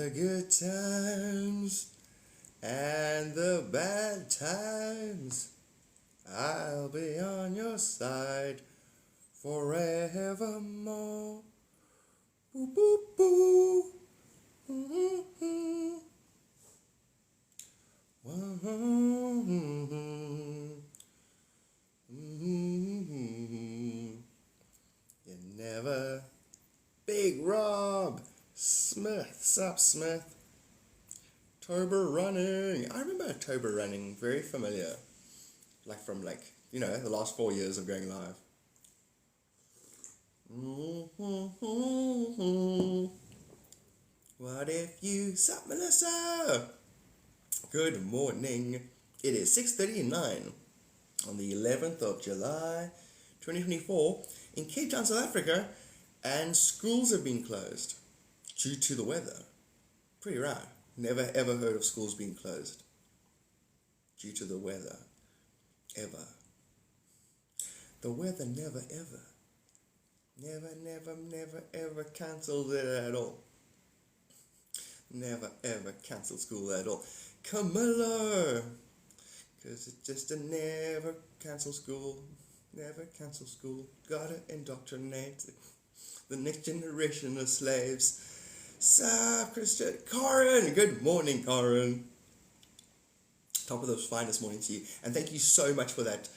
the good times and the bad times, I'll be on your side forevermore. Boo, boo, boo. Mm-hmm. Mm-hmm. You never. Big Rob Smith. Sup, Smith? October running. I remember October running. Very familiar. Like from the last 4 years of going live. What if you... Sup, Melissa? Good morning. It is 6:39 on the 11th of July, 2024 in Cape Town, South Africa, and schools have been closed due to the weather. Pretty rare. Never ever heard of schools being closed due to the weather. Ever. The weather never ever cancelled it at all. Never ever cancelled school at all. Camilla! Cause it's just a never cancel school. Never cancel school. Gotta indoctrinate the next generation of slaves. Sup, Christian? Karen! Good morning, Karen. Top of the fine this morning to you. And thank you so much for that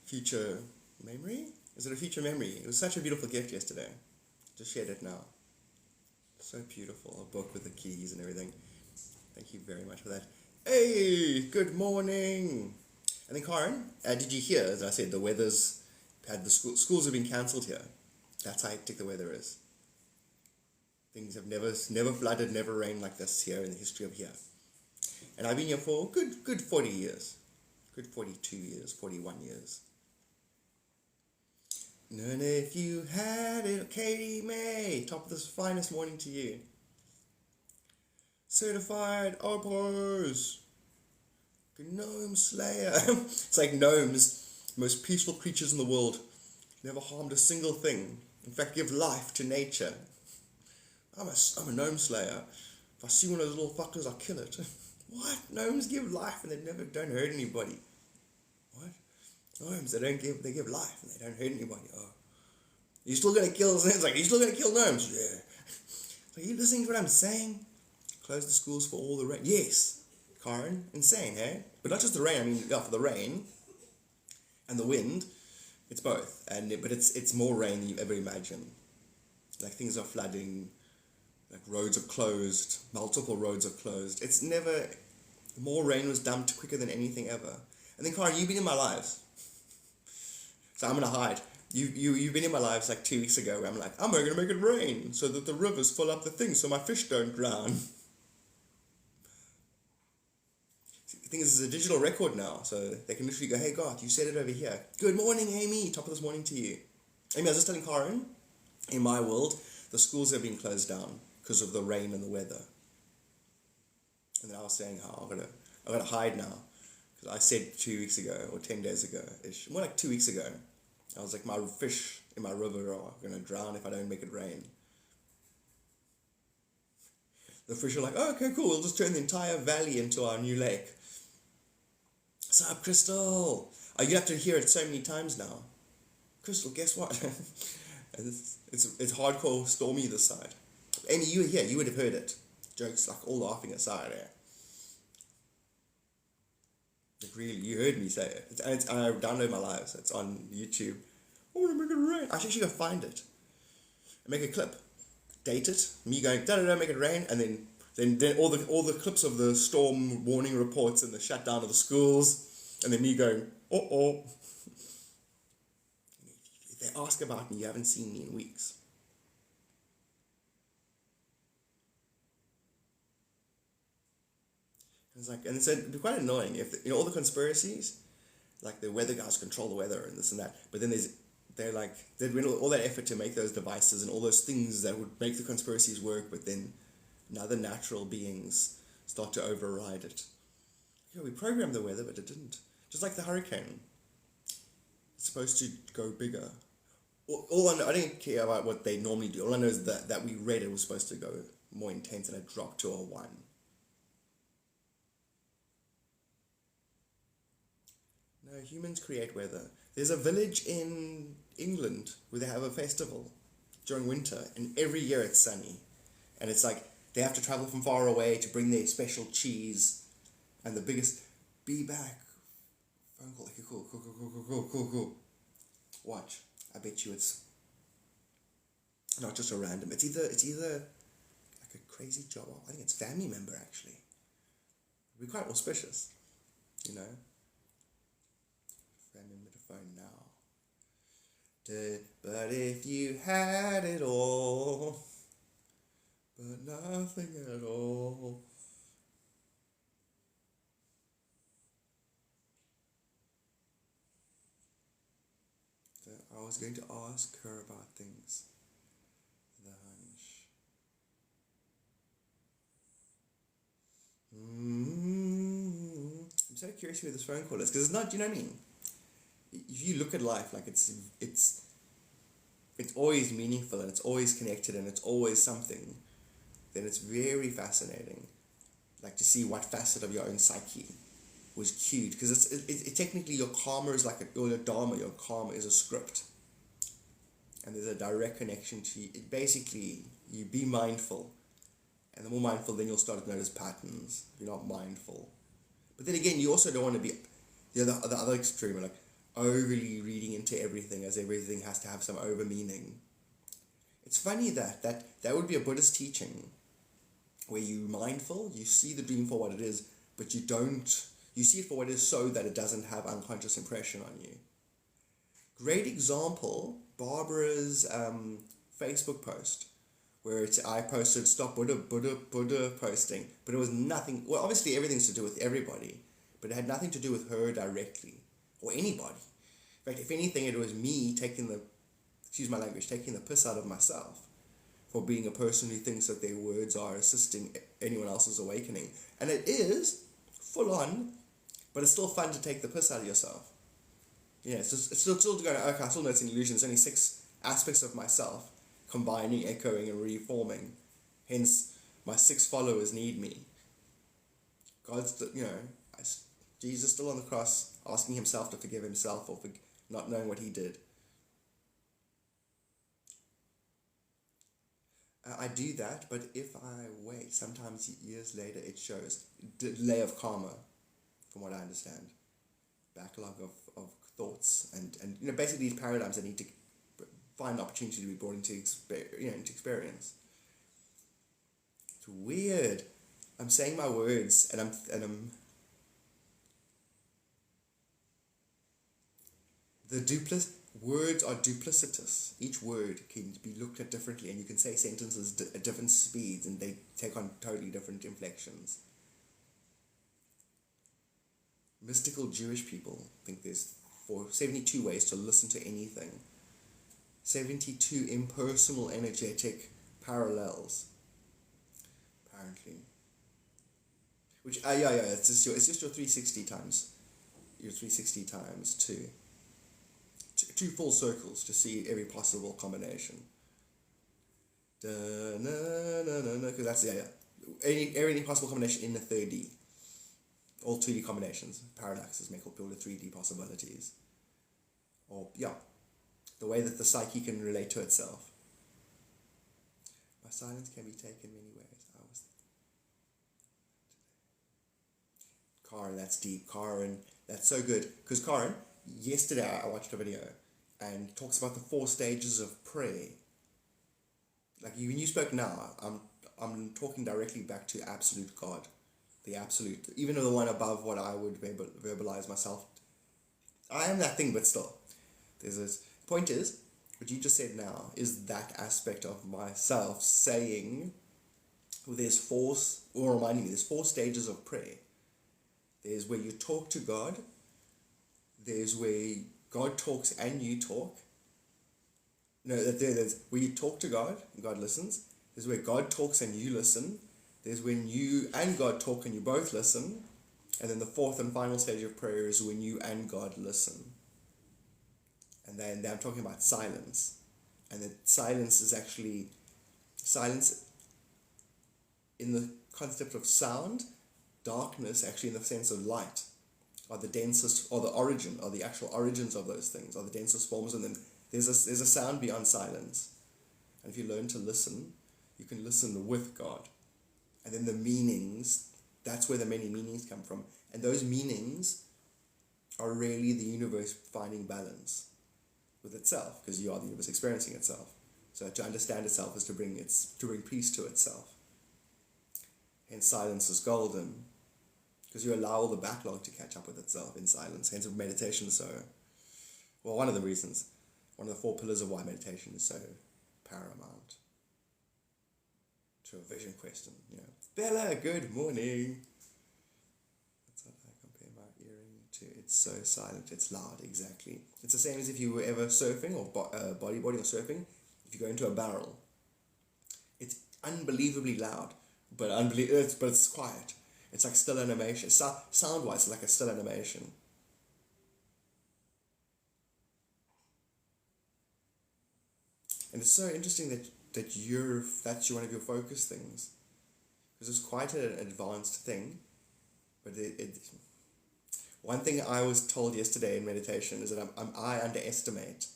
future memory. Is it a future memory? It was such a beautiful gift yesterday. Just shared it now. So beautiful. A book with the keys and everything. Thank you very much for that. Hey, good morning. And then Karen, did you hear, as I said, the weather's had the schools have been cancelled here. That's how hectic the weather is. Things have never flooded, never rained like this here in the history of here. And I've been here for good 40 years. Good 42 years, 41 years. None if you had it, Katie May. Top of this finest morning to you. Certified Oprahs. Gnome Slayer. It's like gnomes, most peaceful creatures in the world. Never harmed a single thing. In fact, give life to nature. I'm a gnome slayer. If I see one of those little fuckers, I'll kill it. What? Gnomes give life and they don't hurt anybody. What? Gnomes, they give life and they don't hurt anybody. Oh. You're still gonna kill, it's like, you're still gonna kill gnomes? Yeah. Are you listening to what I'm saying? Close the schools for all the rain. Yes, Karen, insane, hey? But not just the rain, I mean, for the rain and the wind, it's both. But it's more rain than you've ever imagined. Like things are flooding, like roads are closed, multiple roads are closed. It's never, more rain was dumped quicker than anything ever. And then Karen, you've been in my lives. So I'm gonna hide. You've been in my lives like 2 weeks ago where I'm like, I'm gonna make it rain so that the rivers fill up the thing so my fish don't drown. I think this is a digital record now, so they can literally go, hey God, you said it over here. Good morning, Amy. Top of this morning to you. Amy, I was just telling Karen, in my world, the schools have been closed down because of the rain and the weather. And then I was saying how I gotta hide now. Because I said 2 weeks ago, or 10 days ago, more like 2 weeks ago, I was like, my fish in my river are gonna drown if I don't make it rain. The fish are like, oh, okay, cool, we'll just turn the entire valley into our new lake. Sup, Crystal? Oh, you have to hear it so many times now. Crystal, guess what? It's hardcore stormy this side. Amy, you were here, you would have heard it. Jokes, like all laughing aside, eh? Like really, you heard me say it. I download my lives, it's on YouTube. I want to make it rain. I should actually go find it. And make a clip. Date it, me going, da-da-da, make it rain, and then all the clips of the storm warning reports and the shutdown of the schools, and then me going, uh-oh. If they ask about me, you haven't seen me in weeks. It's like, and it'd be quite annoying if all the conspiracies, like the weather guys control the weather and this and that, but then they'd went all that effort to make those devices and all those things that would make the conspiracies work, but then other natural beings start to override it. Yeah, we programmed the weather, but it didn't. Just like the hurricane. It's supposed to go bigger. I don't care about what they normally do. All I know is that we read it was supposed to go more intense, and it dropped to a 1. No, humans create weather. There's a village in England where they have a festival during winter, and every year it's sunny. And it's like they have to travel from far away to bring their special cheese. And the biggest, be back. Phone call. Okay, cool. Watch. I bet you it's not just a random. It's either like a crazy job. I think it's family member, actually. It'd be quite auspicious, you know. Family member to phone now. But if you had it all, but nothing at all. So I was going to ask her about things. The hunch. I'm so curious who this phone call is, because it's not, do you know what I mean? If you look at life like it's always meaningful and it's always connected and it's always something, then it's very fascinating, like to see what facet of your own psyche was cued, because it's technically your karma is like your dharma, your karma is a script, and there's a direct connection to it. Basically, you be mindful, and the more mindful, then you'll start to notice patterns. If you're not mindful, but then again, you also don't want to be the other extreme, like overly reading into everything, as everything has to have some over meaning. It's funny that would be a Buddhist teaching, where you're mindful, you see the dream for what it is, but you see it for what it is so that it doesn't have unconscious impression on you. Great example, Barbara's Facebook post, where I posted stop Buddha posting, but it was nothing, well, obviously everything's to do with everybody, but it had nothing to do with her directly, or anybody. In fact, if anything, it was me taking the piss out of myself for being a person who thinks that their words are assisting anyone else's awakening. And it is full on, but it's still fun to take the piss out of yourself. Yeah, it's still going, okay, I still know it's an illusion. It's only 6 aspects of myself combining, echoing, and reforming. Hence, my 6 followers need me. God's, Jesus still on the cross, asking himself to forgive himself for not knowing what he did. I do that, but if I wait, sometimes years later it shows delay of karma, from what I understand. Backlog of thoughts and basically these paradigms that need to find opportunity to be brought into into experience. It's weird. I'm saying my words and I'm words are duplicitous. Each word can be looked at differently, and you can say sentences at different speeds, and they take on totally different inflections. Mystical Jewish people think there's 72 ways to listen to anything. 72 impersonal, energetic parallels. Apparently. Which, it's just your 360 times. Your 360 times 2. 2 full circles to see every possible combination. Because that's, any possible combination in the 3D. All 2D combinations, paradoxes make up all the 3D possibilities. Or, the way that the psyche can relate to itself. My silence can be taken many ways. Karen, that's deep. Karen, that's so good. Because Karen, yesterday I watched a video and talks about the 4 stages of prayer. Like when you spoke now, I'm talking directly back to absolute God. The absolute, even the one above what I would verbalize myself. I am that thing, but still. There's this point is, what you just said now is that aspect of myself saying, there's 4 stages of prayer. There's where you talk to God. There's where God talks and you talk. No, there's where you talk to God and God listens. There's where God talks and you listen. There's when you and God talk and you both listen. And then the 4th and final stage of prayer is when you and God listen. And then I'm talking about silence. And that silence is actually, silence in the concept of sound, darkness, actually in the sense of light, are the densest, or the actual origins of those things, are the densest forms, and then there's a sound beyond silence. And if you learn to listen, you can listen with God. And then the meanings, that's where the many meanings come from. And those meanings are really the universe finding balance with itself, because you are the universe experiencing itself. So to understand itself is to bring peace to itself. Hence silence is golden, because you allow all the backlog to catch up with itself in silence. Hence meditation is so, well, one of the reasons, one of the 4 pillars of why meditation is so paramount to a vision question. Bella, good morning. That's what I compare my earring to. It's so silent, it's loud, exactly. It's the same as if you were ever surfing or bodyboarding or surfing. If you go into a barrel, it's unbelievably loud, but it's quiet. It's like still animation. Sound-wise, it's like a still animation. And it's so interesting that that's one of your focus things, because it's quite an advanced thing. But one thing I was told yesterday in meditation is that I underestimate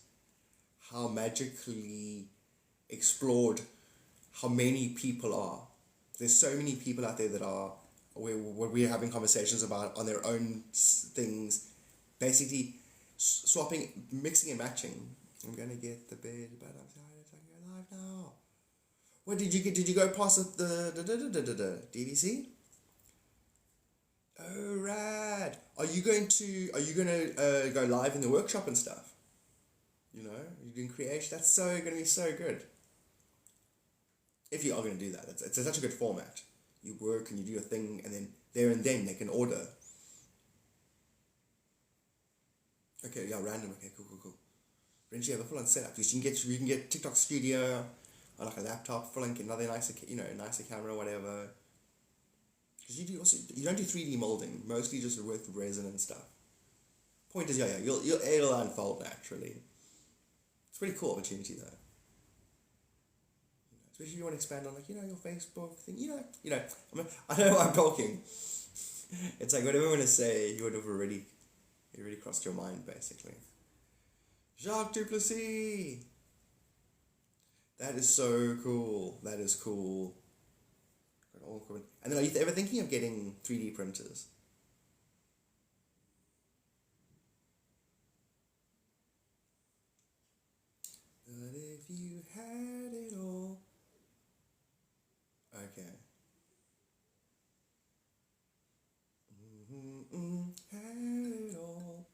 how magically explored how many people are. There's so many people out there that are what we're having conversations about on their own things, basically swapping, mixing and matching. I'm gonna get the bed, but I'm tired. I'm alive now. What did you get? Did you go past the DDC? Oh, rad. Are you gonna go live in the workshop and stuff? You're doing creation. That's gonna be so good. If you are gonna do that, it's such a good format. You work and you do your thing, and then there and then they can order. Okay, yeah, random. Okay, cool. Then you have a full-on setup. You can get TikTok Studio on like a laptop, full-on, get another nicer camera, whatever. Because you don't do 3D molding, mostly just with resin and stuff. Point is, it'll unfold naturally. It's a pretty cool opportunity though. Especially if you want to expand on your Facebook thing. I know I'm talking. It's like whatever I want to say, you would have already crossed your mind basically. Jacques Duplessis. That is so cool. That is cool. And then are you ever thinking of getting 3D printers? But if you had it all. Okay. Had it all.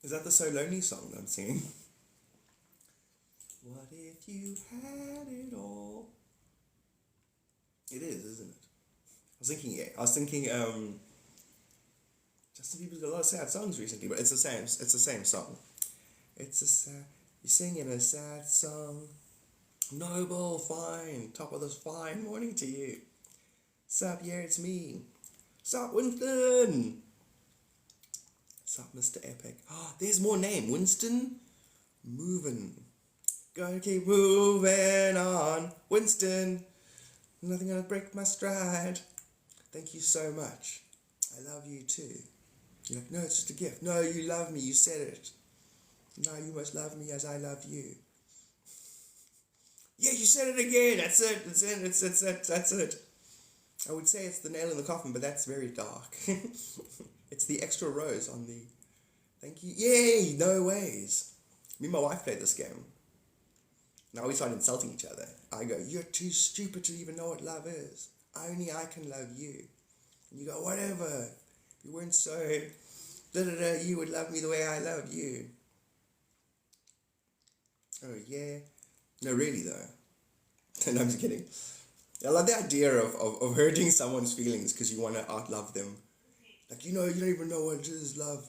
Is that the So Lonely song that I'm singing? What if you had it all? It is, isn't it? I was thinking Justin Bieber's got a lot of sad songs recently, but it's the same song. You're singing a sad song. Noble, fine, top of this fine morning to you. Sup, yeah, it's me. Sup, Winston. Sup, Mr. Epic. Oh, there's more name. Winston moving. Gotta keep moving on. Winston. Nothing gonna break my stride. Thank you so much. I love you too. You're like, no, it's just a gift. No, you love me. You said it. Now you must love me as I love you. Yeah, you said it again. That's it. That's it. I would say it's the nail in the coffin, but that's very dark. It's the extra rose on the... Thank you. Yay! No ways. Me and my wife played this game. Now we start insulting each other. I go, you're too stupid to even know what love is. Only I can love you. And you go, whatever. If you weren't so... you would love me the way I love you. Oh, yeah. No, really, though. No, I'm just kidding. I love the idea of hurting someone's feelings because you want to outlove them. Like, you don't even know what it is, love.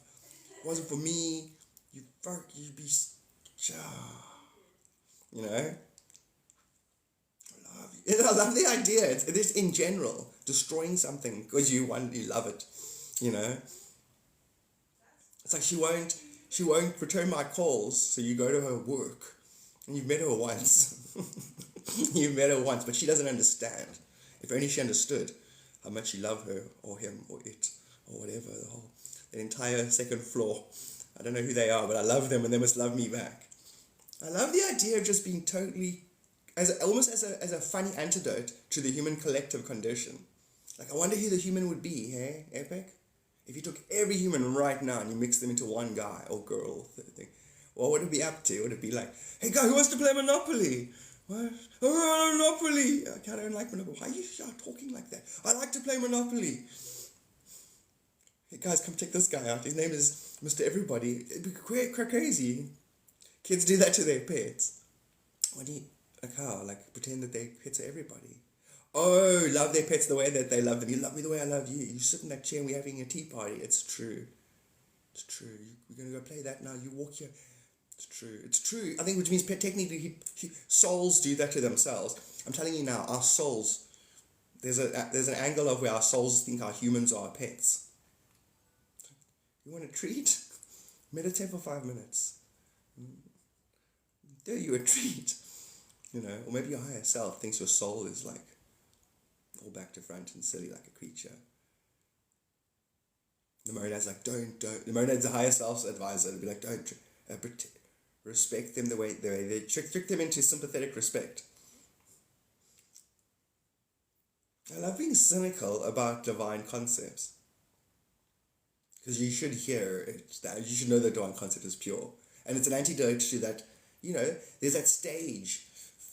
It wasn't for me. You'd be... You know? I love the idea. It's in general. Destroying something because you love it. You know? It's like she won't return my calls, so you go to her work, and you've met her once. You've met her once, but she doesn't understand. If only she understood how much you love her, or him, or it, or whatever, the entire second floor. I don't know who they are, but I love them, and they must love me back. I love the idea of just being totally, almost as a funny antidote to the human collective condition. Like, I wonder who the human would be, hey, Epic? If you took every human right now and you mixed them into one guy or girl, what would it be up to? Would it be like, hey guy, who wants to play Monopoly? What? Oh, Monopoly! I don't like Monopoly. Why are you talking like that? I like to play Monopoly. Hey guys, come check this guy out. His name is Mr. Everybody. It'd be crazy. Kids do that to their pets. What do you, like how? Like pretend that their pets are everybody. Oh, love their pets the way that they love them. You love me the way I love you. You sit in that chair and we're having a tea party. It's true. It's true. We're going to go play that now. You walk here. It's true. It's true. I think which means technically souls do that to themselves. I'm telling you now, our souls, there's an angle of where our souls think our humans are pets. You want a treat? Meditate for 5 minutes. Do you a treat. You know, or maybe your higher self thinks your soul is like all back to front and silly like a creature. The monad's like, don't. The monad's the higher self's advisor. It'll be like, don't respect them the way they trick them into sympathetic respect. I love being cynical about divine concepts. Because you should hear it, you should know the divine concept is pure. And it's an antidote to that, you know, there's that stage,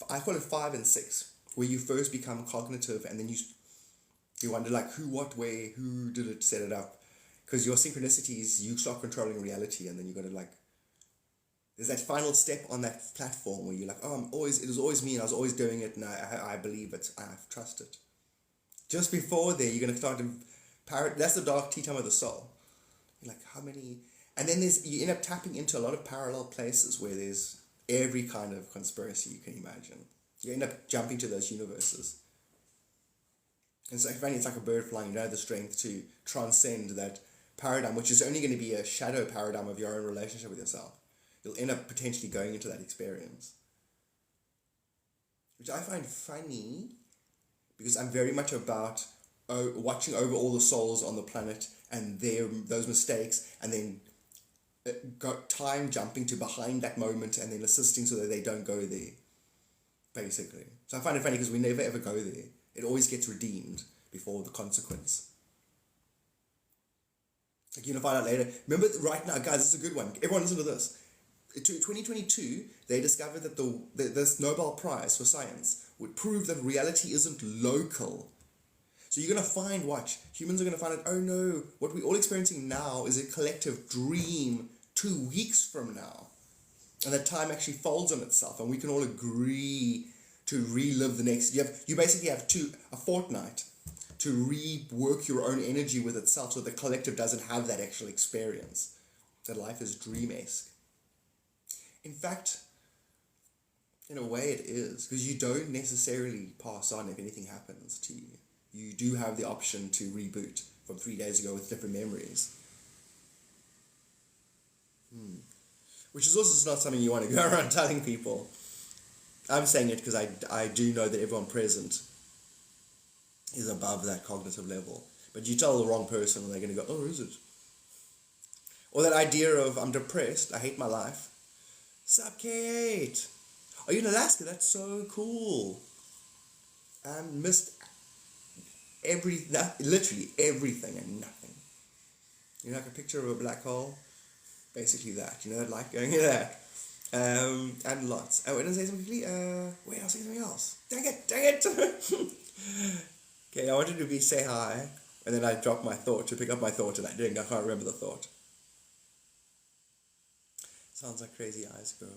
I call it 5 and 6, where you first become cognitive and then you wonder like who, what, where, who did it set it up. Because your synchronicities, you start controlling reality, and then you got to like, there's that final step on that platform where you're like, oh, it was always me and I was always doing it and I believe it, I trust it. Just before there, you're going to start to that's the dark tea time of the soul. You're like, how many, and then you end up tapping into a lot of parallel places where there's every kind of conspiracy you can imagine. You end up jumping to those universes. And it's like, funny, it's like a bird flying. You don't have the strength to transcend that paradigm, which is only going to be a shadow paradigm of your own relationship with yourself. You'll end up potentially going into that experience. Which I find funny, because I'm very much about watching over all the souls on the planet and those mistakes, and then time jumping to behind that moment and then assisting so that they don't go there, basically. So I find it funny because we never ever go there. It always gets redeemed before the consequence. Like, you're going to find out later. Remember, right now, guys, this is a good one. Everyone listen to this. In 2022, they discovered that this Nobel Prize for Science would prove that reality isn't local. So you're going to find, humans are going to find out, oh no, what we're all experiencing now is a collective dream 2 weeks from now. And that time actually folds on itself, and we can all agree to relive the next. You basically have a fortnight to rework your own energy with itself, so the collective doesn't have that actual experience. That life is dream-esque. In fact, in a way it is, because you don't necessarily pass on if anything happens to you. You do have the option to reboot from 3 days ago with different memories. Which is also not something you want to go around telling people. I'm saying it because I do know that everyone present is above that cognitive level. But you tell the wrong person and they're going to go, oh, is it? Or that idea of, I'm depressed, I hate my life. Sup, Kate? Are you in Alaska? That's so cool. I missed literally everything and nothing. You know, like a picture of a black hole? Basically that. You know that light going in there? And lots. Oh, I didn't say something quickly. Wait, I'll say something else. Dang it! Okay, I wanted to say hi, and then I dropped my thought to pick up my thought, and I didn't. I can't remember the thought. Sounds like Crazy Eyes Girl.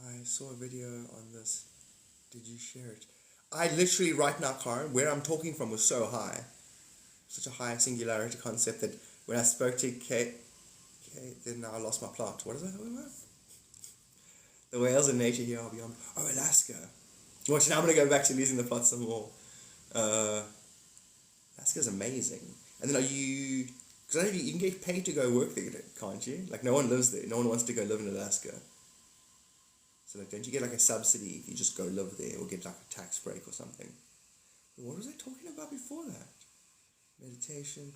I saw a video on this. Did you share it? I literally, right now, Karen, where I'm talking from was so high. Such a high singularity concept that when I spoke to Kate, then now I lost my plot. What is I talking about? The whales in nature here are beyond. Oh, Alaska. Watch, now I'm going to go back to losing the plot some more. Alaska's amazing. And then are you Because you can get paid to go work there, can't you? Like, no one lives there. No one wants to go live in Alaska. So, like, don't you get, like, a subsidy if you just go live there, or get, like, a tax break or something? What was I talking about before that? Meditation,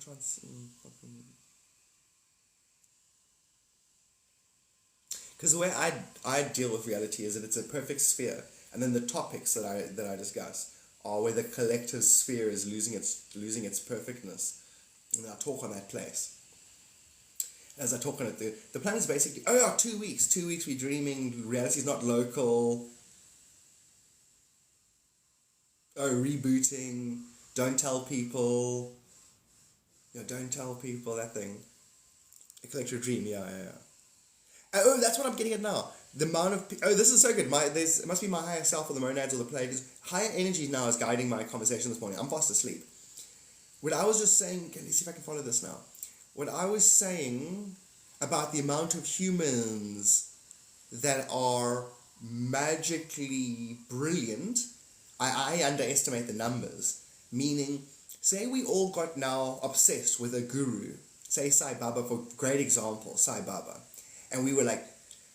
because the way I deal with reality is that it's a perfect sphere, and then the topics that I discuss are where the collective sphere is losing its perfectness, and I talk on that place. As I talk on it, the plan is basically 2 weeks. 2 weeks we're dreaming. Reality is not local. Rebooting. Don't tell people. Don't tell people, that thing. A collective dream. Yeah. That's what I'm getting at now. The amount of... this is so good. It must be my higher self or the monads or the plague. Higher energy now is guiding my conversation this morning. I'm fast asleep. What I was just saying... Okay, let's see if I can follow this now. What I was saying about the amount of humans that are magically brilliant, I underestimate the numbers. Meaning, say we all got now obsessed with a guru. Say Sai Baba, for great example, Sai Baba. And we were like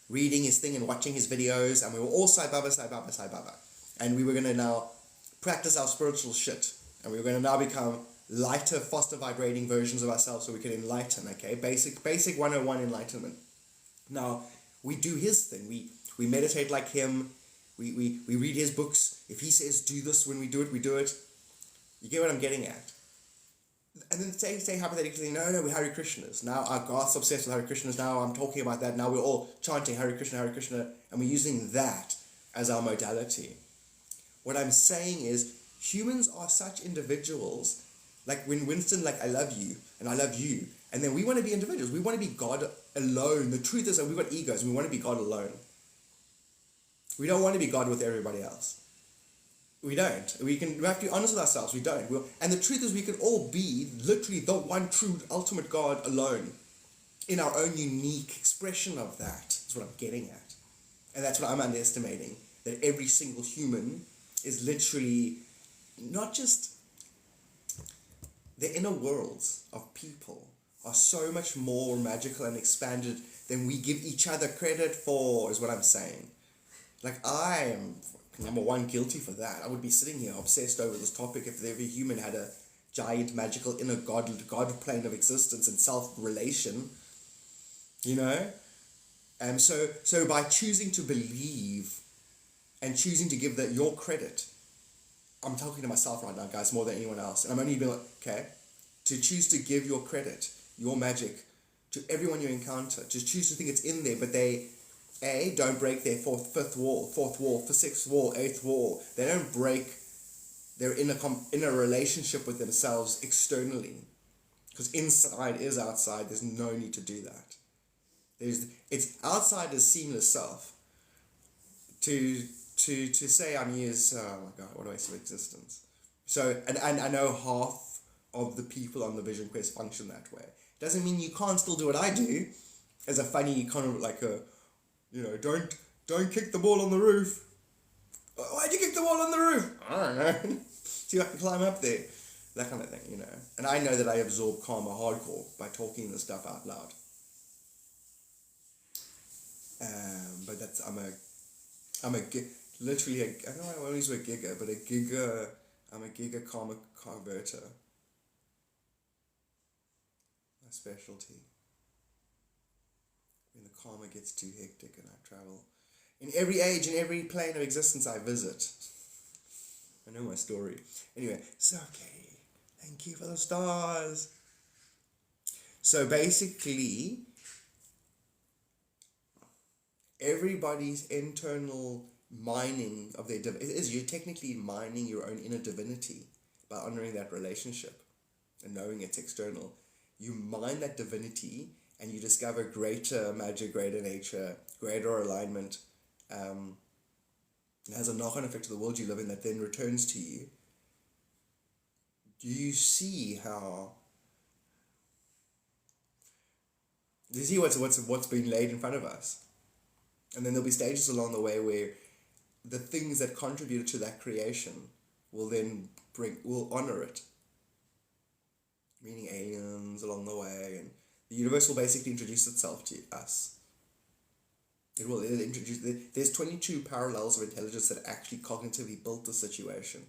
reading his thing and watching his videos, and we were all Sai Baba, Sai Baba, Sai Baba. And we were going to now practice our spiritual shit. And we were going to now become lighter, faster vibrating versions of ourselves so we can enlighten, okay? Basic 101 enlightenment. Now, we do his thing. We meditate like him. We read his books. If he says do this when we do it, we do it. You get what I'm getting at? And then say hypothetically, no, we're Hare Krishnas. Now our God's obsessed with Hare Krishnas. Now I'm talking about that. Now we're all chanting Hare Krishna, and we're using that as our modality. What I'm saying is, humans are such individuals. Like when Winston, like, I love you, and I love you. And then we want to be individuals. We want to be God alone. The truth is that we've got egos, and we want to be God alone. We don't want to be God with everybody else. We don't. We have to be honest with ourselves. We don't. And the truth is we can all be literally the one true ultimate God alone in our own unique expression of that. That's what I'm getting at. And that's what I'm underestimating. That every single human is literally not just... The inner worlds of people are so much more magical and expanded than we give each other credit for, is what I'm saying. Like, I am... number one, guilty for that. I would be sitting here obsessed over this topic if every human had a giant magical inner God plane of existence and self-relation, And so by choosing to believe and choosing to give that your credit, I'm talking to myself right now, guys, more than anyone else, and I'm only being like, okay, to choose to give your credit, your magic, to everyone you encounter, to choose to think it's in there, but they... don't break their fourth wall, sixth wall, eighth wall. They don't break their inner relationship with themselves externally. Because inside is outside. There's no need to do that. It's outside is seamless self. To say I'm you is, oh my God, what a waste of existence. So, and I know half of the people on the Vision Quest function that way. Doesn't mean you can't still do what I do, as a funny kind of like a... don't kick the ball on the roof. Why'd you kick the ball on the roof? I don't know. See if I can climb up there. That kind of thing, And I know that I absorb karma hardcore by talking this stuff out loud. But that's, I'm a literally, I know I always use a giga, but I'm a giga karma converter. My specialty. When the karma gets too hectic and I travel. In every age, in every plane of existence I visit. I know my story. Anyway, so okay. Thank you for the stars. So basically, everybody's internal mining of their you're technically mining your own inner divinity by honoring that relationship and knowing it's external. You mine that divinity and you discover greater magic, greater nature, greater alignment. It has a knock-on effect to the world you live in that then returns to you. Do you see how... Do you see what's being laid in front of us? And then there'll be stages along the way where the things that contributed to that creation will then will honor it. Meaning aliens, questions along the way, and the universe will basically introduce itself to us. It'll introduce. There's 22 parallels of intelligence that actually cognitively built the situation,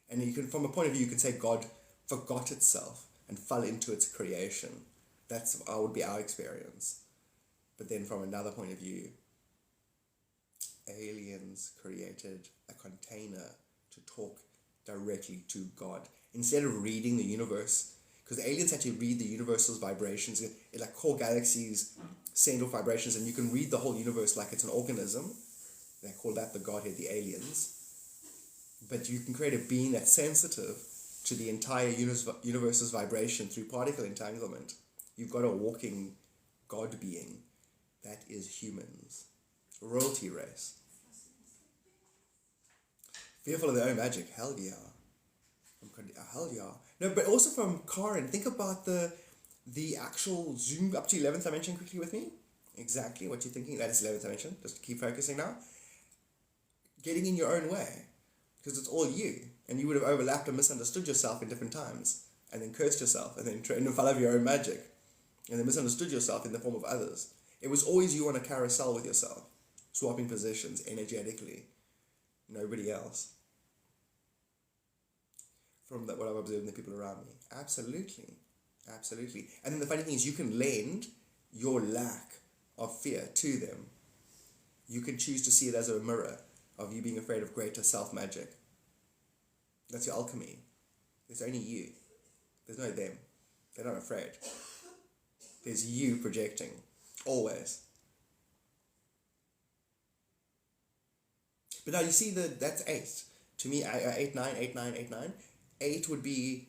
and you can, from a point of view, you can say God forgot itself and fell into its creation. That would be our experience. But then from another point of view, aliens created a container to talk directly to God. Instead of reading the universe, because the aliens had to read the universe's vibrations, like core galaxies send off vibrations, and you can read the whole universe like it's an organism. They call that the Godhead, the aliens. But you can create a being that's sensitive to the entire universe's vibration through particle entanglement. You've got a walking God being. That is humans. Royalty race. Fearful of their own magic. Hell yeah. Hell yeah. No, but also from Karen, think about the actual zoom up to 11th dimension quickly with me. Exactly what you're thinking. That is 11th dimension. Just keep focusing now. Getting in your own way. Because it's all you. And you would have overlapped and misunderstood yourself in different times. And then cursed yourself. And then trained to follow your own magic. And then misunderstood yourself in the form of others. It was always you on a carousel with yourself. Swapping positions energetically. Nobody else. From what I've observed in the people around me. Absolutely. Absolutely. And then the funny thing is you can lend your lack of fear to them. You can choose to see it as a mirror of you being afraid of greater self-magic. That's your alchemy. There's only you. There's no them. They're not afraid. There's you projecting. Always. But now you see that's 8. To me, 8, 9, 8, 9, 8, 9. 8 would be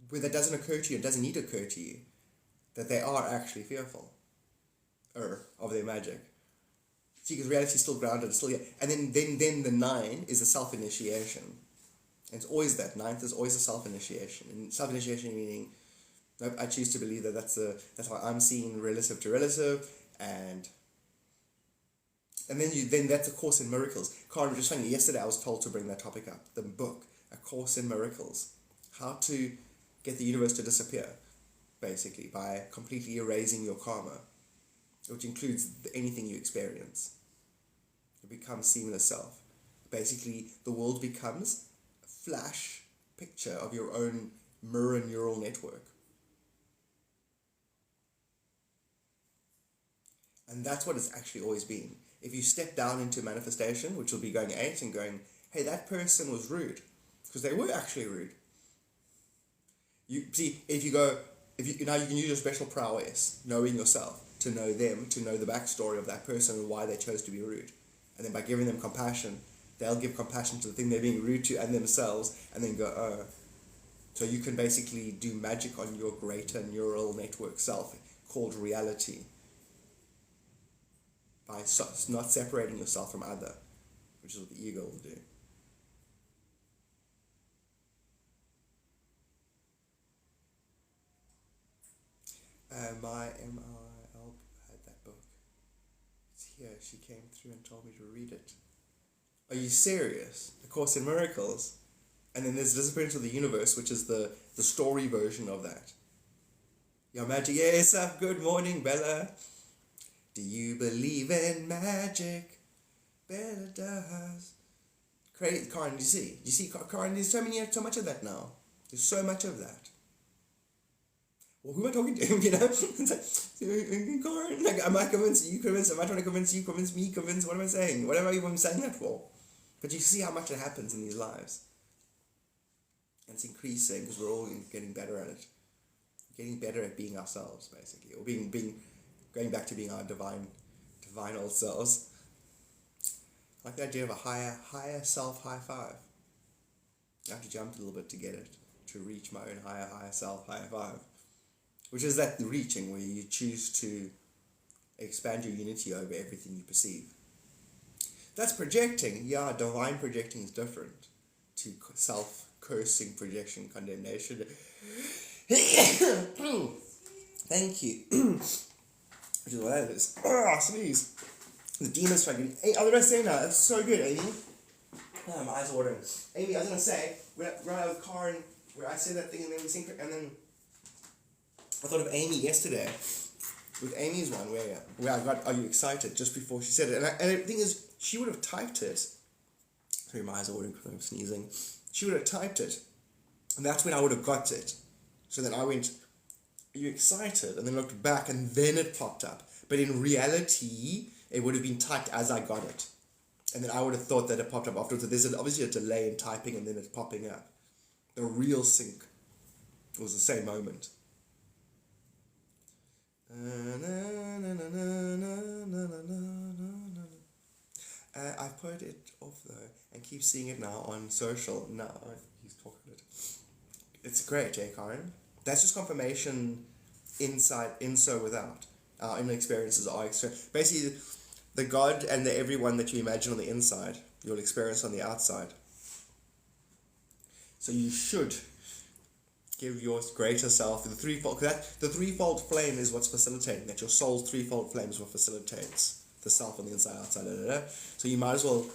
where that doesn't occur to you, it doesn't need to occur to you, that they are actually fearful of their magic. See, because reality is still grounded, it's still here. And then the 9 is the self-initiation. And it's always that. 9th is always a self-initiation. And self-initiation meaning, nope, I choose to believe that that's how I'm seeing relative to relative, and then that's A Course in Miracles. Karen, just funny, yesterday I was told to bring that topic up, the book, A Course in Miracles. How to get the universe to disappear, basically, by completely erasing your karma, which includes anything you experience. It becomes seamless self. Basically, the world becomes a flash picture of your own mirror neural network. And that's what it's actually always been. If you step down into manifestation, which will be going 8 and going, hey, that person was rude, because they were actually rude. You see, now you can use your special prowess, knowing yourself, to know them, to know the backstory of that person and why they chose to be rude. And then by giving them compassion, they'll give compassion to the thing they're being rude to and themselves, and then go, oh. So you can basically do magic on your greater neural network self, called reality, by not separating yourself from other, which is what the ego will do. My MRL had that book. It's here. She came through and told me to read it. Are you serious? A Course in Miracles? And then there's Disappearance of the Universe, which is the story version of that. Your magic, yes, good morning, Bella. Do you believe in magic? Bella does. Crazy, Karen, you see, Karen, there's so much of that now. There's so much of that. Well, who am I talking to? You know? It's like, Karen, like, am I convinced? Are you convinced? Am I trying to convince you? Convince me? Convince? What am I saying? What am I even saying that for? But you see how much it happens in these lives. And it's increasing because we're all getting better at it. Getting better at being ourselves, basically. Or going back to being our divine old selves. I like the idea of a higher self high five. I have to jump a little bit to get it, to reach my own higher self high five. Which is that reaching where you choose to expand your unity over everything you perceive. That's projecting. Yeah, divine projecting is different to self-cursing projection, condemnation. Thank you. Which is what that is. Oh, sneeze. The demon's trying. Hey, what did I say now? That's so good, Amy. Oh, my eyes are watering. Amy, I was going to say, when I was with Karen, where I said that thing and then we sync, and then I thought of Amy yesterday, with Amy's one, where I got, "Are you excited?" just before she said it. And the thing is, she would have typed it. Sorry, my eyes are watering because I'm sneezing. She would have typed it. And that's when I would have got it. So then I went, "Are you excited?" And then looked back and then it popped up. But in reality, it would have been typed as I got it. And then I would have thought that it popped up afterwards. So there's obviously a delay in typing and then it's popping up. The real sync was the same moment. I've put it off though and keep seeing it now on social. No, he's talking it. It's great, Karen. That's just confirmation inside, so without. Our inner experiences are basically the God and the everyone that you imagine on the inside, you'll experience on the outside. So you should give your greater self the threefold. The threefold flame is what's facilitating that. Your soul's threefold flame is what facilitates the self on the inside, outside. So you might as well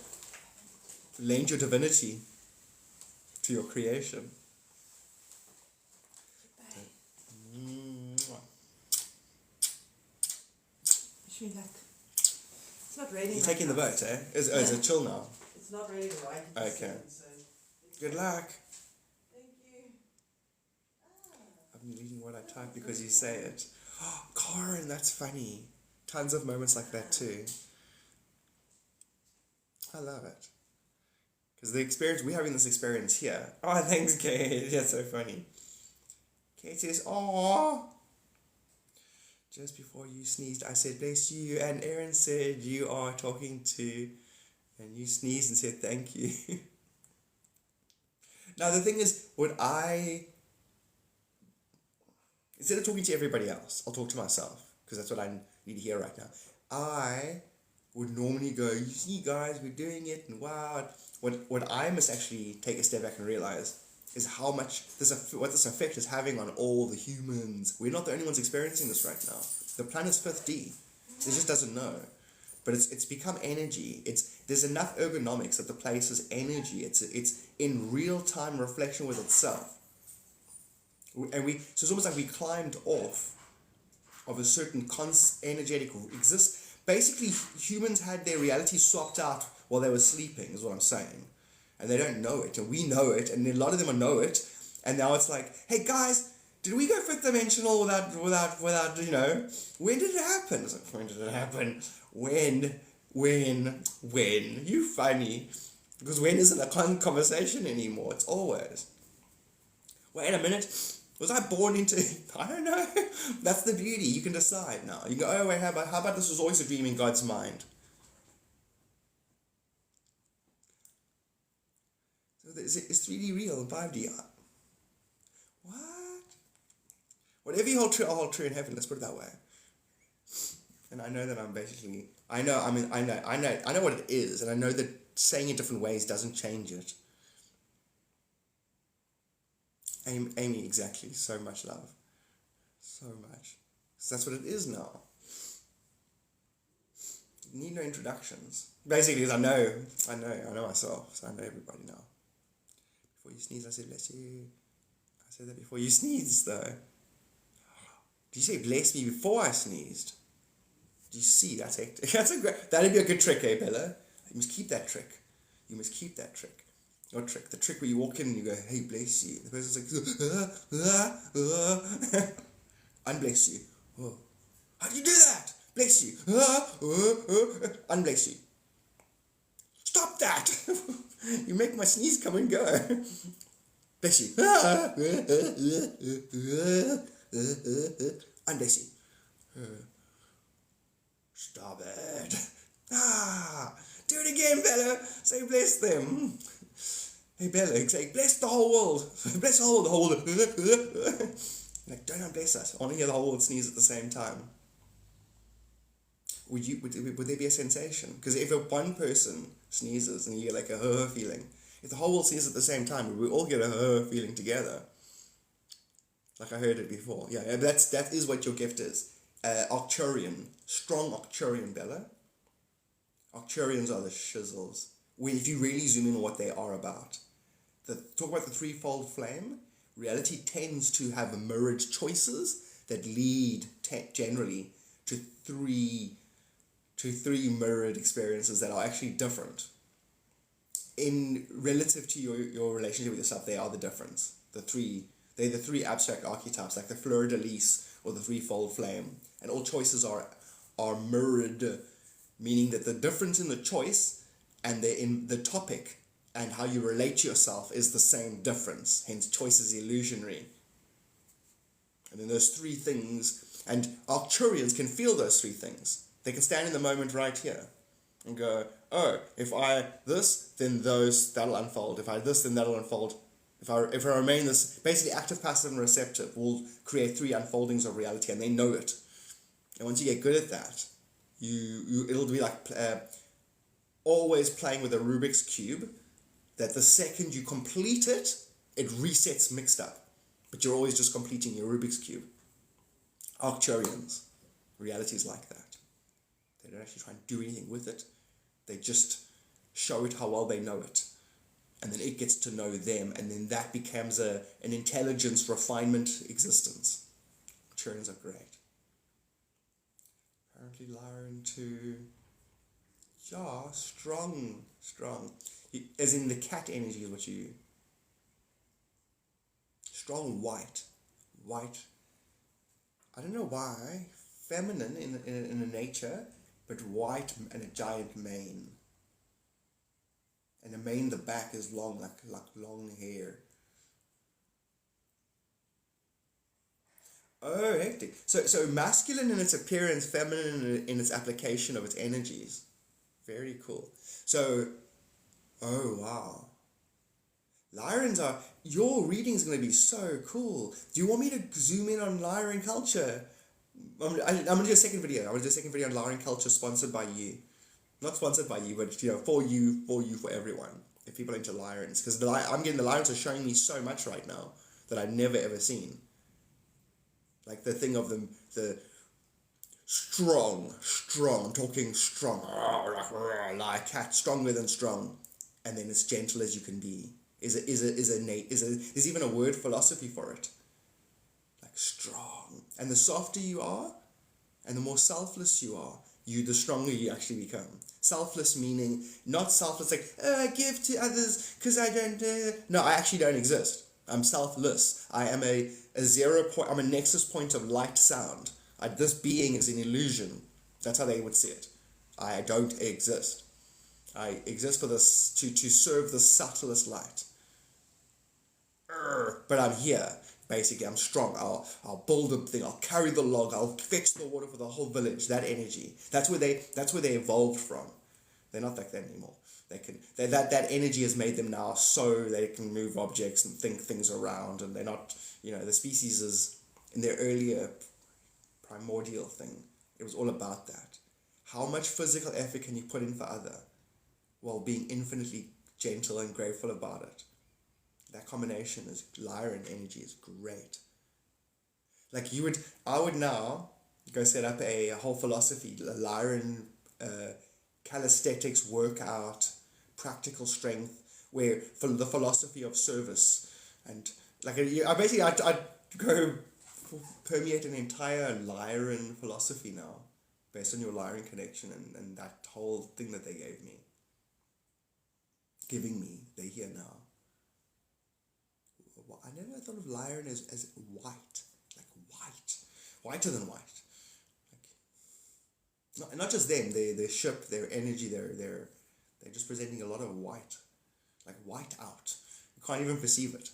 lend your divinity to your creation. It's not raining. You're taking the boat, eh? Is it chill now? It's not raining right. Okay. Good luck. Thank you. I'm reading what I type because you say it. Oh, Karen, that's funny. Tons of moments like that too. I love it. Because the experience, we're having this experience here. Oh, thanks, Kate. That's so funny. Kate says, "Aww. Just before you sneezed, I said, 'Bless you.' And Erin said, 'You are talking to,' and you sneezed and said, 'Thank you.'" Now, the thing is, instead of talking to everybody else, I'll talk to myself, because that's what I need to hear right now. I would normally go, "You see, guys, we're doing it, and wow." What I must actually take a step back and realize is how much what this effect is having on all the humans. We're not the only ones experiencing this right now. The planet's 5th D. It just doesn't know. But it's become energy. There's enough ergonomics that the place is energy. It's in real-time reflection with itself. So it's almost like we climbed off of a certain energetic exist. Basically, humans had their reality swapped out while they were sleeping, is what I'm saying. And they don't know it, and we know it, and a lot of them know it. And now it's like, "Hey guys, did we go 5th dimensional without, when did it happen?" It's like, when did it happen? When? You funny. Because when isn't a conversation anymore, it's always. Wait a minute, was I born into, I don't know. That's the beauty, you can decide now. You go, "Oh wait, how about this was always a dream in God's mind?" So is 3D real and 5D art? What? Whatever you hold true, I'll hold true in heaven, let's put it that way. And I know that I know what it is, and I know that saying it different ways doesn't change it. Amy, exactly. So much love. So much. So that's what it is now. You need no introductions. Basically, I know myself, so I know everybody now. Before you sneeze, I said, "Bless you." I said that before you sneezed, though. Did you say bless me before I sneezed? Do you see? That's hectic. That'd be a good trick, eh, Bella? You must keep that trick. What trick? The trick where you walk in and you go, "Hey, bless you." The person's like, "Unbless you." Oh. "How do you do that?" "Bless you." Unbless you. Stop that! You make my sneeze come and go. Bless you. Unbless you. Stop it. Do it again, Bella. Say bless them. Hey, Bella, say bless the whole world. Bless the whole world. Like, don't unbless us. I want to hear the whole world sneeze at the same time. Would there be a sensation? Because if one person sneezes and you get like a feeling, if the whole world sneezes at the same time, we all get a feeling together. Like I heard it before. Yeah, that is what your gift is. Arcturian, strong Arcturian, Bella. Arcturians are the shizzles. If you really zoom in on what they are about. Talk about the threefold flame. Reality tends to have mirrored choices that lead generally to three mirrored experiences that are actually different. In relative to your relationship with yourself, they are the difference. They're the three abstract archetypes, like the fleur-de-lis or the threefold flame. And all choices are mirrored, meaning that the difference in the choice and in the topic and how you relate to yourself is the same difference. Hence, choice is illusionary. And then those three things, and Arcturians can feel those three things. They can stand in the moment right here and go, oh, if I this, then that'll unfold. If I this, then that'll unfold. If I remain this, basically active, passive, and receptive will create three unfoldings of reality, and they know it. And once you get good at that, it'll be like always playing with a Rubik's Cube, that the second you complete it, it resets mixed up. But you're always just completing your Rubik's Cube. Arcturians, reality is like that. They don't actually try and do anything with it. They just show it how well they know it. And then it gets to know them, and then that becomes an intelligence, refinement existence. Arcturians are great. Apparently Lyran too. Yeah, strong. As in the cat energy is what you... Strong white. I don't know why. Feminine in a nature, but white and a giant mane. And the mane, the back is long, like long hair. Oh, hectic. So masculine in its appearance, feminine in its application of its energies. Very cool. So, oh wow. Lyrans are... Your reading is going to be so cool. Do you want me to zoom in on Lyran culture? I'm going to do a second video. I'm going to do a second video on Lyran culture sponsored by you. Not sponsored by you, but for you, for everyone. If people are into Lyrans. Because I'm getting the Lyrans are showing me so much right now that I've never ever seen. Like the thing of the strong, I'm talking strong, like a cat, stronger than strong, and then as gentle as you can be. There's even a word philosophy for it. Like strong. And the softer you are, and the more selfless you are, the stronger you actually become. Selfless meaning, not selfless like, I give to others because I don't... No, I actually don't exist. I'm selfless. I am a zero point, I'm a nexus point of light sound. This being is an illusion. That's how they would see it. I don't exist. I exist for this, to serve the subtlest light. But I'm here. Basically, I'm strong. I'll build a thing. I'll carry the log. I'll fetch the water for the whole village. That energy. That's where they evolved from. They're not like that anymore. That energy has made them now so they can move objects and think things around, and they're not, the species is in their earlier primordial thing. It was all about that. How much physical effort can you put in for other while being infinitely gentle and grateful about it? That combination is Lyran energy is great. Like I would now go set up a whole philosophy, Lyran calisthenics workout, practical strength, where for the philosophy of service, and like I'd go permeate an entire Lyran philosophy now, based on your Lyran connection and that whole thing that they giving me, they're here now. I never thought of Lyran as white, like whiter than white. Like, not just them, their ship, their energy, they're just presenting a lot of white, like white out. You can't even perceive it.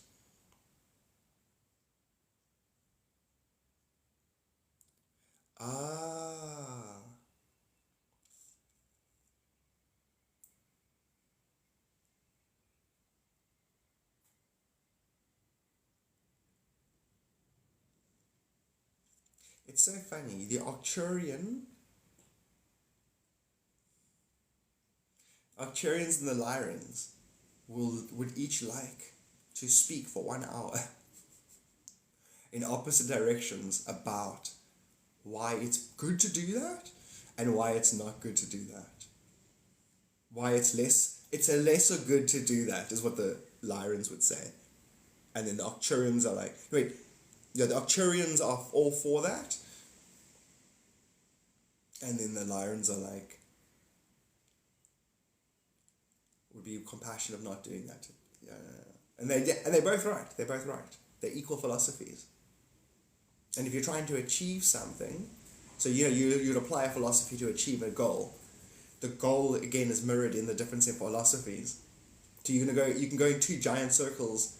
It's so funny. The Arcturians and the Lyrans would each like to speak for 1 hour in opposite directions about why it's good to do that and why it's not good to do that. Why it's a lesser good to do that is what the Lyrans would say. And then the Arcturians are like, wait, the Arcturians are all for that. And then the Lyrans are like, would be compassionate of not doing that. Yeah. And they're both right. They're both right. They're equal philosophies. And if you're trying to achieve something, so you'd apply a philosophy to achieve a goal. The goal again is mirrored in the difference in philosophies. So you can go in two giant circles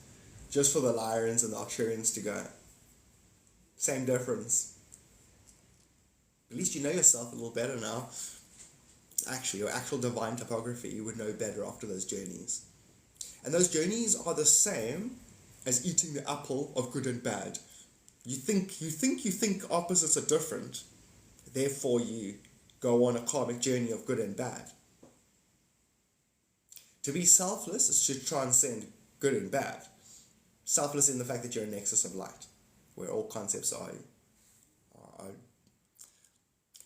just for the Lyrans and the Arcturians to go. Same difference. At least you know yourself a little better now. Actually, your actual divine topography, you would know better after those journeys. And those journeys are the same as eating the apple of good and bad. You think opposites are different, therefore you go on a karmic journey of good and bad. To be selfless is to transcend good and bad. Selfless in the fact that you're a nexus of light, where all concepts are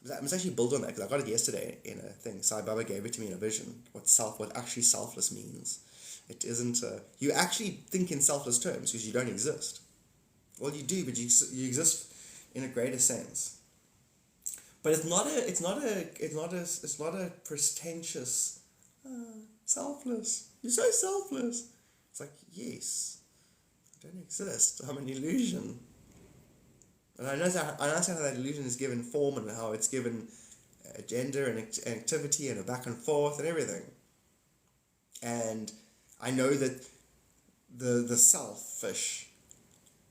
I must actually build on that, because I got it yesterday in a thing. Sai Baba gave it to me in a vision, what actually selfless means. It isn't, you actually think in selfless terms because you don't exist. Well, you do, but you exist in a greater sense. But it's not a pretentious, selfless. You're so selfless. It's like, yes, I don't exist. I'm an illusion. And I understand how that illusion is given form and how it's given a gender and activity and a back and forth and everything. And I know that the selfish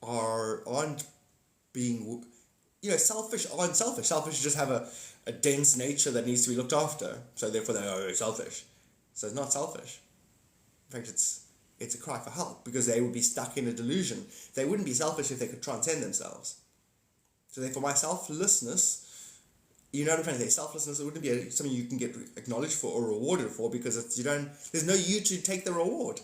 aren't being, selfish aren't selfish. Selfish just have a dense nature that needs to be looked after. So therefore they're selfish. So it's not selfish. In fact, it's a cry for help, because they would be stuck in a delusion. They wouldn't be selfish if they could transcend themselves. So therefore my selflessness, you know what I'm trying to say, selflessness, it wouldn't be something you can get acknowledged for or rewarded for, because there's no you to take the reward.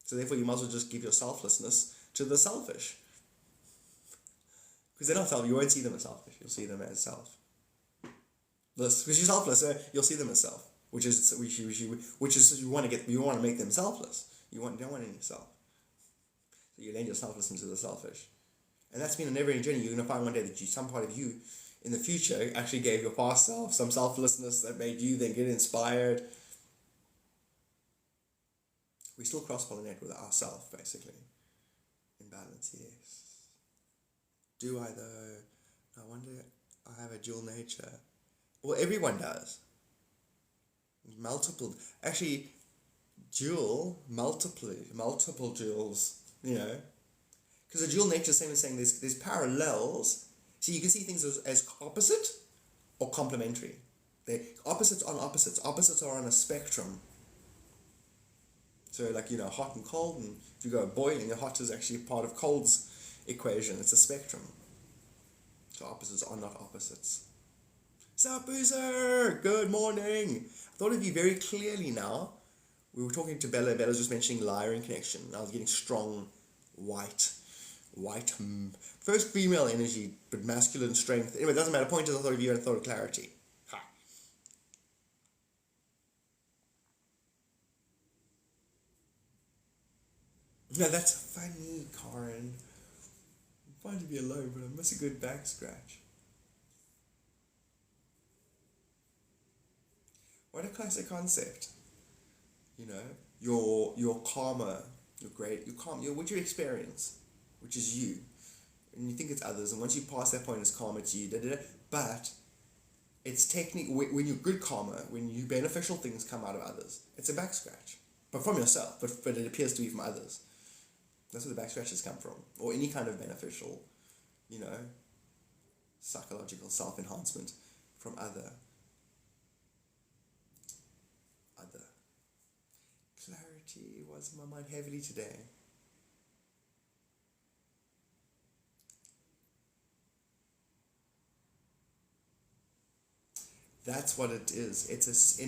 So therefore you might as well just give your selflessness to the selfish. Because they're not self, you won't see them as selfish, you'll see them as self. Because you're selfless, so you'll see them as self, which is you want to make them selfless. You don't want any self. So you lend your selflessness to the selfish. And that's been a never-ending journey. You're going to find one day that some part of you in the future actually gave your past self some selflessness that made you then get inspired. We still cross-pollinate with ourself, basically. In balance, yes. Do I, though? I wonder, I have a dual nature. Well, everyone does. Multiple jewels, Because a dual nature is the same as saying there's parallels. So you can see things as opposite or complementary. They're opposites on opposites. Opposites are on a spectrum. So hot and cold, and if you go boiling, the hot is actually part of cold's equation. It's a spectrum. So opposites are not opposites. Sup, Boozer? Good morning. I thought of you very clearly now. We were talking to Bella. Bella was just mentioning Lyran connection. I was getting strong white, first female energy, but masculine strength. Anyway, it doesn't matter. Point is, I thought of you and I thought of clarity. Ha. No, that's funny, Karen. I'm fine to be alone, but I miss a good back scratch. What a classic concept. Your karma, what you experience, which is you, and you think it's others, and once you pass that point, it's karma to you, but it's when you're good karma, when you beneficial things come out of others, it's a back scratch, but from yourself, but it appears to be from others. That's where the back scratches come from, or any kind of beneficial, psychological self-enhancement from other. Clarity was in my mind heavily today. That's what it is. It's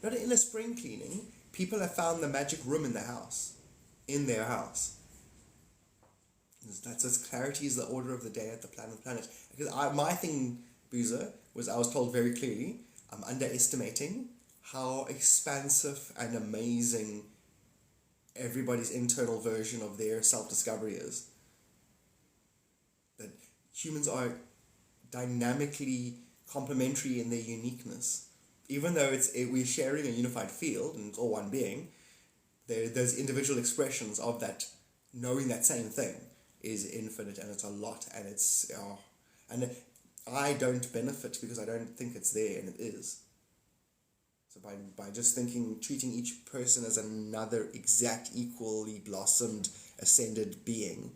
not in a spring cleaning. People have found the magic room in their house. That's as clarity is the order of the day at the planet. Because my thing, Boozer, was I was told very clearly, I'm underestimating how expansive and amazing everybody's internal version of their self-discovery is. That humans are dynamically complementary in their uniqueness. Even though we're sharing a unified field and it's all one being, there's individual expressions of that, knowing that same thing is infinite, and it's a lot, and it's and I don't benefit because I don't think it's there, and it is. So by just treating each person as another exact, equally blossomed, ascended being,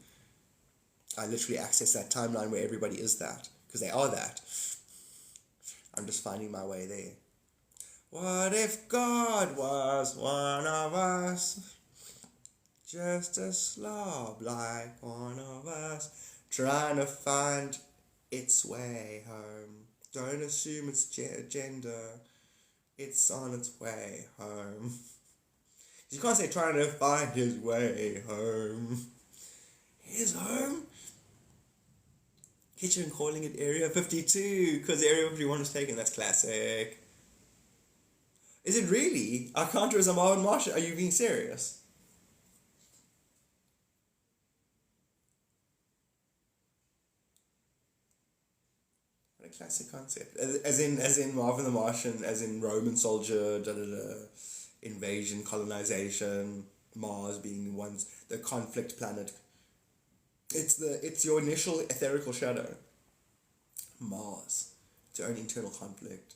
I literally access that timeline where everybody is that, because they are that. I'm just finding my way there. What if God was one of us? Just a slob like one of us, trying to find its way home. Don't assume it's gender. It's on its way home. You can't say trying to find his way home. His home? Kitchen calling it Area 52 because Area 51 was taken. That's classic. Is it really? Our counter is a Marvin Martian. Are you being serious? What a classic concept. As in Marvin the Martian, as in Roman soldier, invasion, colonization, Mars being the conflict planet. It's your initial etherical shadow. Mars. It's your own internal conflict.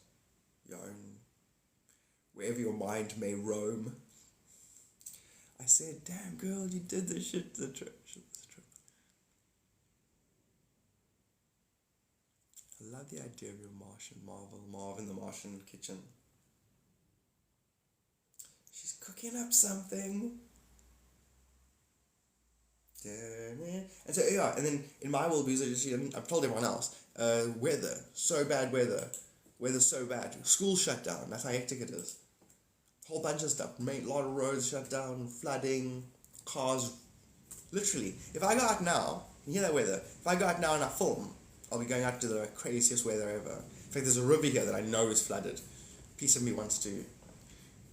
Your own, wherever your mind may roam. I said, damn girl, you did this shit to the trip. I love the idea of your Martian Marvin the Martian kitchen. She's cooking up something. And so and then in my world, because I've told everyone else, weather, so bad weather's so bad, school shut down, that's how hectic it is, whole bunch of stuff, a lot of roads shut down, flooding, cars, literally, if I go out now, you hear that weather, if I go out now and I film, I'll be going out to the craziest weather ever. In fact, there's a river here that I know is flooded, piece of me wants to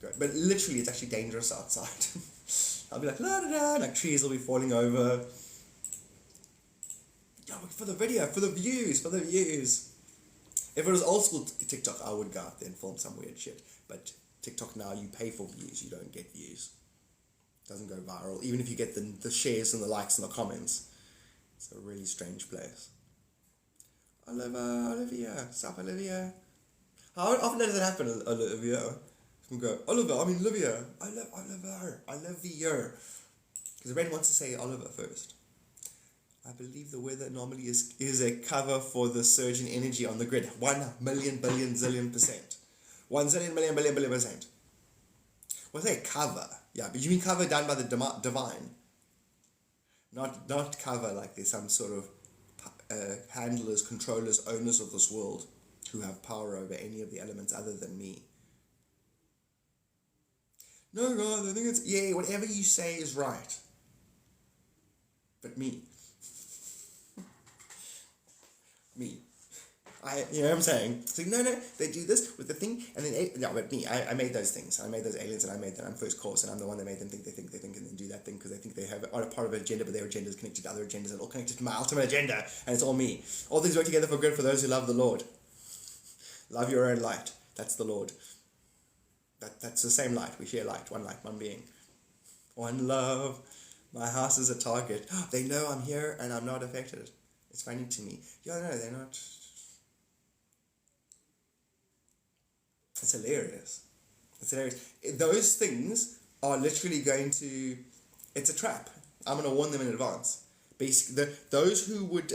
go, but literally it's actually dangerous outside. I'll be like, la da da, like trees will be falling over. Yeah, for the video, for the views. If it was old school TikTok, I would go out there and film some weird shit. But TikTok now, you pay for views, you don't get views. It doesn't go viral, even if you get the shares and the likes and the comments. It's a really strange place. Olivia, South Olivia. How often does it happen, Olivia? From go, Oliver, I mean Olivia. I love Oliver. I love the year. Because Red wants to say Oliver first. I believe the weather anomaly is a cover for the surge in energy on the grid. 1 million billion zillion %. 1 zillion million billion billion %. What's a cover? Yeah, but you mean cover done by the divine. Not cover like there's some sort of handlers, controllers, owners of this world who have power over any of the elements other than me. No, God, I think it's, whatever you say is right. But me. Me. You know what I'm saying? It's like, no, they do this with the thing, and then, but me, I made those things. I made those aliens, and I made them. I'm first course, and I'm the one that made them think, and then do that thing, because they think they are a part of an agenda, but their agenda is connected to other agendas, and all connected to my ultimate agenda, and it's all me. All things work together for good for those who love the Lord. Love your own light. That's the Lord. That's the same light. We share light, one being. One love. My house is a target. They know I'm here and I'm not affected. It's funny to me. No, they're not. It's hilarious. Those things are literally going to... It's a trap. I'm going to warn them in advance. Basically, those who would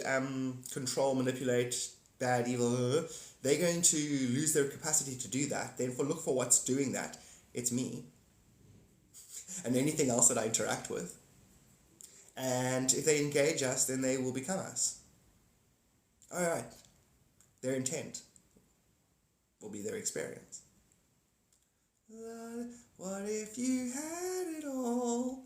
control, manipulate, bad, evil... They're going to lose their capacity to do that. Then look for what's doing that. It's me. And anything else that I interact with. And if they engage us, then they will become us. Alright. Their intent will be their experience. What if you had it all?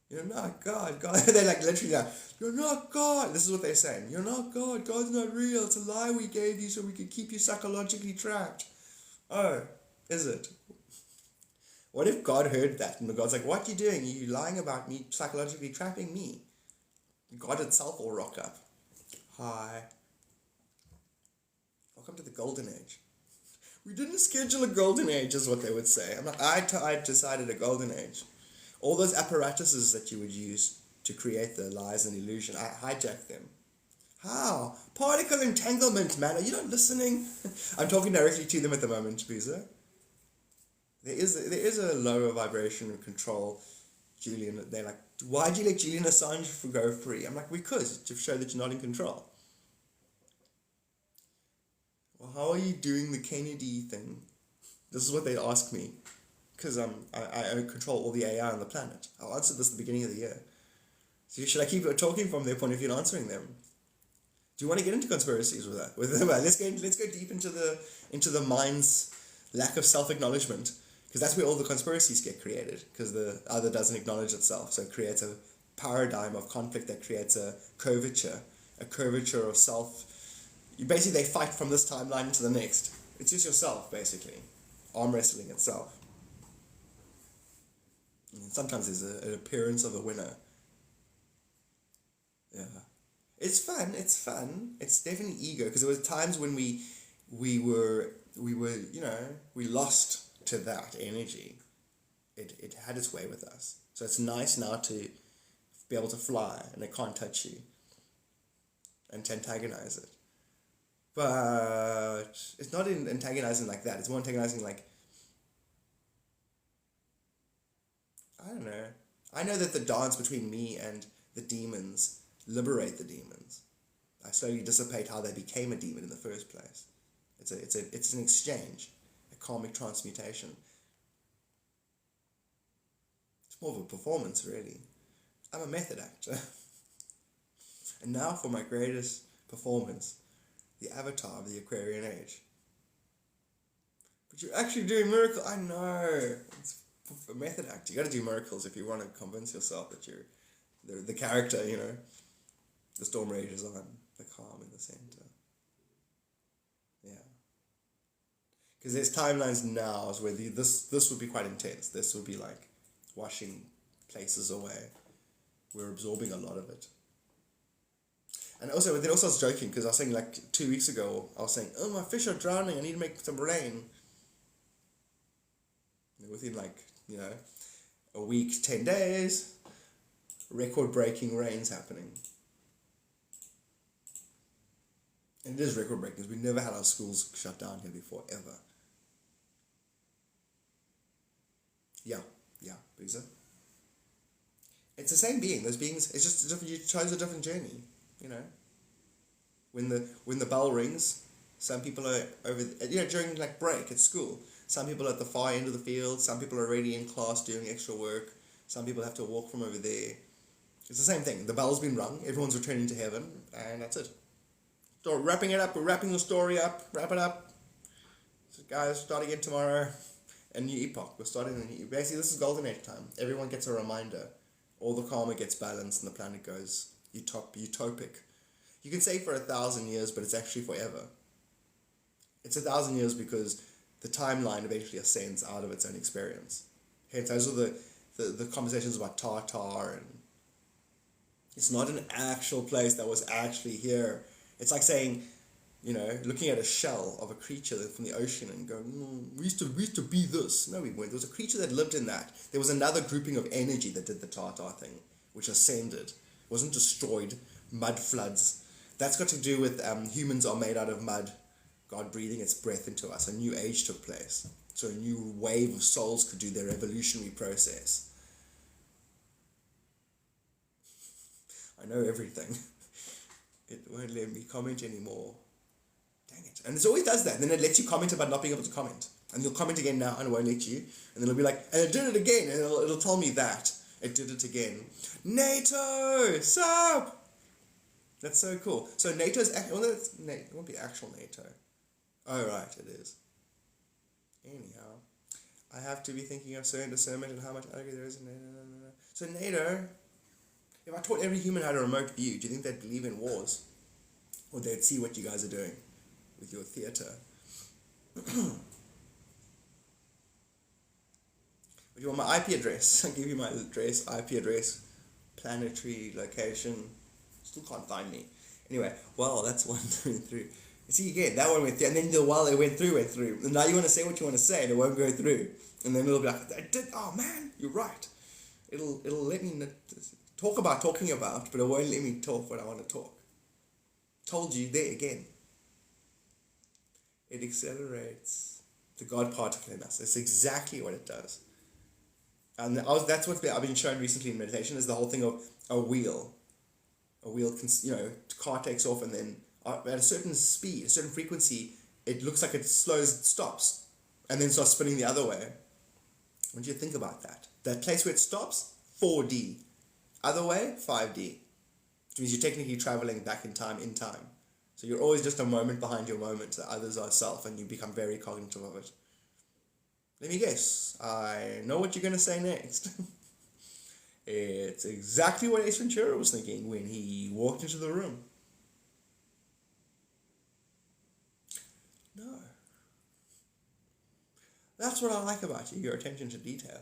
You're not God. They're like literally like, you're not God. This is what they're saying. You're not God. God's not real. It's a lie we gave you so we could keep you psychologically trapped. Oh, is it? What if God heard that and God's like, what are you doing? You're lying about me, psychologically trapping me. God itself will rock up. Hi. Welcome to the golden age. We didn't schedule a golden age is what they would say. I'm like, I decided a golden age. All those apparatuses that you would use to create the lies and illusion, I hijacked them. How? Particle entanglement, man. Are you not listening? I'm talking directly to them at the moment, Boozer. There is a lower vibration of control. Julian, they're like, why'd you let Julian Assange go free? I'm like, because, to show that you're not in control. Well, how are you doing the Kennedy thing? This is what they ask me. Because I control all the AI on the planet. I'll answer this at the beginning of the year. So should I keep talking from their point of view and answering them? Do you want to get into conspiracies with that? Let's go deep into the mind's lack of self-acknowledgement. Because that's where all the conspiracies get created. Because the other doesn't acknowledge itself. So it creates a paradigm of conflict that creates a curvature of self. Basically, they fight from this timeline to the next. It's just yourself, basically. Arm wrestling itself. And sometimes there's an appearance of a winner. Yeah. It's fun. It's definitely ego. Because there were times when we lost to that energy. It had its way with us. So it's nice now to be able to fly and it can't touch you. And to antagonize it. But it's not antagonizing like that. It's more antagonizing like, I don't know. I know that the dance between me and the demons liberate the demons. I slowly dissipate how they became a demon in the first place. It's an exchange, a karmic transmutation. It's more of a performance, really. I'm a method actor. And now for my greatest performance. The avatar of the Aquarian age. But you're actually doing miracles. I know. It's a method act. You got to do miracles if you want to convince yourself that you're the character, you know. The storm rages on. The calm in the center. Yeah. Because there's timelines now where this would be quite intense. This would be like washing places away. We're absorbing a lot of it. And also I was joking because I was saying like 2 weeks ago, I was saying, oh, my fish are drowning, I need to make some rain. And within like, a week, 10 days, record-breaking rain's happening. And it is record-breaking because we never had our schools shut down here before, ever. Yeah, Boozer. It's the same being, those beings, it's just different, you chose a different journey. When the bell rings, some people are over, during like break at school, some people are at the far end of the field, some people are already in class doing extra work, some people have to walk from over there. It's the same thing. The bell's been rung, everyone's returning to heaven, and that's it. So wrapping it up, we're wrapping the story up, wrap it up. So guys, start again tomorrow. A new epoch, we're starting a new, basically this is golden age time. Everyone gets a reminder. All the karma gets balanced and the planet goes utopic. You can say for 1,000 years, but it's actually forever. It's 1,000 years because the timeline eventually ascends out of its own experience. Hence, those are the conversations about Tartar, and it's not an actual place that was actually here. It's like saying, looking at a shell of a creature from the ocean and going, we used to be this. No, we weren't. There was a creature that lived in that. There was another grouping of energy that did the Tartar thing, which ascended. It wasn't destroyed. Mud floods. That's got to do with humans are made out of mud. God breathing its breath into us. A new age took place. So a new wave of souls could do their evolutionary process. I know everything. It won't let me comment anymore. Dang it. And it always does that. And then it lets you comment about not being able to comment. And you'll comment again now and it won't let you. And then it'll be like, and it did it again. And it'll tell me that. It did it again. NATO! Sup! That's so cool. So NATO's... it won't be actual NATO. Oh, right, it is. Anyhow, I have to be thinking of certain discernment and how much energy there is in NATO. So NATO, if I taught every human how to remote view, do you think they'd believe in wars? Or they'd see what you guys are doing with your theatre? But you want my IP address? I'll give you my address, IP address, planetary location. Still can't find me. Anyway, well, that's one through. See, again, that one went through, and then the while it went through. And now you want to say what you want to say, and it won't go through. And then it'll be like, oh man, you're right. It'll let me talking about, but it won't let me talk what I want to talk. Told you there again. It accelerates the God particle in us. It's exactly what it does. And that's what I've been shown recently in meditation, is the whole thing of a wheel. A wheel can, car takes off, and then at a certain speed, a certain frequency, it looks like it stops, and then starts spinning the other way. What do you think about that? That place where it stops, 4D. Other way, 5D. Which means you're technically traveling back in time. So you're always just a moment behind your moment. The others are self, and you become very cognitive of it. Let me guess. I know what you're going to say next. It's exactly what Ace Ventura was thinking when he walked into the room. No. That's what I like about you, your attention to detail.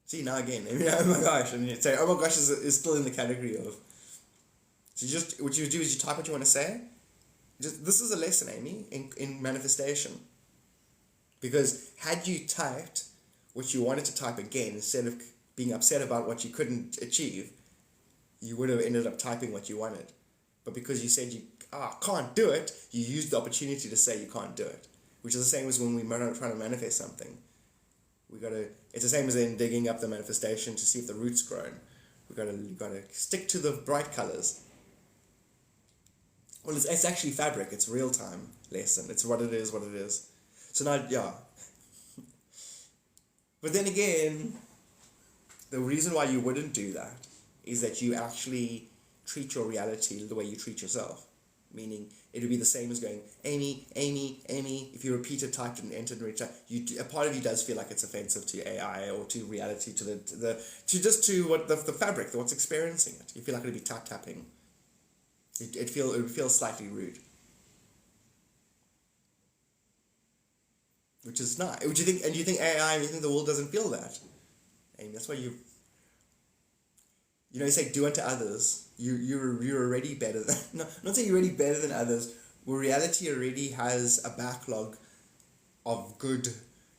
See, now again, oh my gosh, and you'd say, oh my gosh is still in the category of... So what you do is you type what you want to say. This is a lesson, Amy, in manifestation. Because had you typed what you wanted to type again, instead of being upset about what you couldn't achieve, you would have ended up typing what you wanted. But because you said you can't do it, you used the opportunity to say you can't do it. Which is the same as when we're trying to manifest something. It's the same as in digging up the manifestation to see if the root's grown. You gotta stick to the bright colors. Well, it's actually fabric. It's real time lesson. It's what it is. So now, yeah. But then again, the reason why you wouldn't do that is that you actually treat your reality the way you treat yourself. Meaning, it would be the same as going, Amy, Amy, Amy. If you repeat it, typed and entered and retyped, a part of you does feel like it's offensive to AI or to reality, to the fabric, what's experiencing it. You feel like it'd be tapping. It would feel slightly rude. Which is not. Would you think? And you think AI? And you think the world doesn't feel that? Amy, that's why you say do unto others. You're already better than. No, not saying you're already better than others. Where reality already has a backlog of good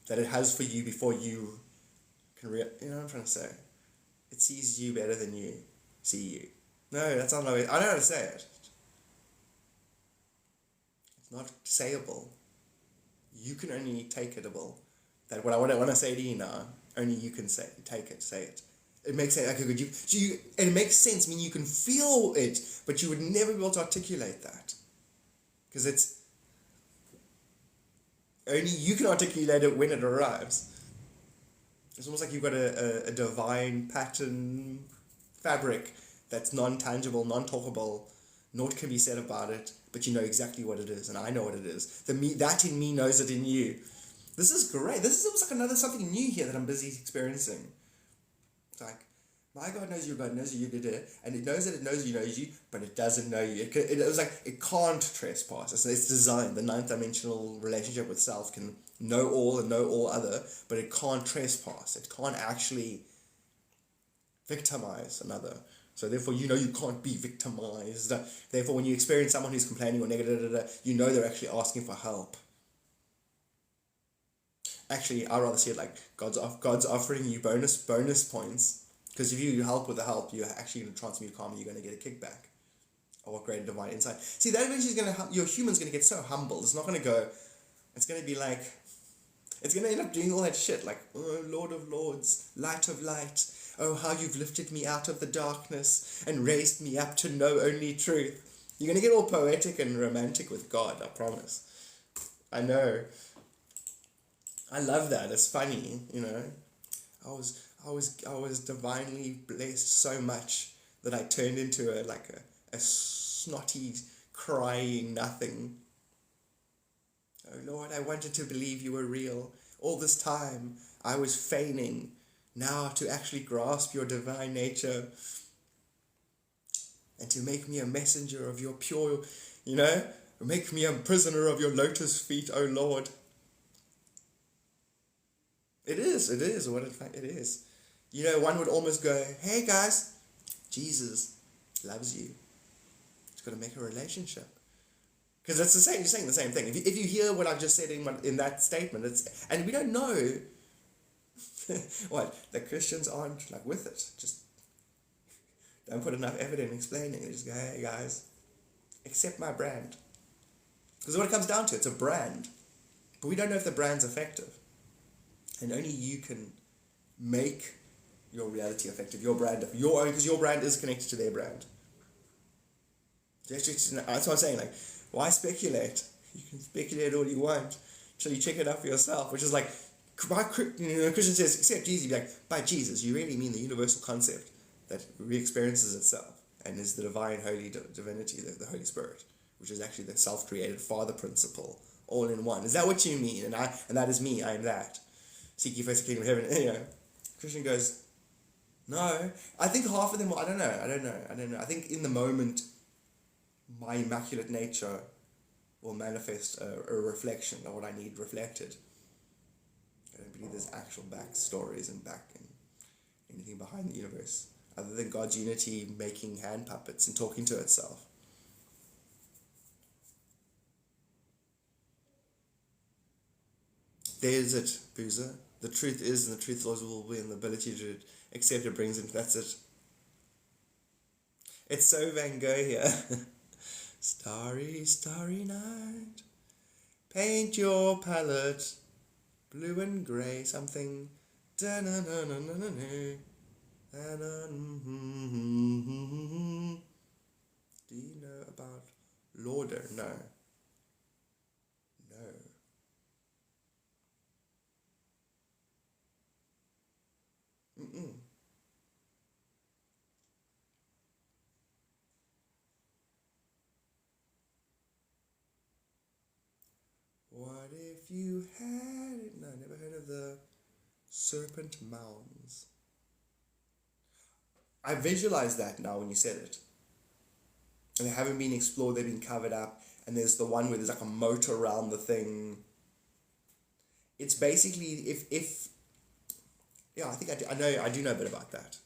that it has for you before you can. You know what I'm trying to say? It sees you better than you see you. No, that's not the way. I know how to say it. It's not sayable. You can only take itable. That what I want to say to you now, only you can say it. It makes sense. Okay, good. And it makes sense. I mean, you can feel it, but you would never be able to articulate that, because it's only you can articulate it when it arrives. It's almost like you've got a divine pattern fabric that's non-tangible, non-talkable. Naught can be said about it, but you know exactly what it is, and I know what it is. That in me knows it in you. This is great. This is almost like something new here that I'm busy experiencing. It's like, my God knows your God knows you did it, and it knows that it knows you, but it doesn't know you. It was like, it can't trespass. It's designed. The ninth dimensional relationship with self can know all and know all other, but it can't trespass. It can't actually victimize another. So therefore, you can't be victimized. Therefore, when you experience someone who's complaining or negative, you know they're actually asking for help. Actually, I'd rather see it like God's offering you bonus points. Because if you help with the help, you're actually going to transmute karma. You're going to get a kickback. Or what great divine insight. See, that eventually is going to your human's going to get so humble. It's not going to go. It's going to be like. It's going to end up doing all that shit like, oh, Lord of Lords, Light of Light. Oh, how you've lifted me out of the darkness and raised me up to know only truth. You're going to get all poetic and romantic with God, I promise. I know. I love that. It's funny, I was divinely blessed so much that I turned into a snotty, crying nothing. Oh Lord, I wanted to believe you were real. All this time, I was feigning. Now to actually grasp your divine nature and to make me a messenger of your pure, make me a prisoner of your lotus feet, oh Lord. It is what it is. You know, one would almost go, hey guys, Jesus loves you. It's got to make a relationship. Because it's the same, you're saying the same thing. If you hear what I've just said in that statement, and we don't know what, that Christians aren't like with it. Just don't put enough effort in explaining. They just go, hey guys, accept my brand. Because what it comes down to, it's a brand. But we don't know if the brand's effective. And only you can make your reality effective, your brand, because your brand is connected to their brand. That's what I'm saying, like, why speculate? You can speculate all you want until you check it out for yourself, which is like, Christian says, accept Jesus, you're like, by Jesus, you really mean the universal concept that re-experiences itself and is the divine holy divinity, the Holy Spirit, which is actually the self-created Father principle, all in one. Is that what you mean? And that is me, I am that. Seek ye first the kingdom of heaven. You know, Christian goes, no. I think half of them, I don't know. I think in the moment, my immaculate nature will manifest a reflection of what I need reflected. I don't believe there's actual backstories and anything behind the universe, other than God's unity making hand puppets and talking to itself. There's it, Boozer. The truth is, and the truth always will be, and the ability to accept it brings it. That's it. It's so Van Gogh here. Starry, starry night, paint your palette blue and grey, something. Do you know about Lauder? No. Mm-mm. What if you had it? No, never heard of the serpent mounds. I visualized that now when you said it. And they haven't been explored, they've been covered up. And there's the one where there's like a moat around the thing. It's basically, I think I do know a bit about that.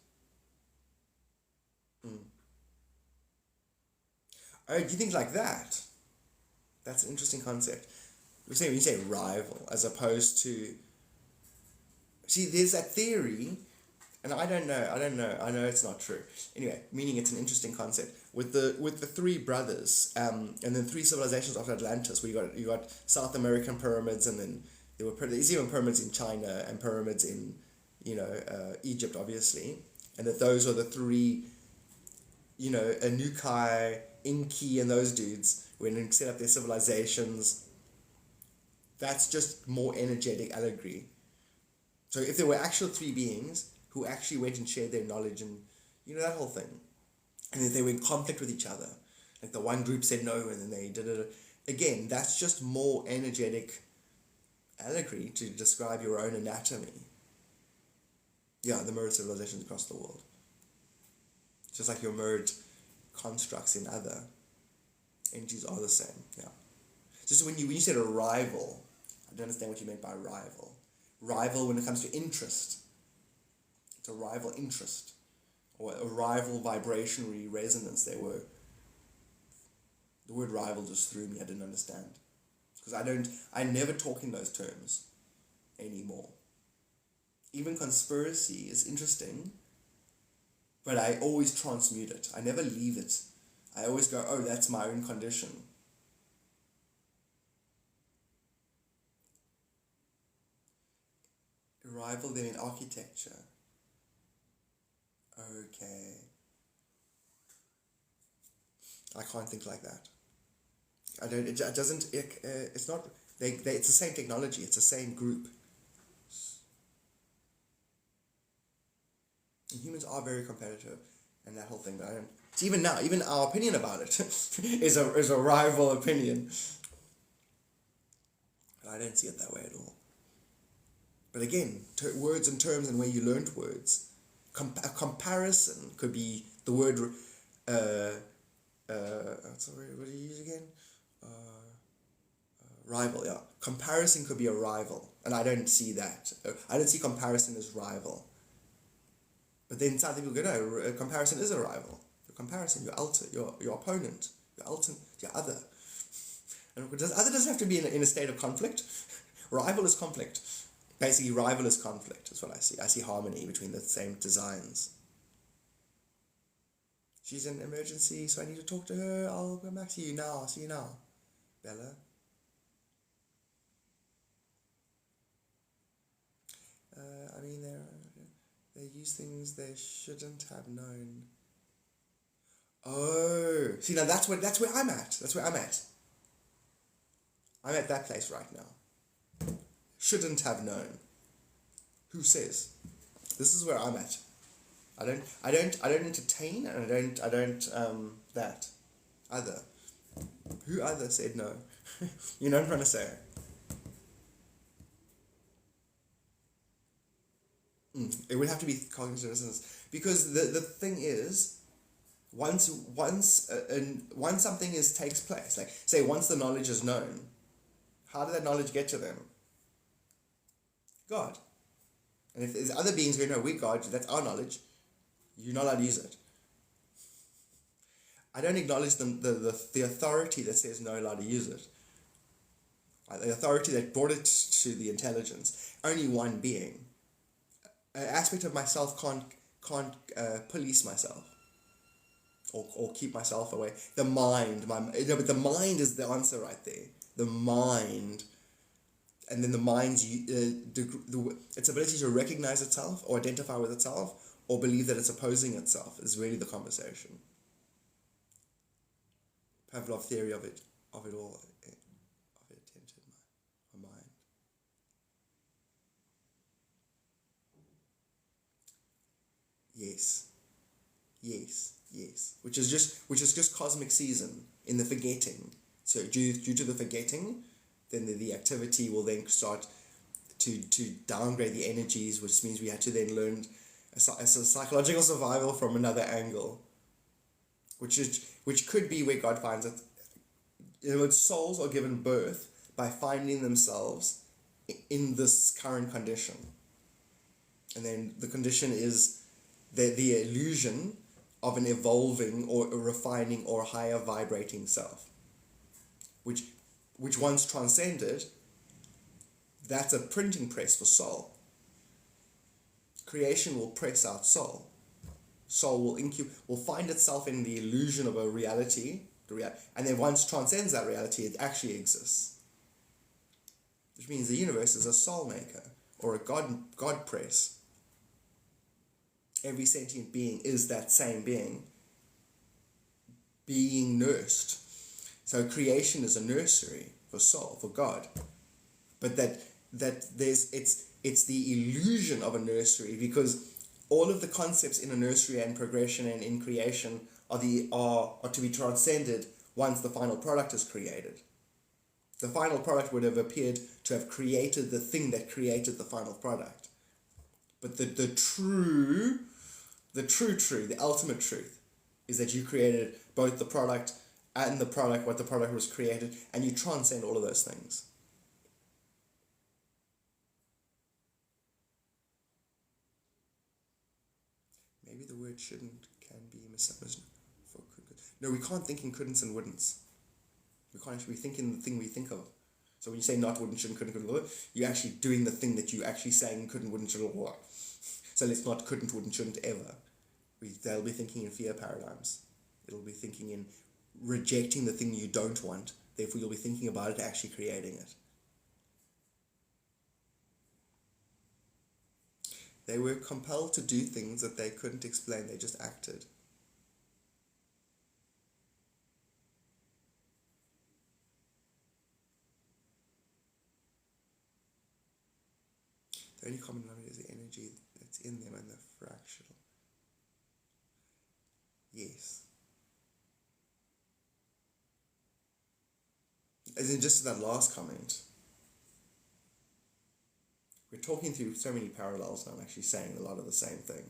Oh, do you think like that? That's an interesting concept. When you say rival, as opposed to... See, there's that theory, and I know it's not true. Anyway, meaning it's an interesting concept. With the three brothers, and then three civilizations after Atlantis, where you got South American pyramids, and then there's even pyramids in China, and pyramids in, Egypt, obviously. And that those are the three, Anukai, Inki, and those dudes, when they set up their civilizations. That's just more energetic allegory. So if there were actual three beings who actually went and shared their knowledge and, that whole thing, and if they were in conflict with each other, like the one group said no and then they did it, again, that's just more energetic allegory to describe your own anatomy. Yeah, the mirrored civilizations across the world. Just like your mirrored constructs in other entities are the same, yeah. Just when you said a rival, I don't understand what you meant by rival. Rival when it comes to interest. It's a rival interest. Or a rival vibrationary resonance. The word rival just threw me, I didn't understand. Because I never talk in those terms anymore. Even conspiracy is interesting, but I always transmute it. I never leave it. I always go, oh, that's my own condition. Rival them in architecture. Okay. I can't think like that. It's not, it's the same technology, it's the same group. And humans are very competitive and that whole thing, but even our opinion about it is a rival opinion. But I don't see it that way at all. But again, words and terms and where you learned words. A comparison could be the word, what's the word, what do you use again? Rival, yeah. Comparison could be a rival. And I don't see that. I don't see comparison as rival. But then some people go, no, comparison is a rival. Your comparison, your opponent, your other. And other doesn't have to be in a state of conflict. Rival is conflict. Basically, rival is conflict, is what I see. I see harmony between the same designs. She's in emergency, so I need to talk to her. I'll come back to you now. I'll see you now. Bella. I mean, they use things they shouldn't have known. Oh, see, now that's where I'm at. That's where I'm at. I'm at that place right now. Shouldn't have known. Who says? This is where I'm at. I don't entertain, and I don't that. Other. Who other said no? You know what I'm trying to say? It would have to be cognitive dissonance, because the thing is, once something takes place, like say once the knowledge is known, how did that knowledge get to them? God. And if there's other beings going, no, we're God, that's our knowledge, you're not allowed to use it. I don't acknowledge the authority that says no allowed to use it. The authority that brought it to the intelligence. Only one being. An aspect of myself can't police myself or keep myself away. The mind, but the mind is the answer right there. The mind, and then the mind's its ability to recognize itself or identify with itself or believe that it's opposing itself is really the conversation. Pavlov theory of it all, of it entered my mind. Yes. Which is just cosmic season in the forgetting. So due to the forgetting, then the activity will then start to downgrade the energies, which means we had to then learn a psychological survival from another angle. Which could be where God finds it. In other words, souls are given birth by finding themselves in this current condition. And then the condition is the illusion of an evolving or a refining or higher vibrating self. Which once transcended, that's a printing press for soul. Creation will press out soul. Soul will find itself in the illusion of a reality, and then once transcends that reality, it actually exists. Which means the universe is a soul maker, or a God press. Every sentient being is that same being nursed. So creation is a nursery for soul, for God. But it's the illusion of a nursery, because all of the concepts in a nursery and progression and in creation are to be transcended once the final product is created. The final product would have appeared to have created the thing that created the final product. But the true, the ultimate truth, is that you created both the product and the product, what the product was created, and you transcend all of those things. Maybe the word can be misunderstood for could. No, we can't think in couldn'ts and wouldn'ts. We can't actually be thinking the thing we think of. So when you say not, wouldn't, shouldn't, couldn't, you're actually doing the thing that you actually saying couldn't, wouldn't, shouldn't, So let's not couldn't, wouldn't, shouldn't ever. They'll be thinking in fear paradigms. It'll be thinking in rejecting the thing you don't want. Therefore, you'll be thinking about it, actually creating it. They were compelled to do things that they couldn't explain. They just acted. The only common denominator is the energy that's in them and the fractional. Yes. As in just that last comment, we're talking through so many parallels and I'm actually saying a lot of the same thing.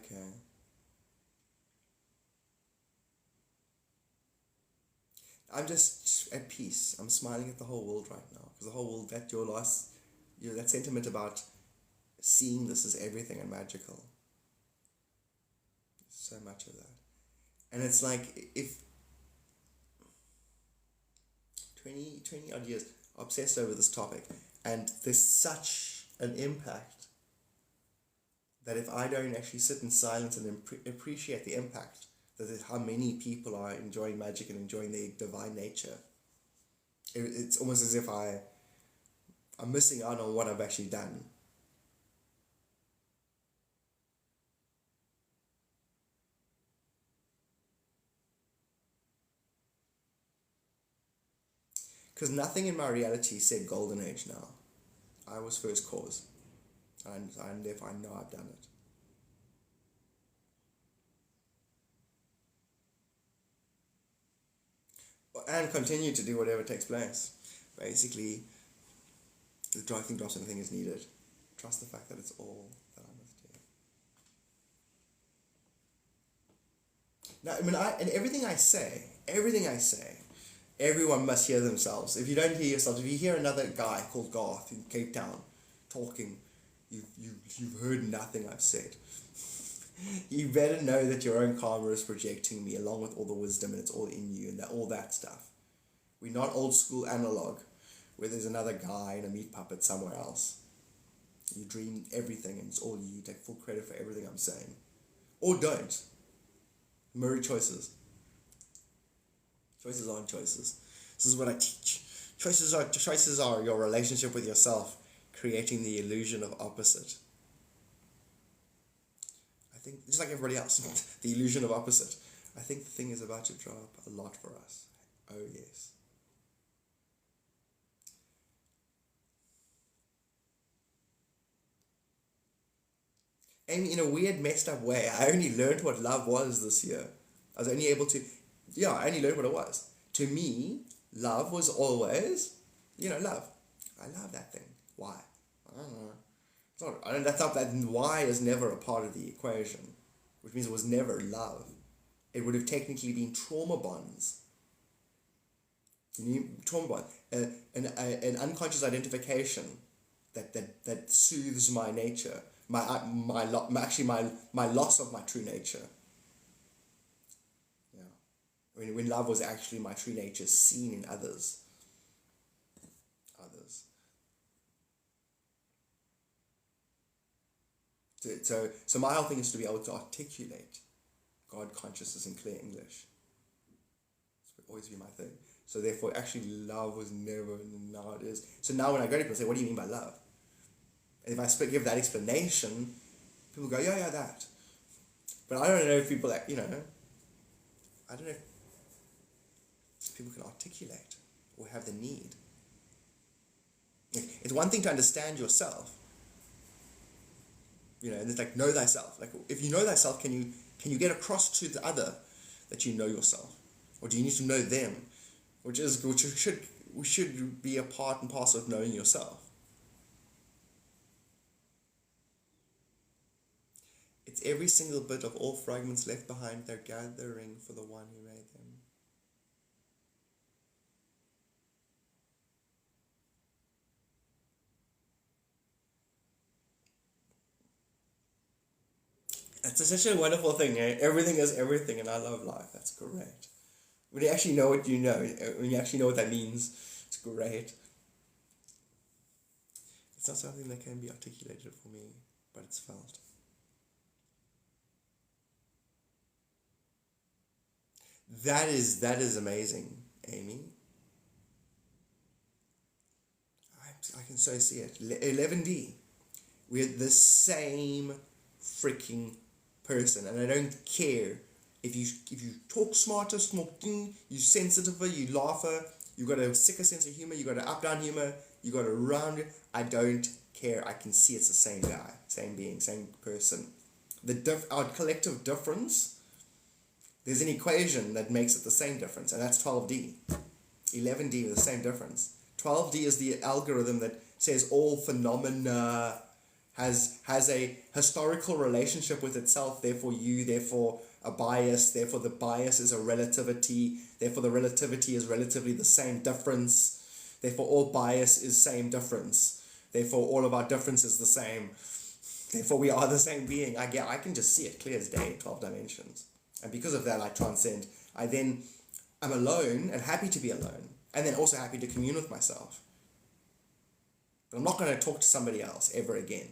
Okay. I'm just at peace. I'm smiling at the whole world right now. Because the whole world, that sentiment about seeing this as everything and magical. So much of that. And it's like, if 20 odd years obsessed over this topic, and there's such an impact that if I don't actually sit in silence and appreciate the impact, that is how many people are enjoying magic and enjoying their divine nature, it's almost as if I'm missing out on what I've actually done. Because nothing in my reality said golden age now. I was first cause. And therefore I know I've done it. And continue to do whatever takes place. Basically, the dropping drops anything is needed. Trust the fact that it's all that I must do. Now, and everything I say, everyone must hear themselves. If you don't hear yourselves, if you hear another guy called Garth in Cape Town talking, you've heard nothing I've said. You better know that your own karma is projecting me along with all the wisdom, and it's all in you and all that stuff. We're not old school analog where there's another guy in a meat puppet somewhere else. You dream everything and it's all you. You take full credit for everything I'm saying. Or don't. Mirror choices. Choices aren't choices. This is what I teach. Choices are your relationship with yourself, creating the illusion of opposite. I think, just like everybody else, the illusion of opposite. I think the thing is about to drop a lot for us. Oh yes. And in a weird, messed up way, I only learned what love was this year. I only learned what it was. To me, love was always, love. I love that thing. Why? I don't know. That why is never a part of the equation, which means it was never love. It would have technically been trauma bonds. Trauma bond, an unconscious identification that soothes my nature, my loss of my true nature. Yeah, when love was actually my true nature seen in others. So my whole thing is to be able to articulate God consciousness in clear English. This will always be my thing. So therefore, actually, love was never, and now it is. So now when I go to people and say, what do you mean by love? And if I give that explanation, people go, yeah, that. But I don't know if people, I don't know if people can articulate or have the need. It's one thing to understand yourself. And it's like, know thyself. Like, if you know thyself, can you get across to the other that you know yourself? Or do you need to know them? Which should be a part and parcel of knowing yourself. It's every single bit of all fragments left behind, they're gathering for the one who made them. It's such a wonderful thing, eh? Everything is everything, and I love life. That's great. When you actually know what you know, when you actually know what that means, it's great. It's not something that can be articulated for me, but it's felt. That is amazing, Amy. I can so see it. 11D. We're the same freaking person, and I don't care if you talk smarter, you sensitiver, you laugher, you got a sicker sense of humor, you got an up-down humor, you got a round. I don't care. I can see it's the same guy, same being, same person. Our collective difference, there's an equation that makes it the same difference, and that's 12D. 11D is the same difference. 12D is the algorithm that says all phenomena has a historical relationship with itself, therefore you, therefore a bias, therefore the bias is a relativity, therefore the relativity is relatively the same difference, therefore all bias is same difference, therefore all of our difference is the same, therefore we are the same being. I can just see it clear as day, 12 dimensions. And because of that, I transcend. I'm alone and happy to be alone, and then also happy to commune with myself. But I'm not going to talk to somebody else ever again.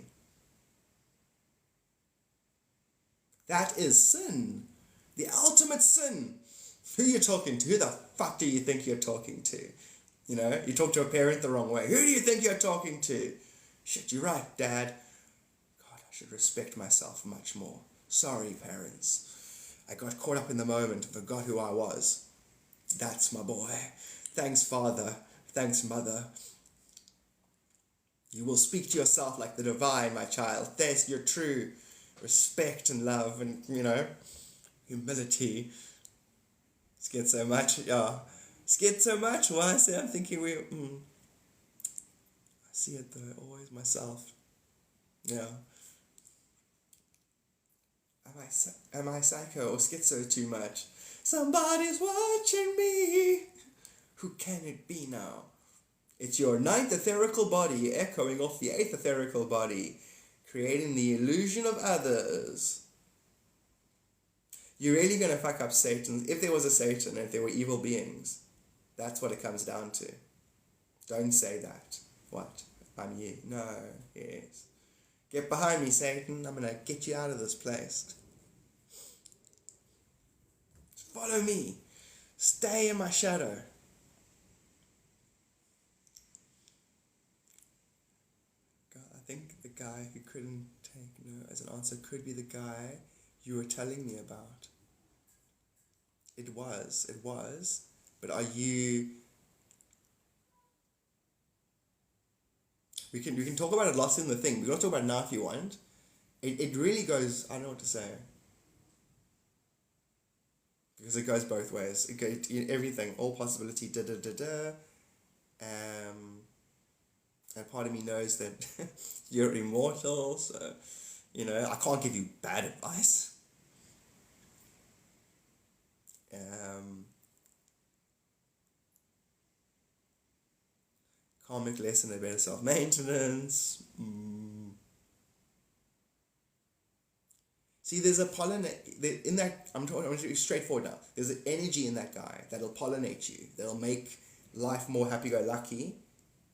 That is sin. The ultimate sin. Who are you talking to? Who the fuck do you think you're talking to? You know, you talk to a parent the wrong way. Who do you think you're talking to? Shit, you're right, Dad. God, I should respect myself much more. Sorry, parents. I got caught up in the moment and forgot who I was. That's my boy. Thanks, Father. Thanks, Mother. You will speak to yourself like the divine, my child. There's your true respect and love and, humility. Scared so much, yeah. Scared so much. Why I say I'm thinking I see it though, always myself. Yeah. Am I psycho or schizo too much? Somebody's watching me. Who can it be now? It's your ninth etherical body echoing off the eighth etherical body, creating the illusion of others. You're really going to fuck up Satan. If there was a Satan, if there were evil beings, that's what it comes down to. Don't say that. What? I'm you. No. Yes. Get behind me, Satan. I'm going to get you out of this place. Follow me. Stay in my shadow. I think the guy who couldn't take no as an answer could be the guy you were telling me about. It was. But are you... We can talk about it lost in the thing. We're going to talk about it now if you want. It really goes... I don't know what to say. Because it goes both ways. It goes everything. All possibility, da-da-da-da. And part of me knows that you're immortal, so, I can't give you bad advice. Karmic lesson about better self-maintenance. See, there's a in that, I'm talking straightforward now. There's an energy in that guy that'll pollinate you, that'll make life more happy-go-lucky,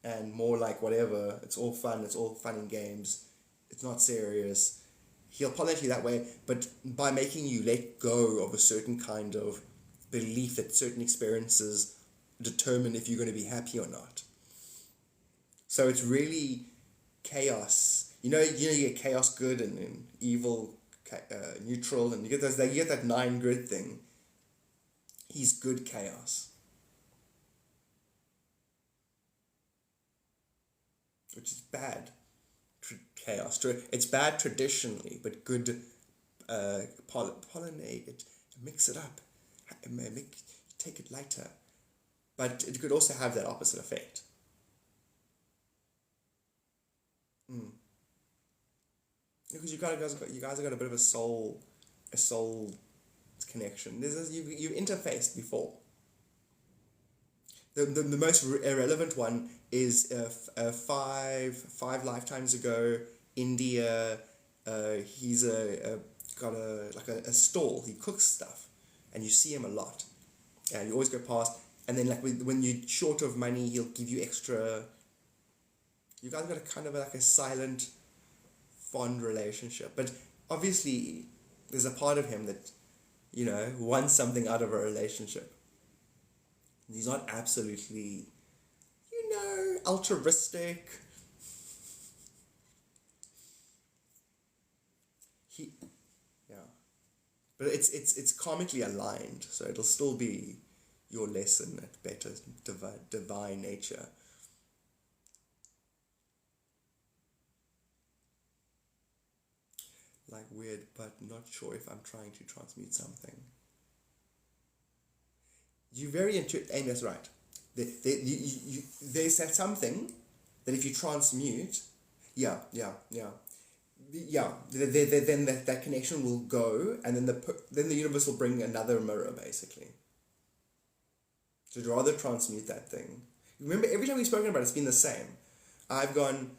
and more like whatever, it's all fun and games, it's not serious. He'll pollinate you that way, but by making you let go of a certain kind of belief that certain experiences determine if you're going to be happy or not. So it's really chaos. You get chaos good and evil neutral, and you get that 9 grid thing. He's good chaos. Which is bad chaos. It's bad traditionally, but good pollinate it, mix it up, take it lighter. But it could also have that opposite effect. Because you guys have got a bit of a soul connection. You've interfaced before. The most irrelevant one is 5 lifetimes ago, India. He's got a stall. He cooks stuff, and you see him a lot. And you always go past, and then when you're short of money, he'll give you extra. You guys got a kind of like a silent, fond relationship, but obviously there's a part of him that wants something out of a relationship. He's not absolutely, altruistic. But it's karmically aligned, so it'll still be your lesson at better divine nature. Like weird, but not sure if I'm trying to transmute something. You're very intuitive, and that's right. There's that something that if you transmute, then that connection will go, and then the universe will bring another mirror, basically. So I'd rather transmute that thing. Remember, every time we've spoken about it, it's been the same. I've gone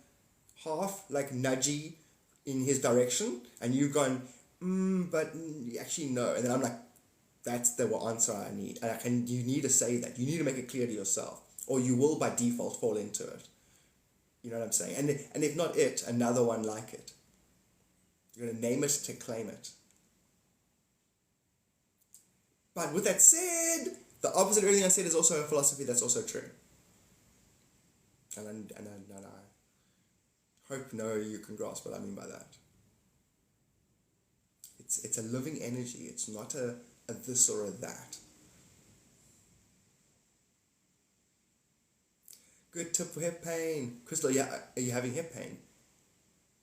half like nudgy in his direction, and you've gone, but actually no. And then I'm like, that's the answer I need. And you need to say that. You need to make it clear to yourself, or you will by default fall into it. You know what I'm saying? And if not it, another one like it. You're going to name it to claim it. But with that said, the opposite of everything I said is also a philosophy that's also true. And I hope you can grasp what I mean by that. It's a living energy. It's not a this or a that. Good tip for hip pain. Crystal, are you having hip pain?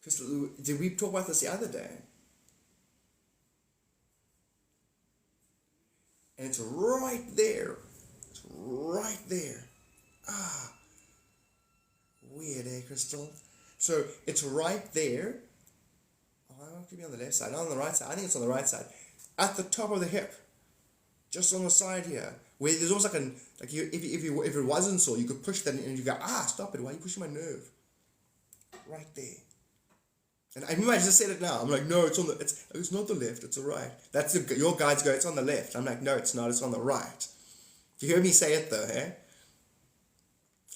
Crystal, did we talk about this the other day? And it's right there. It's right there. Weird, Crystal? So it's right there. Oh, it could be on the left side, not on the right side. I think it's on the right side. At the top of the hip. Just on the side here. Where there's almost if it wasn't so, you could push that and you go, stop it, why are you pushing my nerve? Right there. And I remember I just said it now. I'm like, no, it's not the left, it's the right. Your guides go, it's on the left. I'm like, no, it's not, it's on the right. You hear me say it though, eh?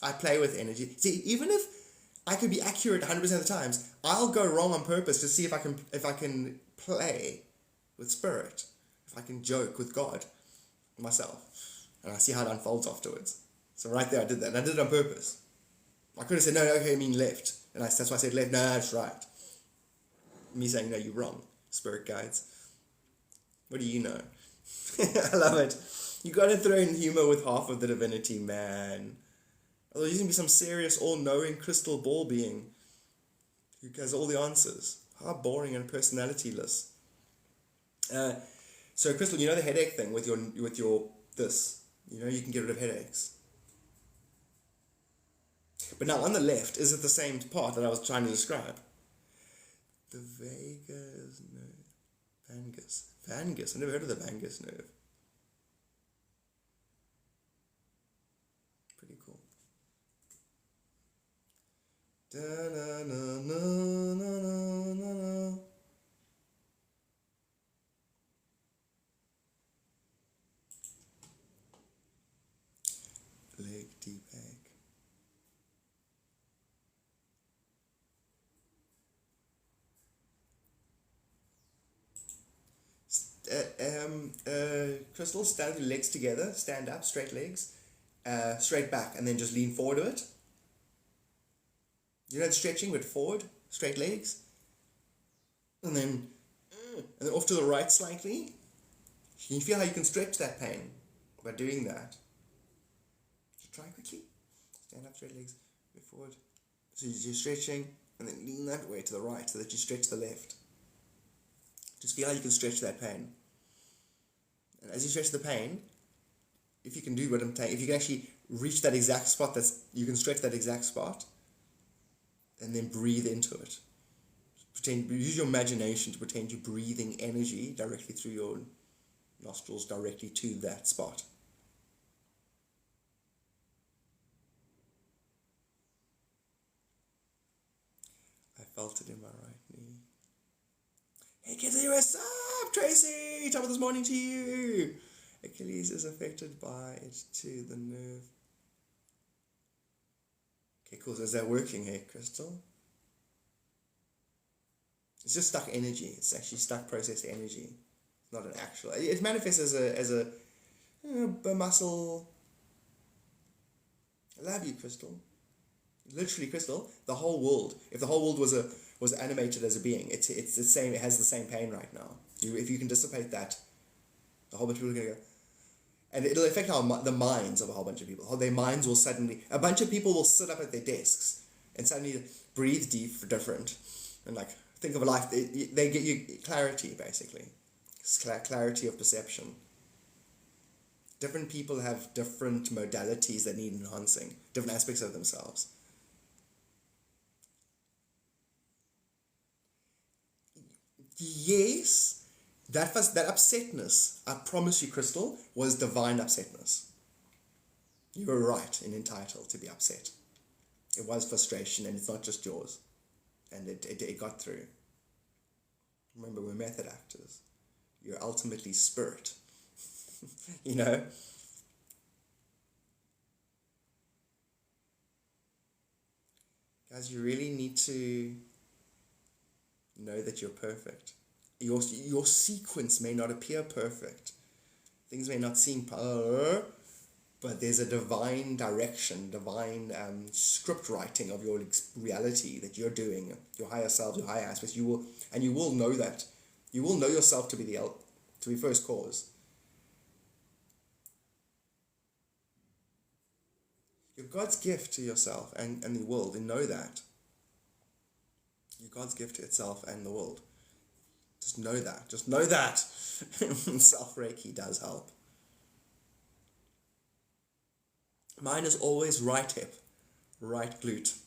I play with energy. See, even if I could be accurate 100% of the times, I'll go wrong on purpose to see if I can play with spirit, if I can joke with God, myself, and I see how it unfolds afterwards. So right there, I did that, and I did it on purpose. I could have said, no, okay, I mean left, and that's why I said left. No, that's right. Me saying, no, you're wrong, spirit guides. What do you know? I love it. You got to throw in humor with half of the divinity, man. Otherwise, you're going to be some serious, all-knowing crystal ball being who has all the answers. How boring and personality-less. So, Crystal, the headache thing with your this. You can get rid of headaches. But now, on the left, is it the same part that I was trying to describe? The vagus nerve. Vagus. I've never heard of the vagus nerve. Pretty cool. Da-na-na-na-na-na-na. Leg Deepak. Crystal, stand your legs together, stand up, straight legs, straight back, and then just lean forward a bit. It's stretching, but forward, straight legs. And then off to the right slightly. Can you feel how you can stretch that pain by doing that? Just try quickly. Stand up, straight legs, go forward. So you're stretching, and then lean that way to the right so that you stretch the left. Just feel how you can stretch that pain. And as you stretch the pain, if you can do what I'm saying, if you can actually reach that exact spot, you can stretch that exact spot, and then breathe into it. Use your imagination to pretend you're breathing energy directly through your nostrils, directly to that spot. I felt it in my right knee. Hey kids, what's up? Tracy, top of this morning to you. Achilles is affected by it too, the nerve. Okay, cool. So is that working here, Crystal? It's just stuck energy. It's actually stuck processed energy. It's not an actual. It manifests as a muscle. I love you, Crystal. Literally, Crystal. The whole world. If the whole world was animated as a being, it's the same. It has the same pain right now. If you can dissipate that, a whole bunch of people are gonna go. And it'll affect the minds of a whole bunch of people. How their minds will suddenly... A bunch of people will sit up at their desks and suddenly breathe different. And think of a life... They get you clarity, basically. It's clarity of perception. Different people have different modalities that need enhancing. Different aspects of themselves. Yes, that upsetness, I promise you, Crystal, was divine upsetness. You were right and entitled to be upset. It was frustration, and it's not just yours. And it got through. Remember, we're method actors. You're ultimately spirit. You know? Guys, you really need to know that you're perfect. Your sequence may not appear perfect. Things may not seem but there's a divine direction, divine script writing of your reality that you're doing, your higher self, your higher aspects. You will know that. You will know yourself to be first cause. You're God's gift to yourself and the world, and know that. You're God's gift to itself and the world. Just know that. Just know that. Self-Reiki does help. Mine is always right hip, right glute.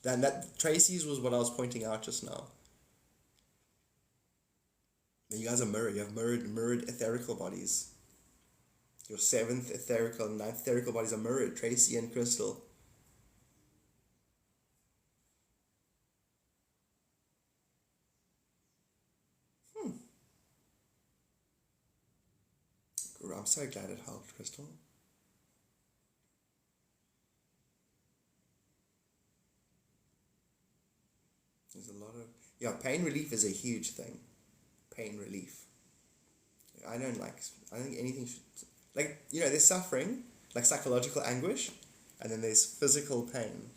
Then that Tracy's was what I was pointing out just now. You guys are mirrored. You have mirrored etherical bodies. Your 7th etherical and 9th etherical bodies are mirrored. Tracy and Crystal. I'm so glad it helped, Crystal. There's a lot of... pain relief is a huge thing. Pain relief. I think anything should... there's suffering, like psychological anguish, and then there's physical pain.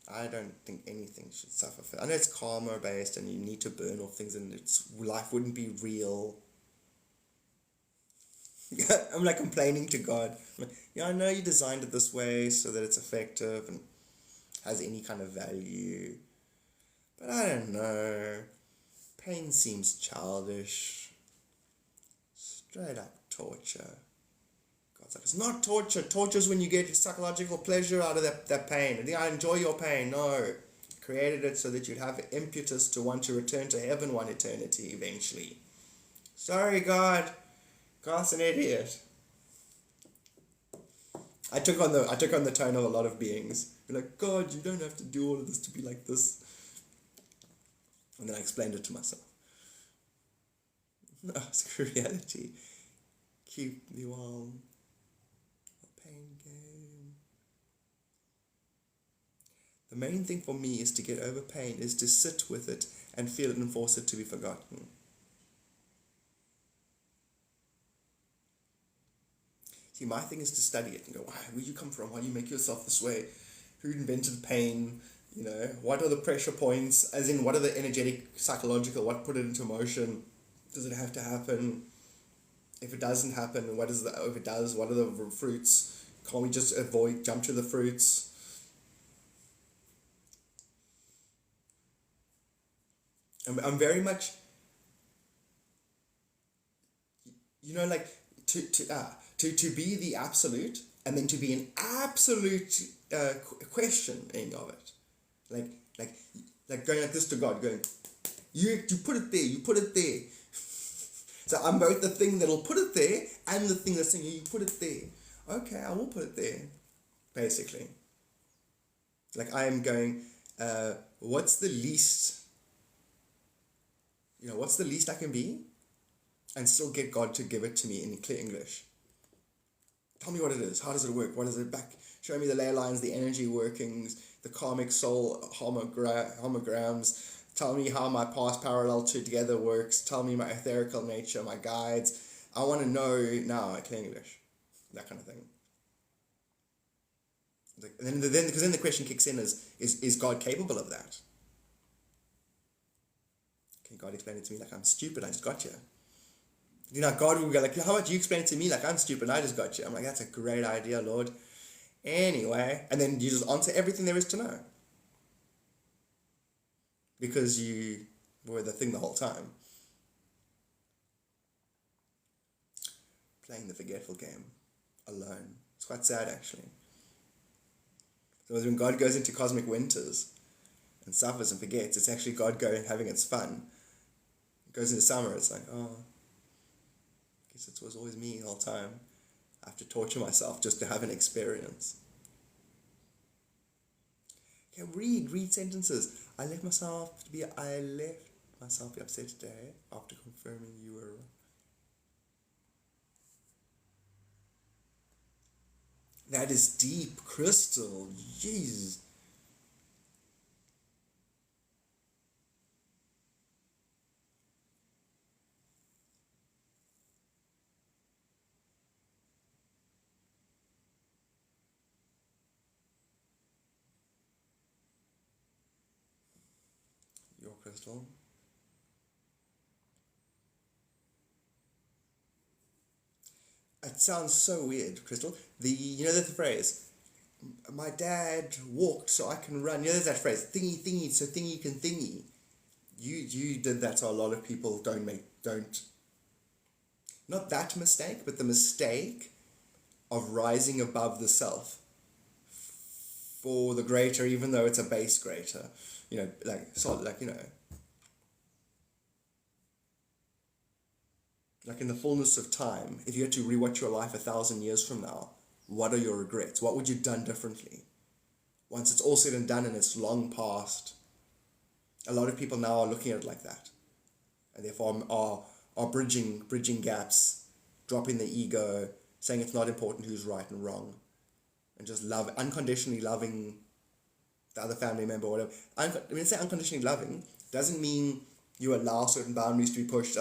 I don't think anything should suffer. I know it's karma-based and you need to burn off things and life wouldn't be real. I'm like complaining to God. I know you designed it this way so that it's effective and has any kind of value. But I don't know. Pain seems childish. Straight up torture. God's like, it's not torture. Torture is when you get psychological pleasure out of that pain. I enjoy your pain. No. Created it so that you'd have impetus to want to return to heaven one eternity eventually. Sorry, God. God's an idiot. I took on the tone of a lot of beings. You're like, God, you don't have to do all of this to be like this. And then I explained it to myself. No, it's reality. Keep me warm. A pain game. The main thing for me is to get over pain, is to sit with it and feel it and force it to be forgotten. See, my thing is to study it and go, where do you come from? Why do you make yourself this way? Who invented pain? What are the pressure points? As in, what are the energetic, psychological, what put it into motion? Does it have to happen? If it doesn't happen, if it does, what are the fruits? Can't we just jump to the fruits? I'm very much, to be the absolute and then to be an absolute questioning of it. Like going like this to God, going, you put it there, you put it there. So I'm both the thing that'll put it there and the thing that's saying, you put it there. Okay, I will put it there, basically. Like I am going, what's the least I can be? And still get God to give it to me in clear English. Tell me what it is. How does it work? What is it back? Show me the ley lines, the energy workings, the karmic soul homograms. Tell me how my past parallel to together works. Tell me my etherical nature, my guides. I want to know now in clear English. That kind of thing. And then the question kicks in is God capable of that? Can God explain it to me like I'm stupid? I just got you. God will go like, how about you explain it to me like I'm stupid? I just got you. I'm like, that's a great idea, Lord. Anyway, and then you just answer everything there is to know. Because you were the thing the whole time. Playing the forgetful game alone. It's quite sad, actually. So when God goes into cosmic winters, and suffers and forgets. It's actually God going having its fun. It goes into summer, it's like, oh, I guess it was always me the whole time. I have to torture myself just to have an experience. Okay, read sentences. I left myself be upset today after confirming you were right. That is deep, Crystal. Jeez. Your Crystal. It sounds so weird, Crystal. You know that the phrase, my dad walked so I can run. You know there's that phrase, thingy thingy so thingy can thingy. You did that, so a lot of people don't not that mistake, but the mistake of rising above the self for the greater, even though it's a base greater. You know, like in the fullness of time, if you had to rewatch your life 1,000 years from now, what are your regrets? What would you have done differently? Once it's all said and done and it's long past, a lot of people now are looking at it like that. And therefore are bridging gaps, dropping the ego, saying it's not important who's right and wrong, and just unconditionally loving the other family member or whatever. When I say unconditionally loving, doesn't mean you allow certain boundaries to be pushed,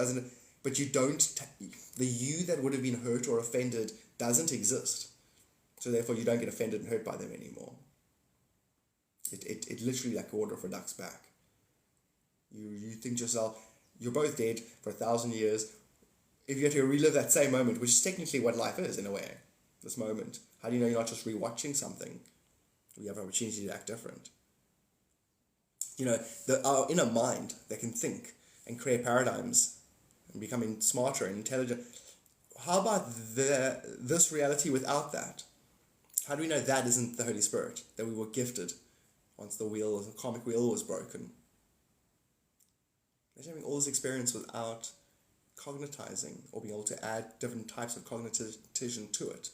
but you don't, the you that would have been hurt or offended doesn't exist. So therefore you don't get offended and hurt by them anymore. It literally like order for ducks back. You think to yourself, you're both dead for 1,000 years. If you had to relive that same moment, which is technically what life is in a way, this moment, how do you know you're not just rewatching something? We have an opportunity to act different. You know, our inner mind that can think and create paradigms and becoming smarter and intelligent. How about this reality without that? How do we know that isn't the Holy Spirit that we were gifted once the karmic wheel was broken? Imagine having all this experience without cognitizing or being able to add different types of cognition to it.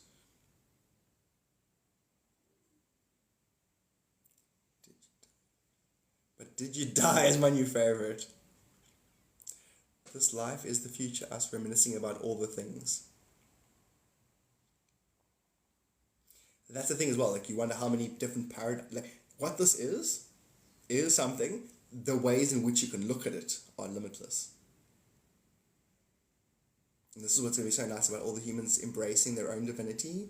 But did you die is my new favorite. This life is the future, us reminiscing about all the things. And that's the thing as well, like you wonder how many different paradigms, like what this is something, the ways in which you can look at it are limitless. And this is what's going to be so nice about all the humans embracing their own divinity,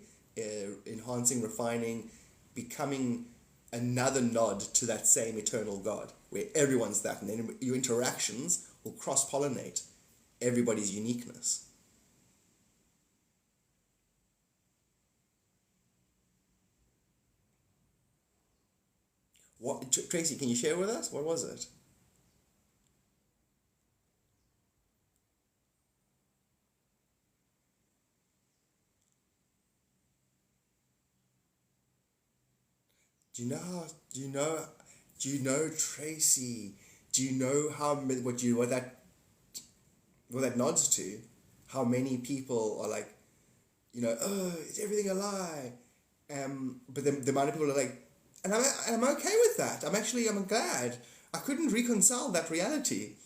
enhancing, refining, becoming another nod to that same eternal God, where everyone's that, and then your interactions will cross-pollinate everybody's uniqueness. What, Tracy, can you share with us? What was it? Do you know Tracy? Do you know what that nods to? How many people are like, oh, is everything a lie? But the amount of people are like, and I'm okay with that. I'm glad. I couldn't reconcile that reality.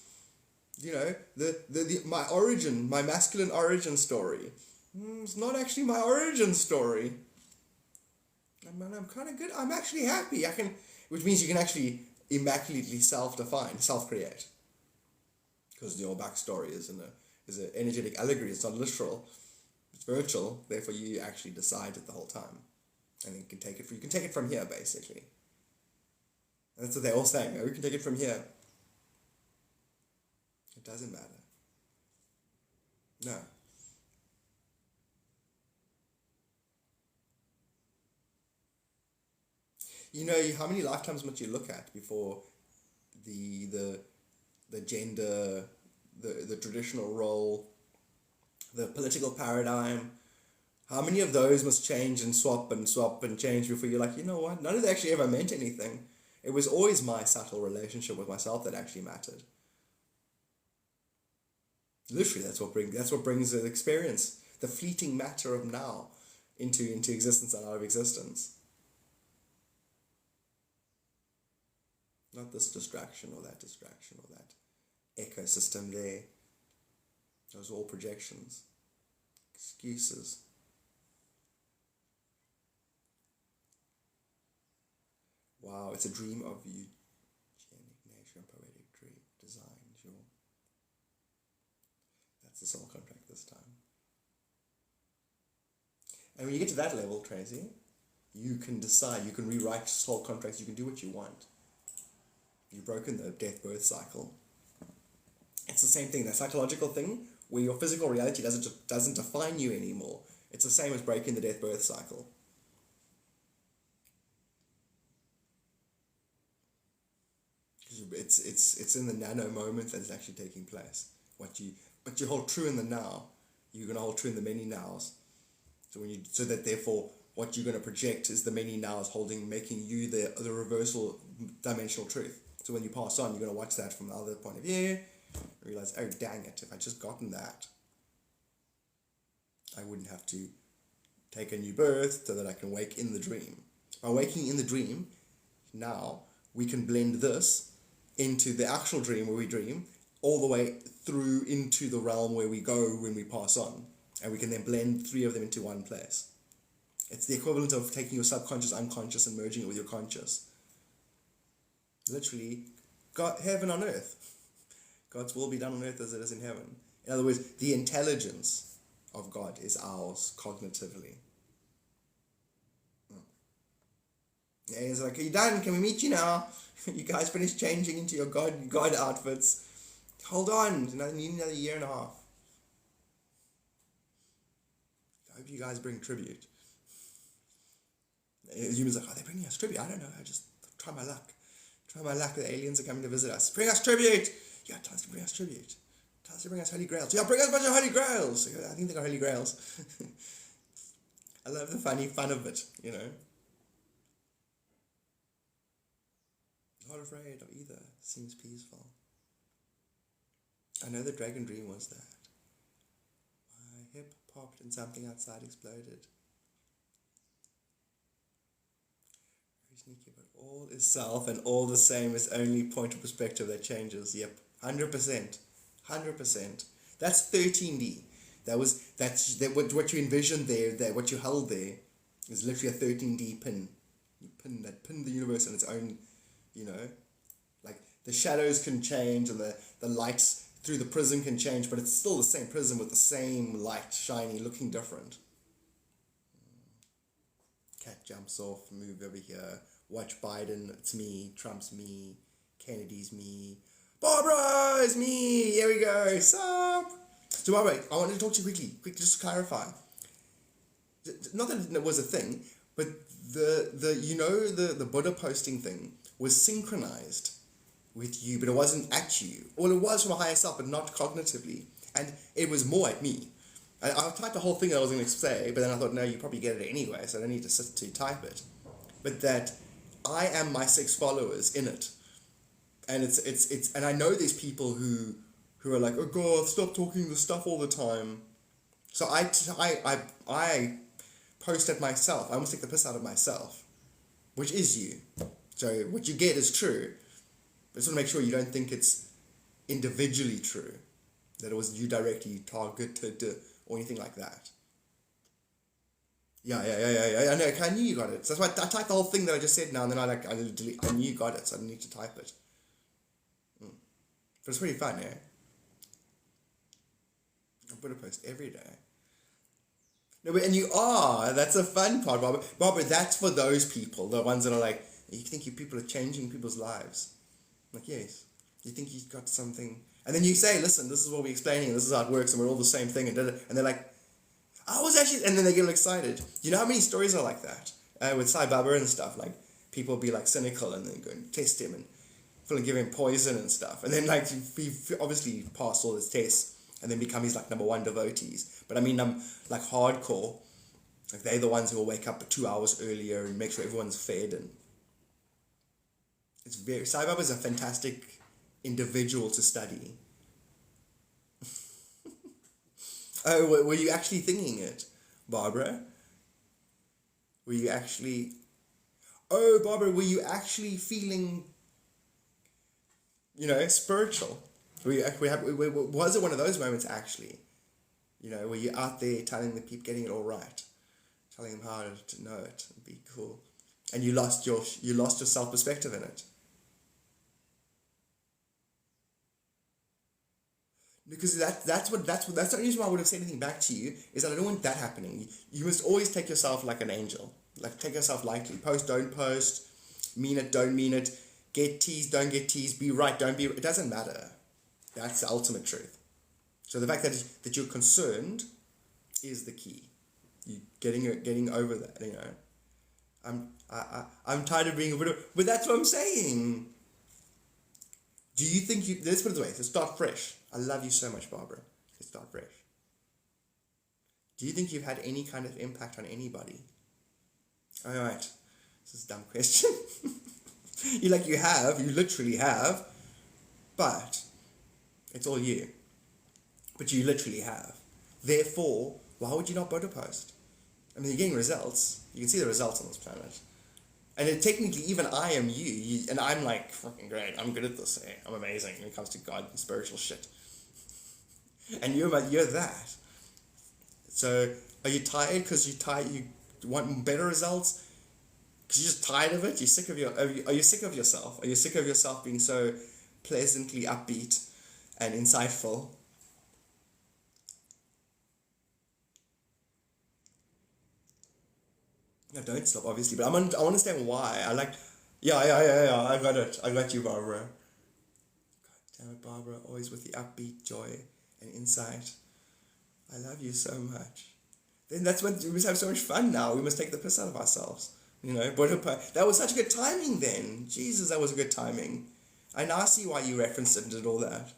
My masculine origin story. It's not actually my origin story. I'm kind of good. I'm actually happy. Which means you can actually immaculately self-define, self-create. Because your backstory is an energetic allegory. It's not literal. It's virtual. Therefore, you actually decide it the whole time. And you can take it from here, basically. And that's what they're all saying. Oh, we can take it from here. It doesn't matter. No. How many lifetimes must you look at before the gender, the traditional role, the political paradigm? How many of those must change and swap and change before you're like, you know what? None of that actually ever meant anything. It was always my subtle relationship with myself that actually mattered. Literally, that's what brings the experience, the fleeting matter of now, into existence and out of existence. Not this distraction or that ecosystem there. Those are all projections, excuses. Wow, it's a dream of eugenic nature and poetic design, sure. That's the soul contract this time. And when you get to that level, Tracy, you can decide, you can rewrite soul contracts, you can do what you want. You've broken the death-birth cycle. It's the same thing, that psychological thing, where your physical reality doesn't define you anymore. It's the same as breaking the death-birth cycle. It's in the nano moment that is actually taking place. What you hold true in the now, you're going to hold true in the many nows. So that therefore what you're going to project is the many nows making you the reversal dimensional truth. So when you pass on, you're going to watch that from the other point of view, and realize, oh dang it, if I'd just gotten that, I wouldn't have to take a new birth so that I can wake in the dream. By waking in the dream, now we can blend this into the actual dream where we dream, all the way through into the realm where we go when we pass on. And we can then blend three of them into one place. It's the equivalent of taking your subconscious, unconscious, and merging it with your conscious. Literally, God, heaven on earth. God's will be done on earth as it is in heaven. In other words, the intelligence of God is ours cognitively. Yeah, he's like, are you done? Can we meet you now? You guys finished changing into your God outfits. Hold on, you need another year and a half. I hope you guys bring tribute. Humans are like, they're bringing us tribute. I don't know, I just try my luck. The aliens are coming to visit us. Bring us tribute! Yeah, tell us to bring us tribute. Tell us to bring us holy grails. Yeah, bring us a bunch of holy grails! I think they got holy grails. I love the fun of it, you know. Not afraid of either. Seems peaceful. I know the dragon dream was that. My hip popped and something outside exploded. Very sneaky, but all is self and all the same is only point of perspective that changes. Yep, 100%. 100%. That's 13D. That's what you envisioned there, that what you held there is literally a 13D pin. You pin the universe in its own, you know, like the shadows can change and the lights through the prism can change, but it's still the same prism with the same light shining, looking different. Cat jumps off, move over here, watch Biden, it's me, Trump's me, Kennedy's me, Barbara is me, here we go, sup? So by the way, I wanted to talk to you quickly, just to clarify. Not that it was a thing, but the Buddha posting thing was synchronized with you, but it wasn't at you. Well, it was from a higher self, but not cognitively. And it was more at me. I typed the whole thing that I was going to say, but then I thought, no, you probably get it anyway, so I don't need to sit to type it. But that I am my 6 followers in it. And it's and I know there's people who are like, oh God, stop talking this stuff all the time. So I post at myself. I almost take the piss out of myself, which is you. So what you get is true. But just want to make sure you don't think it's individually true, that it was you directly targeted or anything like that. Yeah. I know. I knew you got it. So that's why I typed the whole thing that I just said now, and then I knew you got it, so I didn't need to type it. But it's pretty fun, yeah. I put a post every day. No, but, and you are. That's a fun part, Barbara. Barbara, that's for those people, the ones that are like, you think you people are changing people's lives. I'm like, yes. You think you've got something. And then you say, listen, this is what we're explaining, this is how it works, and we're all the same thing. And they're like, I was actually, and then they get all excited. You know how many stories are like that? With Sai Baba and stuff, like, people be like cynical and then go and test him and give him poison and stuff. And then like, he obviously passed all his tests and then become his like number 1 devotees. But I mean, like hardcore, like they're the ones who will wake up 2 hours earlier and make sure everyone's fed. And Sai Baba is a fantastic individual to study. Oh, were you actually thinking it, Barbara? Were you actually... Oh, Barbara, were you actually feeling, spiritual? Was it one of those moments, actually? Were you out there telling the people, getting it all right? Telling them how to know it and be cool. And you lost your self-perspective in it. Because that's the only reason why I would have said anything back to you, is that I don't want that happening. You must always take yourself like an angel. Like, take yourself lightly. Post, don't post. Mean it, don't mean it. Get teased, don't get teased. Be right, don't be... It doesn't matter. That's the ultimate truth. So the fact that you're concerned is the key. You getting over that, I'm tired of being a widow. But that's what I'm saying. Do you think let's put it this way. Let's start fresh. I love you so much, Barbara. Let's start fresh. Do you think you've had any kind of impact on anybody? All right. This is a dumb question. You literally have, but it's all you. But you literally have. Therefore, why would you not vote post? I mean, you're getting results. You can see the results on this planet. And technically, even I am you, and I'm like, fucking great, I'm good at this, I'm amazing when it comes to God and spiritual shit. And you're that. So, are you tired because you want better results? Because you're just tired of it? Are you sick of yourself? Are you sick of yourself being so pleasantly upbeat and insightful? No, don't stop, obviously, but I understand why. I got it. I got you, Barbara. God damn it, Barbara, always with the upbeat joy and insight. I love you so much. Then that's when we must have so much fun now. We must take the piss out of ourselves. That was such good timing then. Jesus, that was a good timing. I now see why you referenced it and did all that.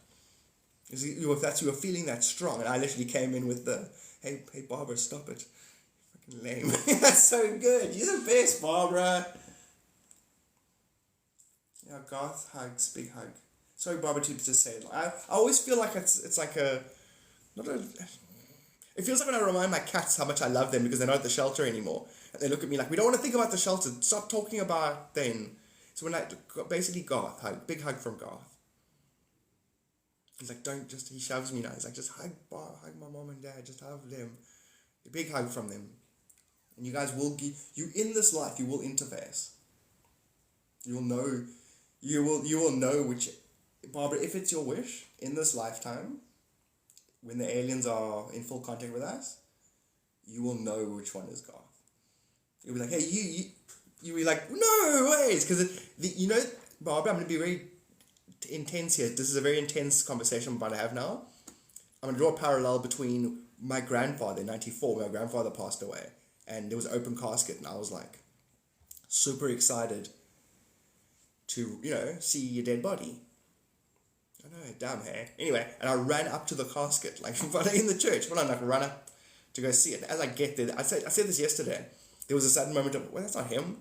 You were feeling that strong, and I literally came in with the, hey Barbara, stop it. Fucking lame. That's so good. You're the best, Barbara. Yeah, Garth hugs, big hug. Sorry, Barbara, to just say it. I always feel like it's like it feels like when I remind my cats how much I love them because they're not at the shelter anymore. And they look at me like, we don't want to think about the shelter. Stop talking about then. So when basically Garth hug, big hug from Garth. He's like, he shoves me now. He's like, just hug my mom and dad, just hug them. A big hug from them. And you guys will in this life, you will interface. You will know which, Barbara, if it's your wish, in this lifetime, when the aliens are in full contact with us, you will know which one is Garth. You'll be like, hey, you'll be like, no ways, because Barbara, I'm going to be very intense here. This is a very intense conversation I'm about to have now. I'm going to draw a parallel between my grandfather in 1994. My grandfather passed away, and there was an open casket, and I was like, super excited to, see your dead body. I know, damn, hey. Anyway, and I ran up to the casket, like in the church. Well, I run up to go see it. As I get there, I said this yesterday. There was a sudden moment of, well, that's not him.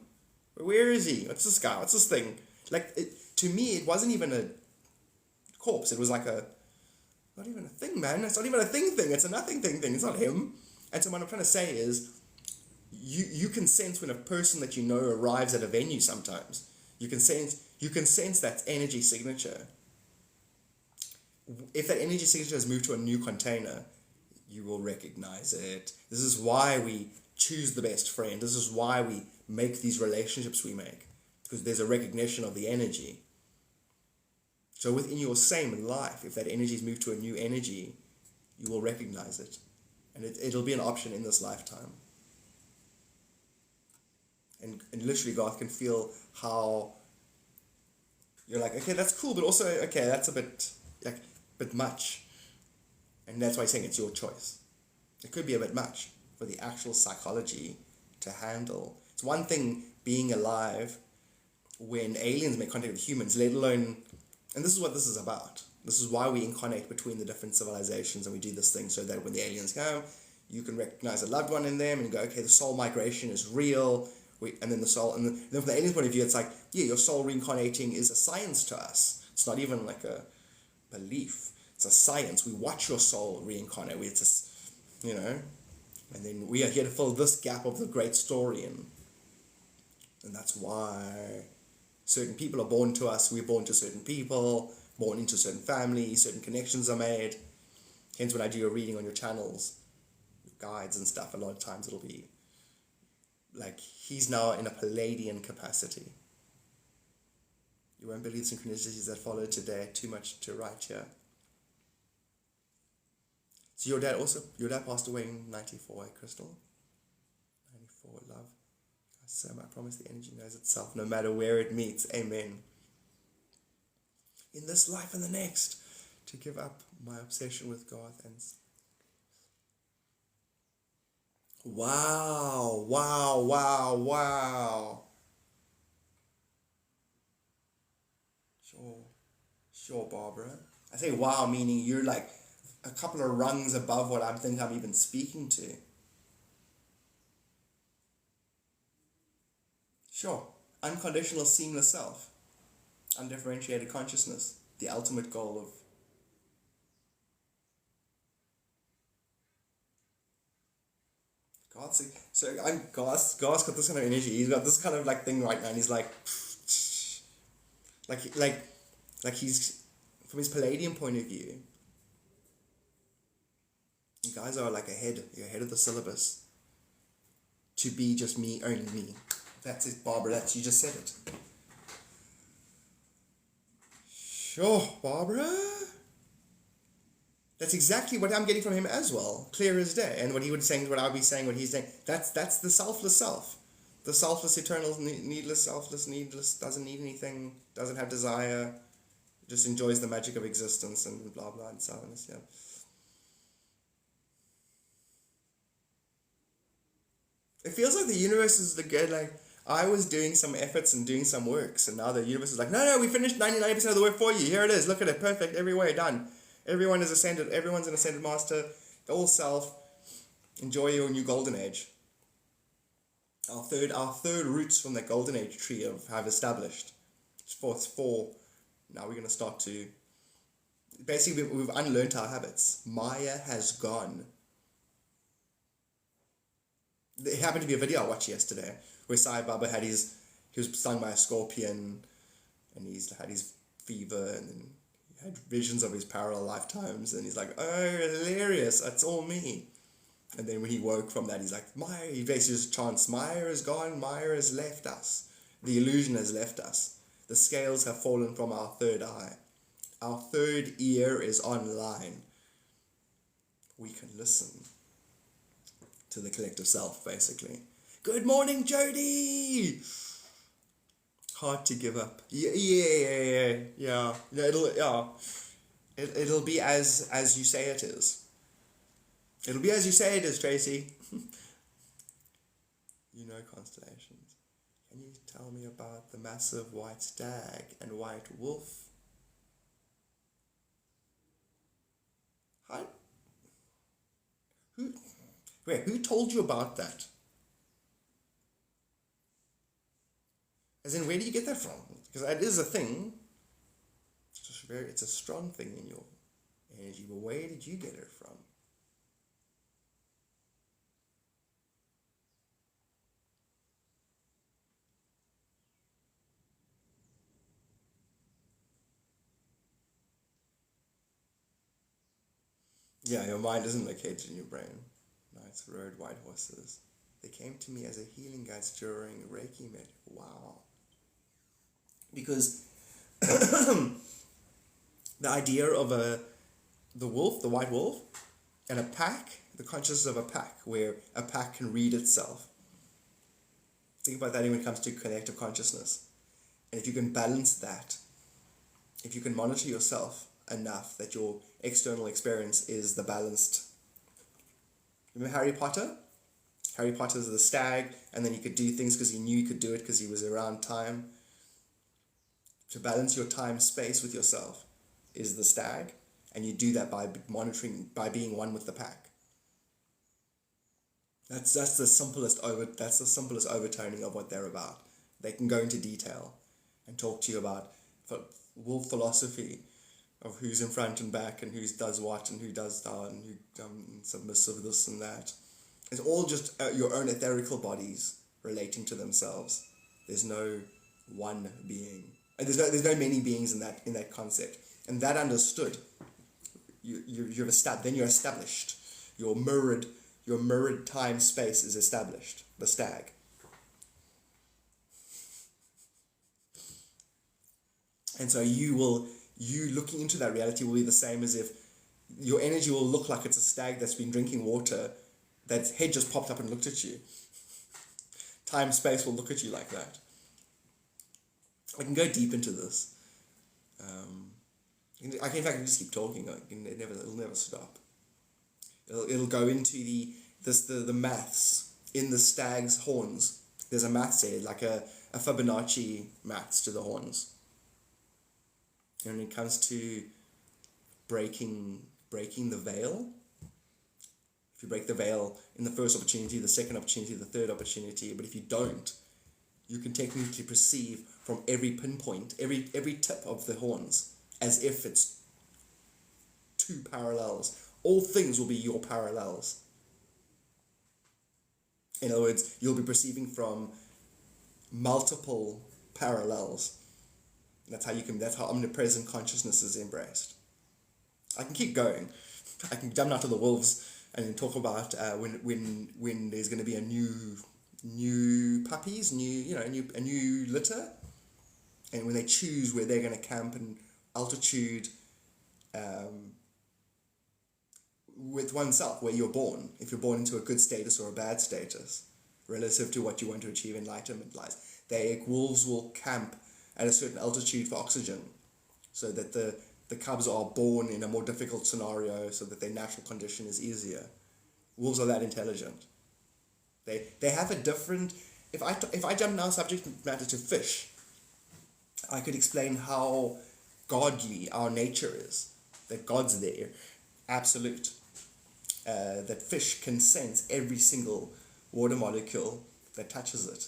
Where is he? What's this guy? What's this thing? Like, to me, it wasn't even a corpse. It was like not even a thing, man. It's not even a thing. It's a nothing thing. It's not him. And so what I'm trying to say is, you can sense when a person that you know arrives at a venue sometimes. You can sense that energy signature. If that energy signature has moved to a new container, you will recognize it. This is why we choose the best friend. This is why we make these relationships we make. Because there's a recognition of the energy. So within your same life, if that energy has moved to a new energy, you will recognize it. And it'll be an option in this lifetime. And literally Garth can feel how you're like, okay, that's cool, but also, okay, that's a bit much. And that's why he's saying it's your choice. It could be a bit much for the actual psychology to handle. It's one thing being alive when aliens make contact with humans, let alone, and this is what this is about. This is why we incarnate between the different civilizations, and we do this thing so that when the aliens come, you can recognize a loved one in them and go, okay, the soul migration is real. And then the soul, and then from the alien's point of view, it's like, yeah, your soul reincarnating is a science to us. It's not even like a belief. It's a science. We watch your soul reincarnate. It's a, and then we are here to fill this gap of the great story, and that's why certain people are born to us. We're born to certain people, born into certain families, certain connections are made. Hence, when I do a reading on your channels, guides and stuff, a lot of times it'll be like, he's now in a Palladian capacity. You won't believe synchronicities that follow today. Too much to write here. So your dad passed away in 94, Crystal? 94, love. Sam, I promise the energy knows itself, no matter where it meets. Amen. In this life and the next, to give up my obsession with God and... Wow. Sure, Barbara. I say wow, meaning you're like a couple of rungs above what I think I'm even speaking to. Sure. Unconditional seamless self. Undifferentiated consciousness. The ultimate goal of... God's got this kind of energy. He's got this kind of like thing right now, and he's like he's, from his Palladian point of view, you guys are like you're ahead of the syllabus. To be just me, only me. That's it, Barbara. You just said it. Sure, Barbara. That's exactly what I'm getting from him as well, clear as day. And what he would saying, what I'll be saying, what he's saying, that's the selfless self. The selfless, eternal, needless, selfless, needless, doesn't need anything, doesn't have desire, just enjoys the magic of existence and blah, blah, and so on. Yeah. It feels like the universe is the good, like, I was doing some efforts and doing some works, and now the universe is like, no, we finished 99% of the work for you. Here it is. Look at it. Perfect. Every way done. Everyone is ascended. Everyone's an ascended master. All self. Enjoy your new golden age. Our third roots from the golden age tree have established. It's four. Now we're going to start to... Basically, we've unlearned our habits. Maya has gone. There happened to be a video I watched yesterday where Sai Baba he was stung by a scorpion, and he's had his fever, and then he had visions of his parallel lifetimes, and he's like, oh, hilarious, that's all me. And then when he woke from that, he's like, he basically just chants, Maya is gone, Maya has left us. The illusion has left us. The scales have fallen from our third eye. Our third ear is online. We can listen to the collective self, basically. Good morning, Jody! Hard to give up. Yeah. It'll be as you say it is. It'll be as you say it is, Tracy. You know constellations. Can you tell me about the massive white stag and white wolf? Who told you about that? As in, where do you get that from? Because that is a thing. It's a strong thing in your energy, but where did you get it from? Yeah, your mind isn't located in your brain. Knights rode white horses. They came to me as a healing guides during Reiki med. Wow. Because the idea of the wolf, the white wolf, and a pack, the consciousness of a pack, where a pack can read itself. Think about that when it comes to collective consciousness. And if you can balance that, if you can monitor yourself enough that your external experience is the balanced... Remember Harry Potter? Harry Potter is the stag, and then he could do things because he knew he could do it because he was around time. To balance your time space with yourself is the stag, and you do that by monitoring, by being one with the pack. That's the simplest overtoning of what they're about. They can go into detail and talk to you about wolf philosophy of who's in front and back and who does what and who does that and who submissive this and that. It's all just your own etherical bodies relating to themselves. There's no one being, and there's no many beings in that concept. And that understood, you're established. Your mirrored time space is established. The stag. And so you looking into that reality will be the same as if your energy will look like it's a stag that's been drinking water, that head just popped up and looked at you. Time space will look at you like that. I can go deep into this. In fact, I can just keep talking. It'll never stop. It'll go into the maths in the stag's horns. There's a maths there, like a Fibonacci maths to the horns. And when it comes to breaking the veil, if you break the veil in the first opportunity, the second opportunity, the third opportunity, but if you don't, you can technically perceive from every pinpoint, every tip of the horns, as if it's two parallels. All things will be your parallels. In other words, you'll be perceiving from multiple parallels. That's how omnipresent consciousness is embraced. I can keep going. I can jump out to the wolves and talk about when there's going to be a new puppies, a new litter, and when they choose where they're going to camp and altitude, with oneself, where you're born, if you're born into a good status or a bad status, relative to what you want to achieve, enlightenment lies. Wolves will camp at a certain altitude for oxygen, so that the cubs are born in a more difficult scenario, so that their natural condition is easier. Wolves are that intelligent. They have a different. If I jump now subject matter to fish, I could explain how godly our nature is. That God's there, absolute. That fish can sense every single water molecule that touches it,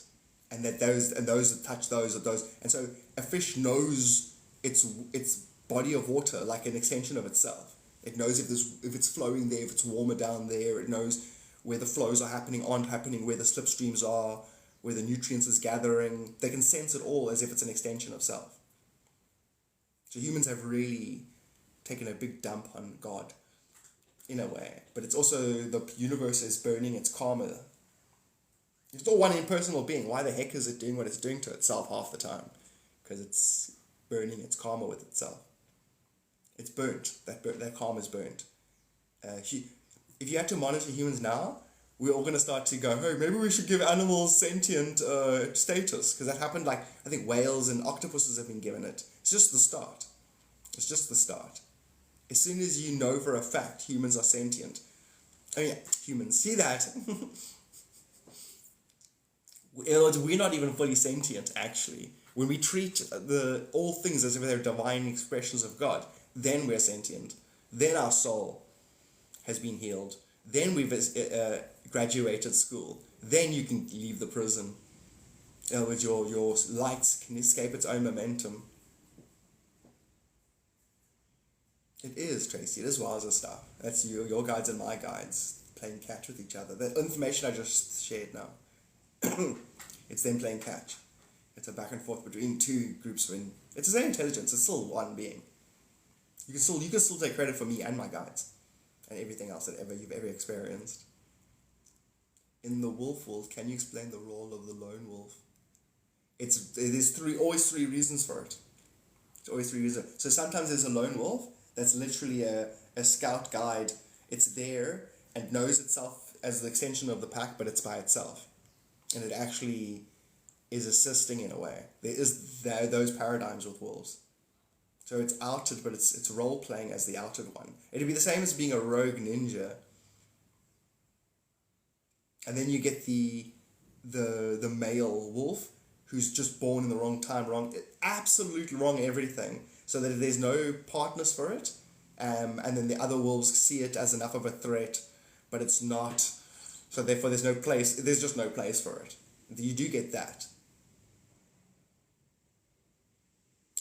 and that those that touch those, and so a fish knows its body of water like an extension of itself. It knows if it's flowing there, if it's warmer down there. It knows where the flows are happening, aren't happening, where the slipstreams are, where the nutrients is gathering. They can sense it all as if it's an extension of self. So humans have really taken a big dump on God, in a way. But it's also, the universe is burning its karma. It's not one impersonal being. Why the heck is it doing what it's doing to itself half the time? Because it's burning its karma with itself. It's burnt. That karma is burnt. If you had to monitor humans now, we're all going to start to go, hey, maybe we should give animals sentient status. Because that happened, like, I think whales and octopuses have been given it. It's just the start. It's just the start. As soon as you know for a fact humans are sentient. Oh yeah, humans. See that? In other words, we're not even fully sentient, actually. When we treat all things as if they're divine expressions of God, then we're sentient. Then our soul has been healed. Then we've graduated school. Then you can leave the prison. In other words, your light can escape its own momentum. It is, Tracy. It is wowzer stuff. That's your guides and my guides playing catch with each other. The information I just shared now, it's them playing catch. It's a back and forth between two groups. It's the same intelligence. It's still one being. You can still take credit for me and my guides and everything else that you've ever experienced. In the wolf, can you explain the role of the lone wolf? There's always three reasons for it. It's always three reasons. So sometimes there's a lone wolf that's literally a scout guide. It's there and knows itself as the extension of the pack, but it's by itself. And it actually is assisting in a way. There is those paradigms with wolves. So it's outed, but it's role-playing as the outed one. It'd be the same as being a rogue ninja. And then you get the male wolf, who's just born in the wrong time, absolutely wrong everything, so that there's no partners for it. And then the other wolves see it as enough of a threat, but it's not So therefore there's just no place for it. You do get that.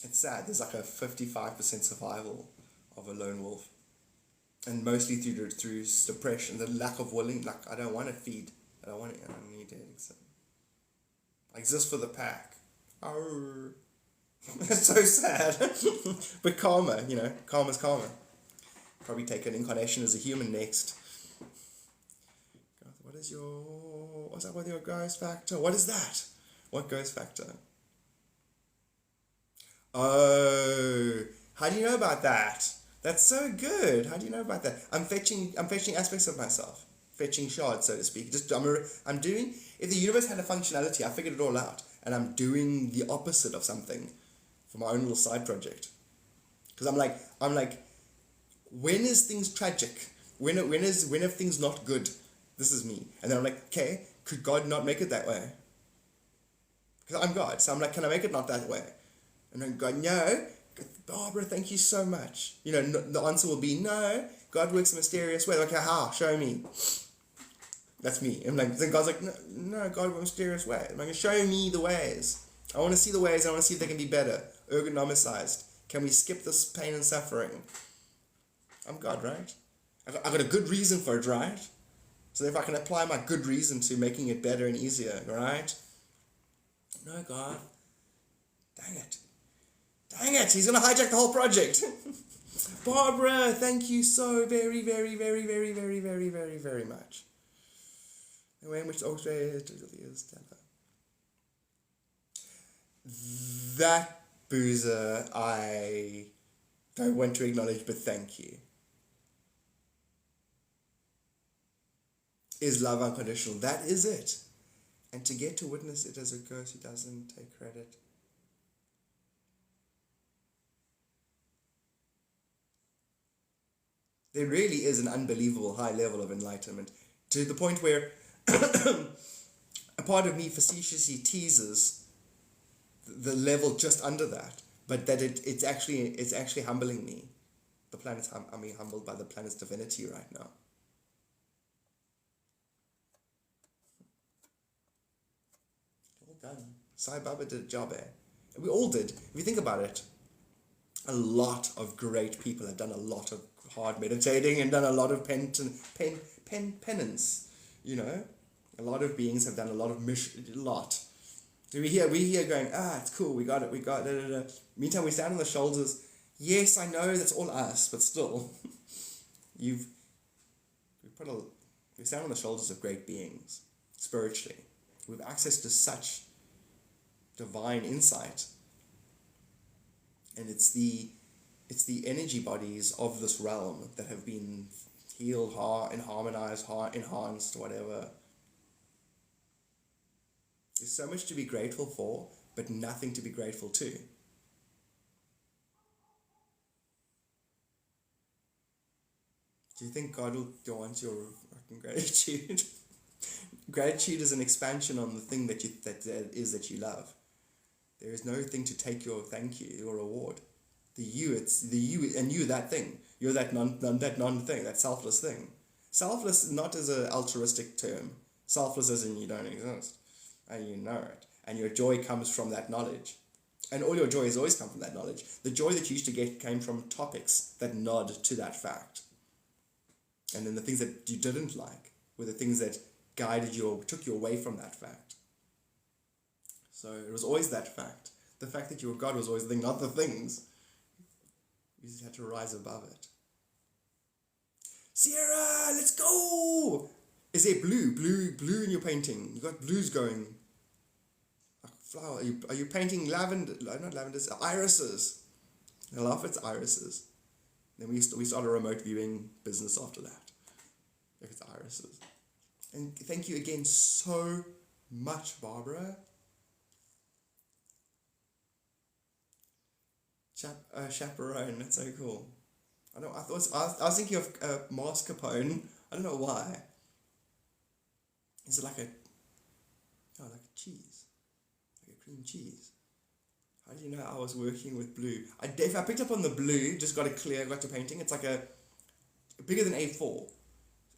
It's sad, there's like a 55% survival of a lone wolf. And mostly through depression, the lack of willing, like I don't want to feed, I don't need it. So I exist for the pack. Oh, that's so sad. But karma, karma's karma. Probably take an incarnation as a human next. What's up with your ghost factor? What is that? What ghost factor? Oh, how do you know about that? That's so good. How do you know about that? I'm fetching aspects of myself, fetching shards, so to speak. I'm doing. If the universe had a functionality, I figured it all out, and I'm doing the opposite of something for my own little side project. Because I'm like, when is things tragic? When are things not good? This is me, and then I'm like, okay, could God not make it that way? Because I'm God, so I'm like, can I make it not that way? And then God, no. Barbara, thank you so much. The answer will be no. God works in a mysterious way. Like, how? Show me. That's me. I'm like, then God's like, no, God works in a mysterious way. I'm like, show me the ways. I want to see the ways. I want to see if they can be better, ergonomicized. Can we skip this pain and suffering? I'm God, right? I got a good reason for it, right? So if I can apply my good reason to making it better and easier, right? No, God. Dang it, he's going to hijack the whole project. Barbara, thank you so very, very, very, very, very, very, very, very much. The way in which Australia is that boozer I don't want to acknowledge, but thank you. Is love unconditional? That is it. And to get to witness it as a ghost who doesn't take credit. There really is an unbelievable high level of enlightenment, to the point where a part of me facetiously teases the level just under that, but that it's actually humbling me. I'm being humbled by the planet's divinity right now. Well done. Sai Baba did a job, eh? We all did. If you think about it, a lot of great people have done a lot of hard meditating and done a lot of penance. A lot of beings have done a lot of lot. So we here going, it's cool, we got it. Meantime, we stand on the shoulders. Yes, I know that's all us, but still, we stand on the shoulders of great beings spiritually. We have access to such divine insight, and it's the energy bodies of this realm that have been healed, and harmonized, enhanced, whatever. There's so much to be grateful for, but nothing to be grateful to. Do you think God will want your fucking gratitude? Gratitude is an expansion on the thing that you love. There is no thing to take your thank you, your reward. It's the you, and you that thing. You're that non-thing, that selfless thing. Selfless not as an altruistic term. Selfless as in you don't exist. And you know it. And your joy comes from that knowledge. And all your joy has always come from that knowledge. The joy that you used to get came from topics that nod to that fact. And then the things that you didn't like were the things that guided you or took you away from that fact. So it was always that fact. The fact that you were God was always the thing, not the things. You just had to rise above it. Sierra, let's go! Is there blue in your painting? You got blues going. Like flower. Are you painting lavender? Not lavenders, irises. I love it's irises. Then we start a remote viewing business after that. If it's irises. And thank you again so much, Barbara. Chaperone, that's so cool. I was thinking of mascarpone. I don't know why. Is it like a cheese? Like a cream cheese? How do you know I was working with blue? I picked up on the blue, just got to painting. It's like bigger than A4.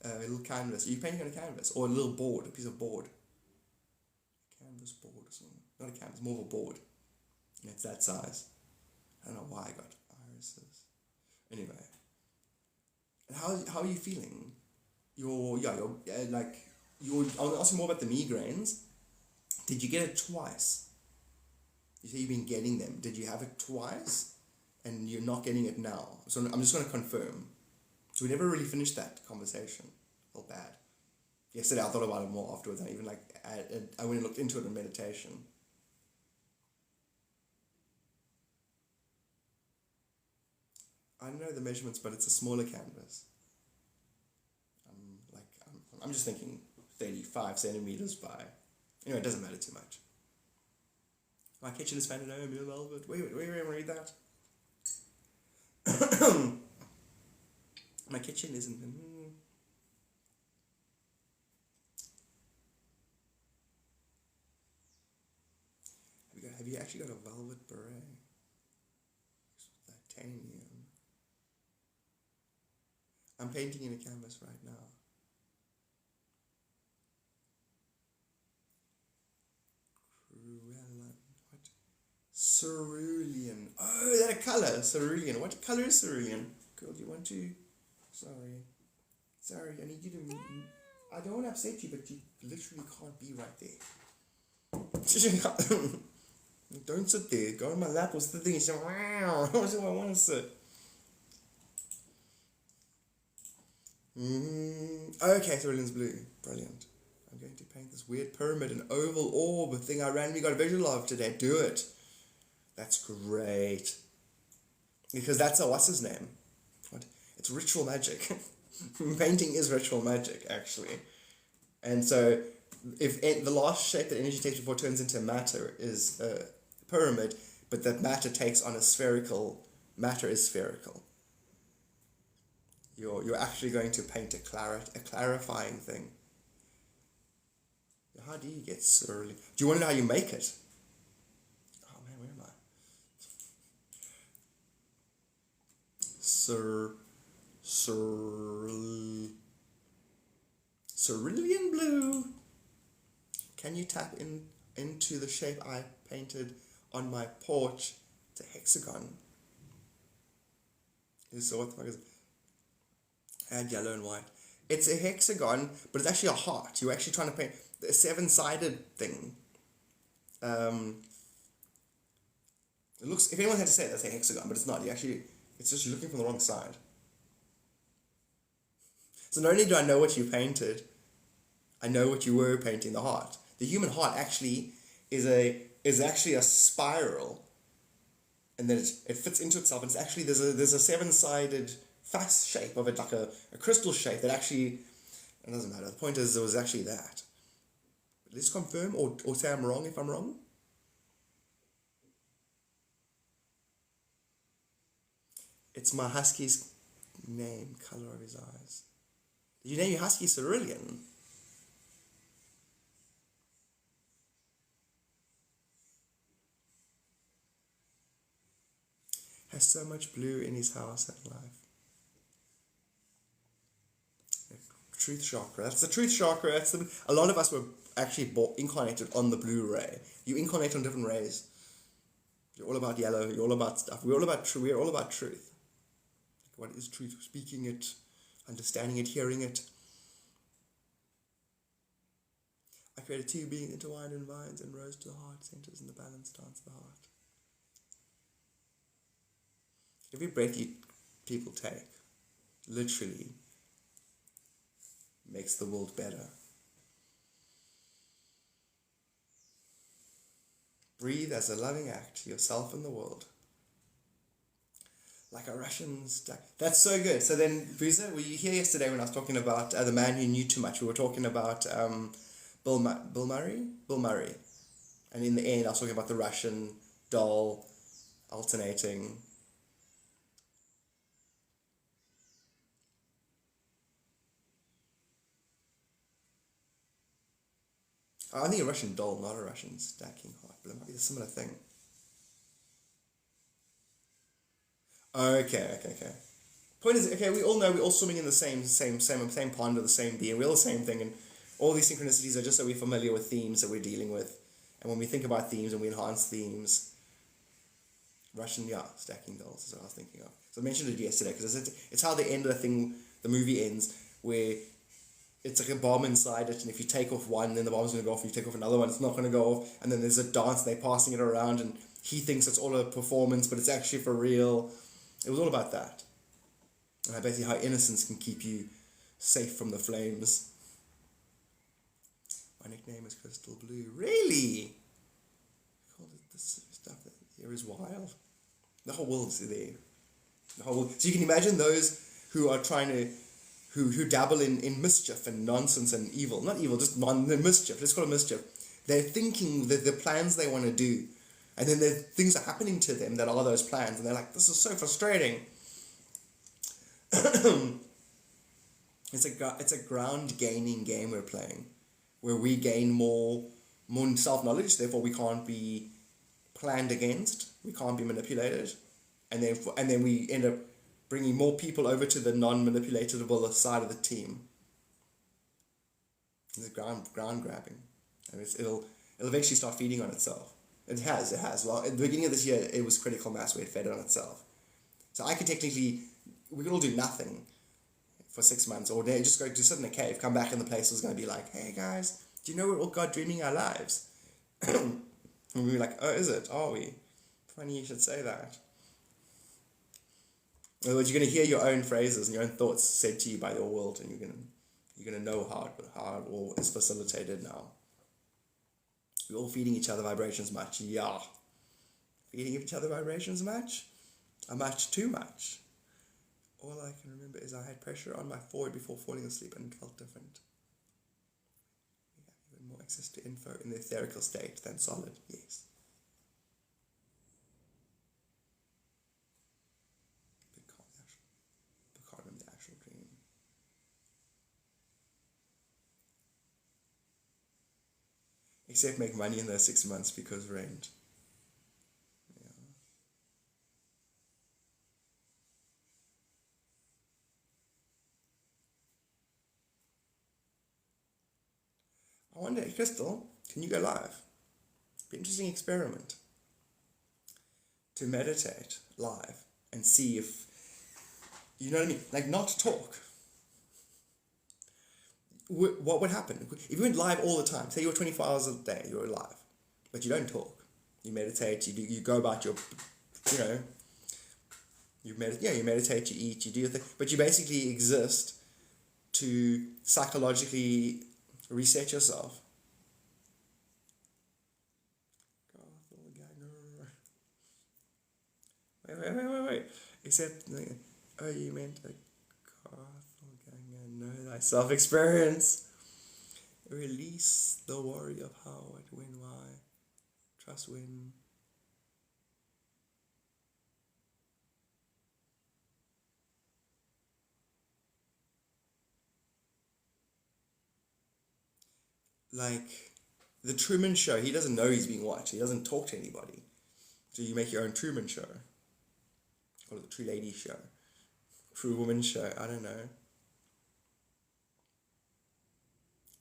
a little canvas. Are you painting on a canvas? Or a little board, a piece of board? Canvas board or something. Not a canvas, more of a board. And it's that size. I don't know why I got irises. Anyway. And how are you feeling? I was asking more about the migraines. Did you get it twice? You say you've been getting them. Did you have it twice? And you're not getting it now. So I'm just going to confirm. So we never really finished that conversation. Felt bad. Yesterday I thought about it more afterwards. I even I went and looked into it in meditation. I don't know the measurements, but it's a smaller canvas. I'm just thinking 35 centimeters by. Anyway, it doesn't matter too much. My kitchen is painted over blue velvet. Wait, read that. My kitchen isn't. Have you actually got a velvet beret? Titanium. I'm painting in a canvas right now. What? Cerulean. Oh, that a colour. Cerulean. What colour is cerulean? Girl, do you want to? Sorry, I need you to. I don't want to upset you, but you literally can't be right there. Don't sit there. Go on my lap. What's the thing? You say, wow. What's do I want to sit? Okay, cerulean's blue. Brilliant. I'm going to paint this weird pyramid, an oval orb, a thing I randomly got a visual of today. Do it. That's great. Because that's what's his name? What? It's ritual magic. Painting is ritual magic, actually. And so, if the last shape that energy takes before it turns into matter is a pyramid, but that matter takes on a spherical, matter is spherical. You're actually going to paint a clarifying thing. How do you get cerulean? Do you want to know how you make it? Oh man, where am I? Cerulean blue. Can you tap into the shape I painted on my porch? It's a hexagon. So what the fuck is it? And yellow and white. It's a hexagon, but it's actually a heart. You're actually trying to paint a 7-sided thing. It looks. If anyone had to say it, that's a hexagon, but it's not. It's just you're looking from the wrong side. So not only do I know what you painted, I know what you were painting. The heart. The human heart actually is actually a spiral, and then it fits into itself. And it's actually there's a 7-sided fast shape of it, like a crystal shape that actually, it doesn't matter. The point is, it was actually that. Let's confirm or say I'm wrong if I'm wrong. It's my husky's name, colour of his eyes. Did you name your husky cerulean? Has so much blue in his house and life. Truth chakra. That's the truth chakra. A lot of us were actually incarnated on the blue ray. You incarnate on different rays. You're all about yellow. You're all about stuff. We're all about truth. What is truth? Speaking it, understanding it, hearing it. I created 2 beings intertwined in vines and rose to the heart centers in the balance dance of the heart. Every breath people take, literally, makes the world better. Breathe as a loving act to yourself and the world. Like a Russian stack. That's so good. So then, Visa, were you here yesterday when I was talking about the man who knew too much? We were talking about Bill Murray? Bill Murray. And in the end, I was talking about the Russian doll alternating. I think a Russian doll, not a Russian stacking heart, but it might be a similar thing. Okay. Point is, okay, we all know we're all swimming in the same pond or the same being. We're all the same thing, and all these synchronicities are just so we're familiar with themes that we're dealing with. And when we think about themes and we enhance themes, stacking dolls is what I was thinking of. So I mentioned it yesterday because it's how the end of the movie ends, where it's like a bomb inside it, and if you take off one, then the bomb's going to go off. If you take off another one, it's not going to go off. And then there's a dance, and they're passing it around, and he thinks it's all a performance, but it's actually for real. It was all about that. And basically how innocence can keep you safe from the flames. My nickname is Crystal Blue. Really? I called it this stuff that here is wild. The whole world's there. So you can imagine those who are trying to, who dabble in mischief and nonsense and evil. Not evil, just mischief. Let's call it mischief. They're thinking that the plans they want to do. And then things are happening to them that are those plans. And they're like, this is so frustrating. It's a ground gaining game we're playing, where we gain more self-knowledge, therefore we can't be planned against, we can't be manipulated, and then we end up bringing more people over to the non-manipulatable side of the team. It's ground grabbing, and it'll eventually start feeding on itself. It has. Well, at the beginning of this year, it was critical mass where it fed on itself. So I could we could all do nothing for 6 months, or just go sit in a cave, come back, and the place was going to be like, hey guys, do you know we're all God dreaming our lives? And we were like, oh, is it? Are we? Funny you should say that. In other words, you're going to hear your own phrases and your own thoughts said to you by your world, and you're going to know how it all is facilitated now. We're all feeding each other vibrations much. Yeah. Feeding each other vibrations much? A much too much. All I can remember is I had pressure on my forehead before falling asleep, and it felt different. We have even more access to info in the etherical state than solid, yes. But can't remember the actual dream. Except make money in those 6 months because rent. I wonder, Crystal, can you go live? Be an interesting experiment. To meditate live and see if, you know what I mean? Like, not talk. What would happen? If you went live all the time, say you're 24 hours a day, you're live, but you don't talk. You meditate, you go about your, you meditate, you eat, you do your thing, but you basically exist to psychologically reset yourself. Wait. Except, oh, you meant a know thyself experience. Release the worry of how, what, when, why. Trust when. Like the Truman Show, he doesn't know he's being watched. He doesn't talk to anybody. So you make your own Truman Show. Or the True Lady Show. True Woman Show. I don't know.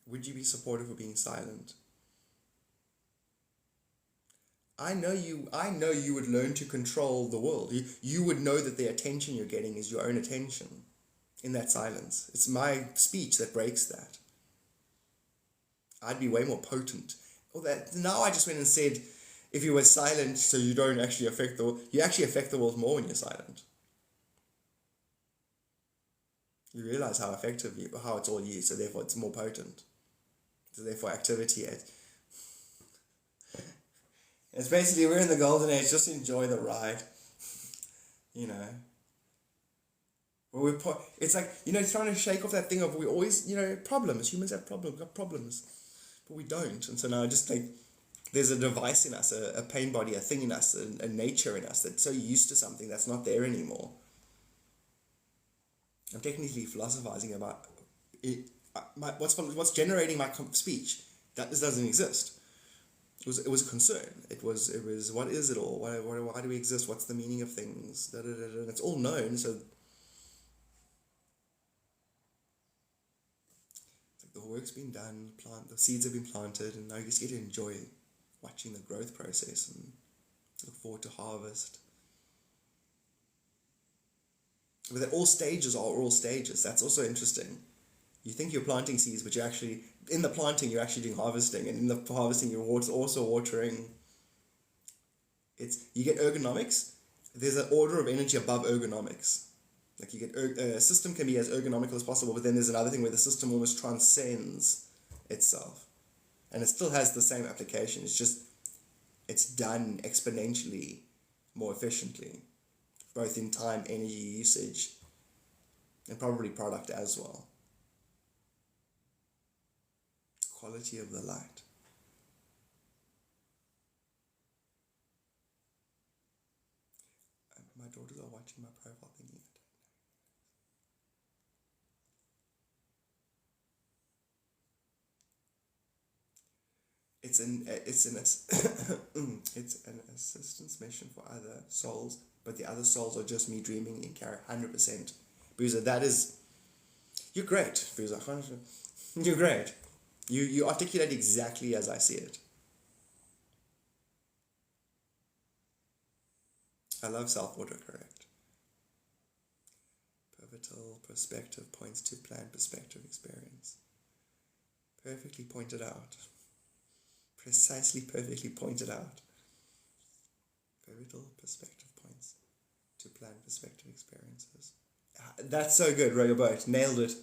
Would you be supportive of being silent? I know you would learn to control the world. You would know that the attention you're getting is your own attention in that silence. It's my speech that breaks that. I'd be way more potent. Now I just went and said, if you were silent, so you don't actually affect the world, you actually affect the world more when you're silent. You realize how effective how it's all used, so therefore it's more potent. So therefore activity is. It's basically, we're in the golden age, just enjoy the ride. It's like, trying to shake off that thing of we always, problems. Humans have problems, got problems. But we don't. And so now just like, there's a device in us, a pain body, a thing in us, a nature in us that's so used to something that's not there anymore. I'm technically philosophizing about it. What's generating my speech. That this doesn't exist. It was a concern. It was what is it all? Why do we exist? What's the meaning of things? It's all known. So work's been done, the seeds have been planted, and now you just get to enjoy watching the growth process and look forward to harvest. But that all stages are all stages. That's also interesting. You think you're planting seeds, but you're actually, in the planting, you're actually doing harvesting, and in the harvesting, you're also watering. You get ergonomics. There's an order of energy above ergonomics. Like you get, a system can be as ergonomical as possible, but then there's another thing where the system almost transcends itself. And it still has the same application. It's just, it's done exponentially more efficiently, both in time, energy usage, and probably product as well. Quality of the light. My daughters are watching my profile thingy. It's an assistance mission for other souls, but the other souls are just me dreaming in character 100%. Boozer, that is, you're great, Boozer. You're great. You articulate exactly as I see it. I love self-autocorrect. Pivotal perspective points to planned perspective experience. Perfectly pointed out. Precisely perfectly pointed out. Pivotal perspective points to planned perspective experiences. That's so good, Robert. Nailed it.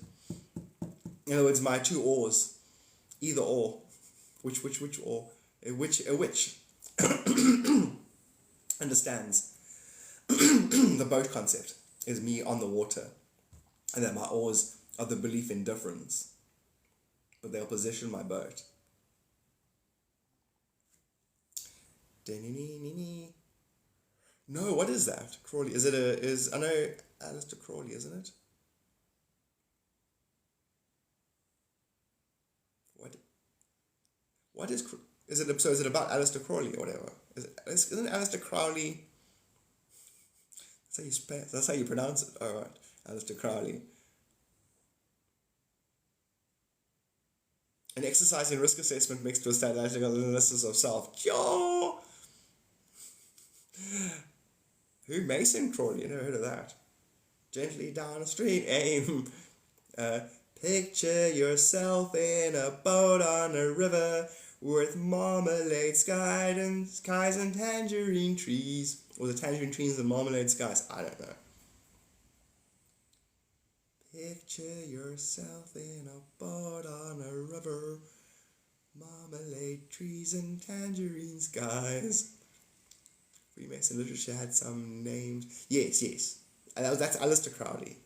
In other words, my two ors. Either or. Which or? Which understands the boat concept is me on the water, and that my oars are the belief in difference, but they'll position my boat. No, what is that? Crawley. I know Aleister Crowley, isn't it? What is it? So is it about Aleister Crowley or whatever? Isn't Aleister Crowley? That's how you pronounce it. All right, Aleister Crowley. An exercise in risk assessment mixed with statistical analysis of self. Yo! Who? Mason Crowley? You never heard of that. Gently down the street, aim. Picture yourself in a boat on a river with marmalade skies and tangerine trees. Or the tangerine trees and marmalade skies. I don't know. Picture yourself in a boat on a river, marmalade trees and tangerine skies. Freemason literature had some names. Yes. And that's Aleister Crowley.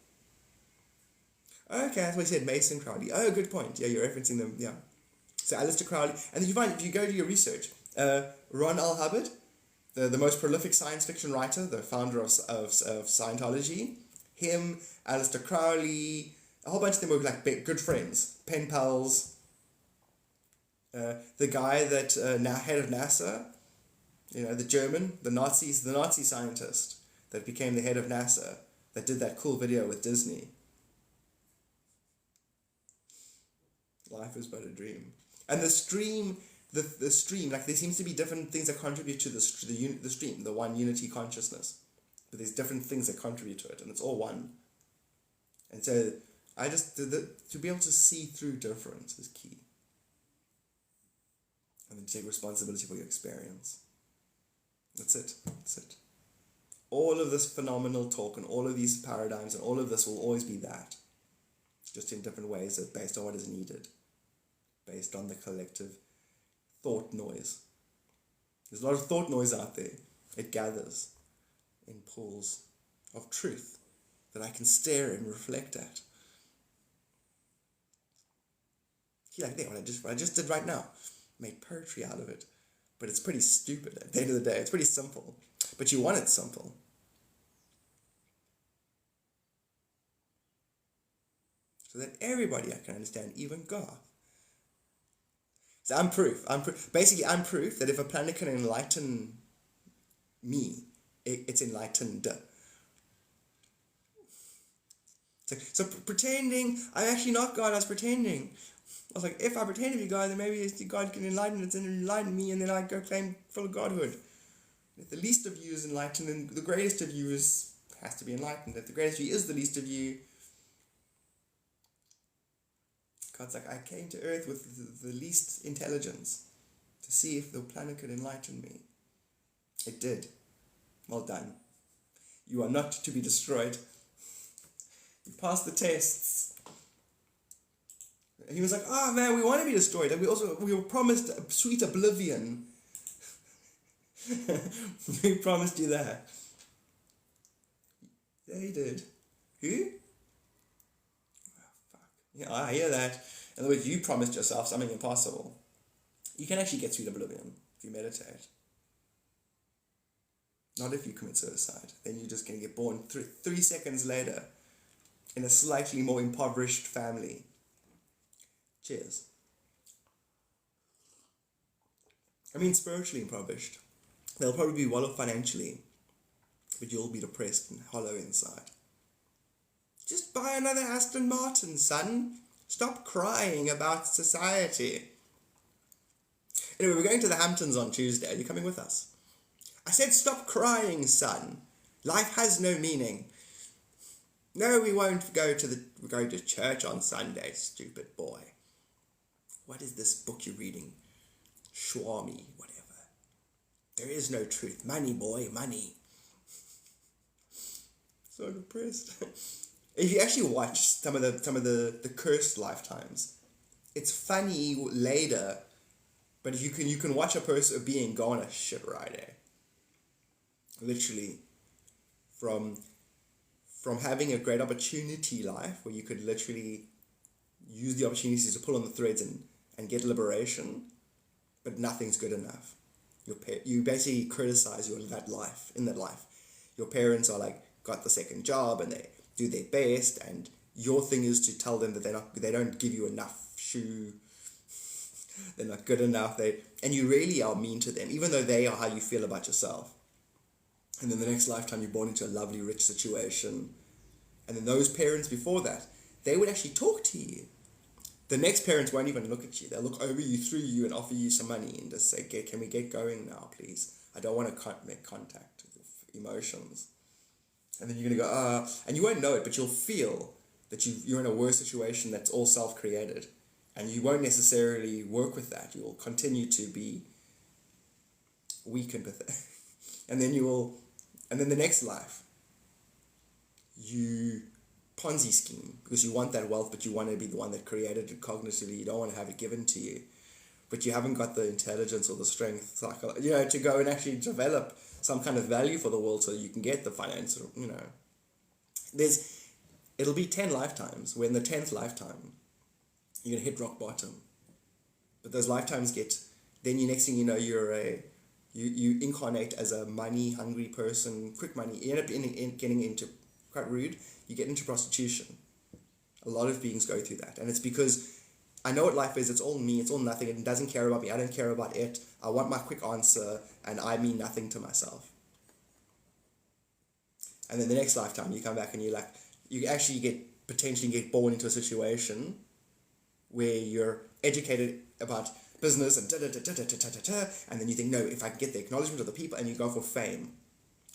Okay, that's what he said, Mason Crowley. Oh, good point. Yeah, you're referencing them, yeah. So Aleister Crowley. And then you find, if you go to your research, Ron L. Hubbard, the most prolific science fiction writer, the founder of Scientology, him, Aleister Crowley, a whole bunch of them were like good friends, pen pals. The guy that now head of NASA, the German, the Nazi scientist that became the head of NASA, that did that cool video with Disney. Life is but a dream. And the stream, like there seems to be different things that contribute to the stream, the one unity consciousness. But there's different things that contribute to it, and it's all one. And so I just, to be able to see through difference is key. And then take responsibility for your experience. That's it. All of this phenomenal talk and all of these paradigms and all of this will always be that. Just in different ways, based on what is needed. Based on the collective thought noise. There's a lot of thought noise out there. It gathers in pools of truth that I can stare and reflect at. See, like what I just did right now. Made poetry out of it. But it's pretty stupid at the end of the day. It's pretty simple. But you want it simple. So that everybody can understand, even God. So I'm proof. Basically, I'm proof that if a planet can enlighten me, it's enlightened. So pretending, I'm actually not God, I was pretending. I was like, if I pretend to be God, then maybe God can enlighten me, and then I go claim full godhood. If the least of you is enlightened, then the greatest of you has to be enlightened. If the greatest of you is the least of you, God's like, I came to earth with the least intelligence to see if the planet could enlighten me. It did. Well done. You are not to be destroyed. You passed the tests. And he was like, oh man, we want to be destroyed. And we were promised a sweet oblivion. We promised you that. Yeah, he did. Who? Oh, fuck. Yeah, I hear that. In other words, you promised yourself something impossible. You can actually get sweet oblivion if you meditate. Not if you commit suicide. Then you're just going to get born 3 seconds later in a slightly more impoverished family. Cheers. I mean, spiritually impoverished. They'll probably be well off financially, but you'll be depressed and hollow inside. Just buy another Aston Martin, son. Stop crying about society. Anyway, we're going to the Hamptons on Tuesday. Are you coming with us? I said stop crying, son. Life has no meaning. No, we won't go to church on Sunday, stupid boy. What is this book you're reading? Swami, whatever. There is no truth. Money, boy, money. So depressed. If you actually watch some of the cursed lifetimes, it's funny later, but you can watch a being go on a shit ride, eh? Literally, from having a great opportunity life where you could literally use the opportunities to pull on the threads and get liberation, but nothing's good enough. You basically criticize that life. Your parents are like got the second job and they do their best, and your thing is to tell them that they don't give you enough shoe. They're not good enough. And you really are mean to them, even though they are how you feel about yourself. And then the next lifetime you're born into a lovely, rich situation. And then those parents before that, they would actually talk to you. The next parents won't even look at you. They'll look over you, through you, and offer you some money and just say, can we get going now, please? I don't want to make contact with emotions. And then you're going to go, and you won't know it, but you'll feel that you're in a worse situation that's all self-created. And you won't necessarily work with that. You'll continue to be weak and pathetic. And then the next life, you Ponzi scheme, because you want that wealth, but you want to be the one that created it cognitively. You don't want to have it given to you, but you haven't got the intelligence or the strength, to go and actually develop some kind of value for the world so you can get the finance. It'll be 10 lifetimes. When the 10th lifetime, you're gonna hit rock bottom. But those lifetimes then you next thing you know, you incarnate as a money-hungry person, quick money. You end up getting into, quite rude, you get into prostitution. A lot of beings go through that. And it's because I know what life is. It's all me. It's all nothing. It doesn't care about me. I don't care about it. I want my quick answer, and I mean nothing to myself. And then the next lifetime, you come back and you actually potentially get born into a situation where you're educated about business and and then you think, no, if I can get the acknowledgement of the people, and you go for fame,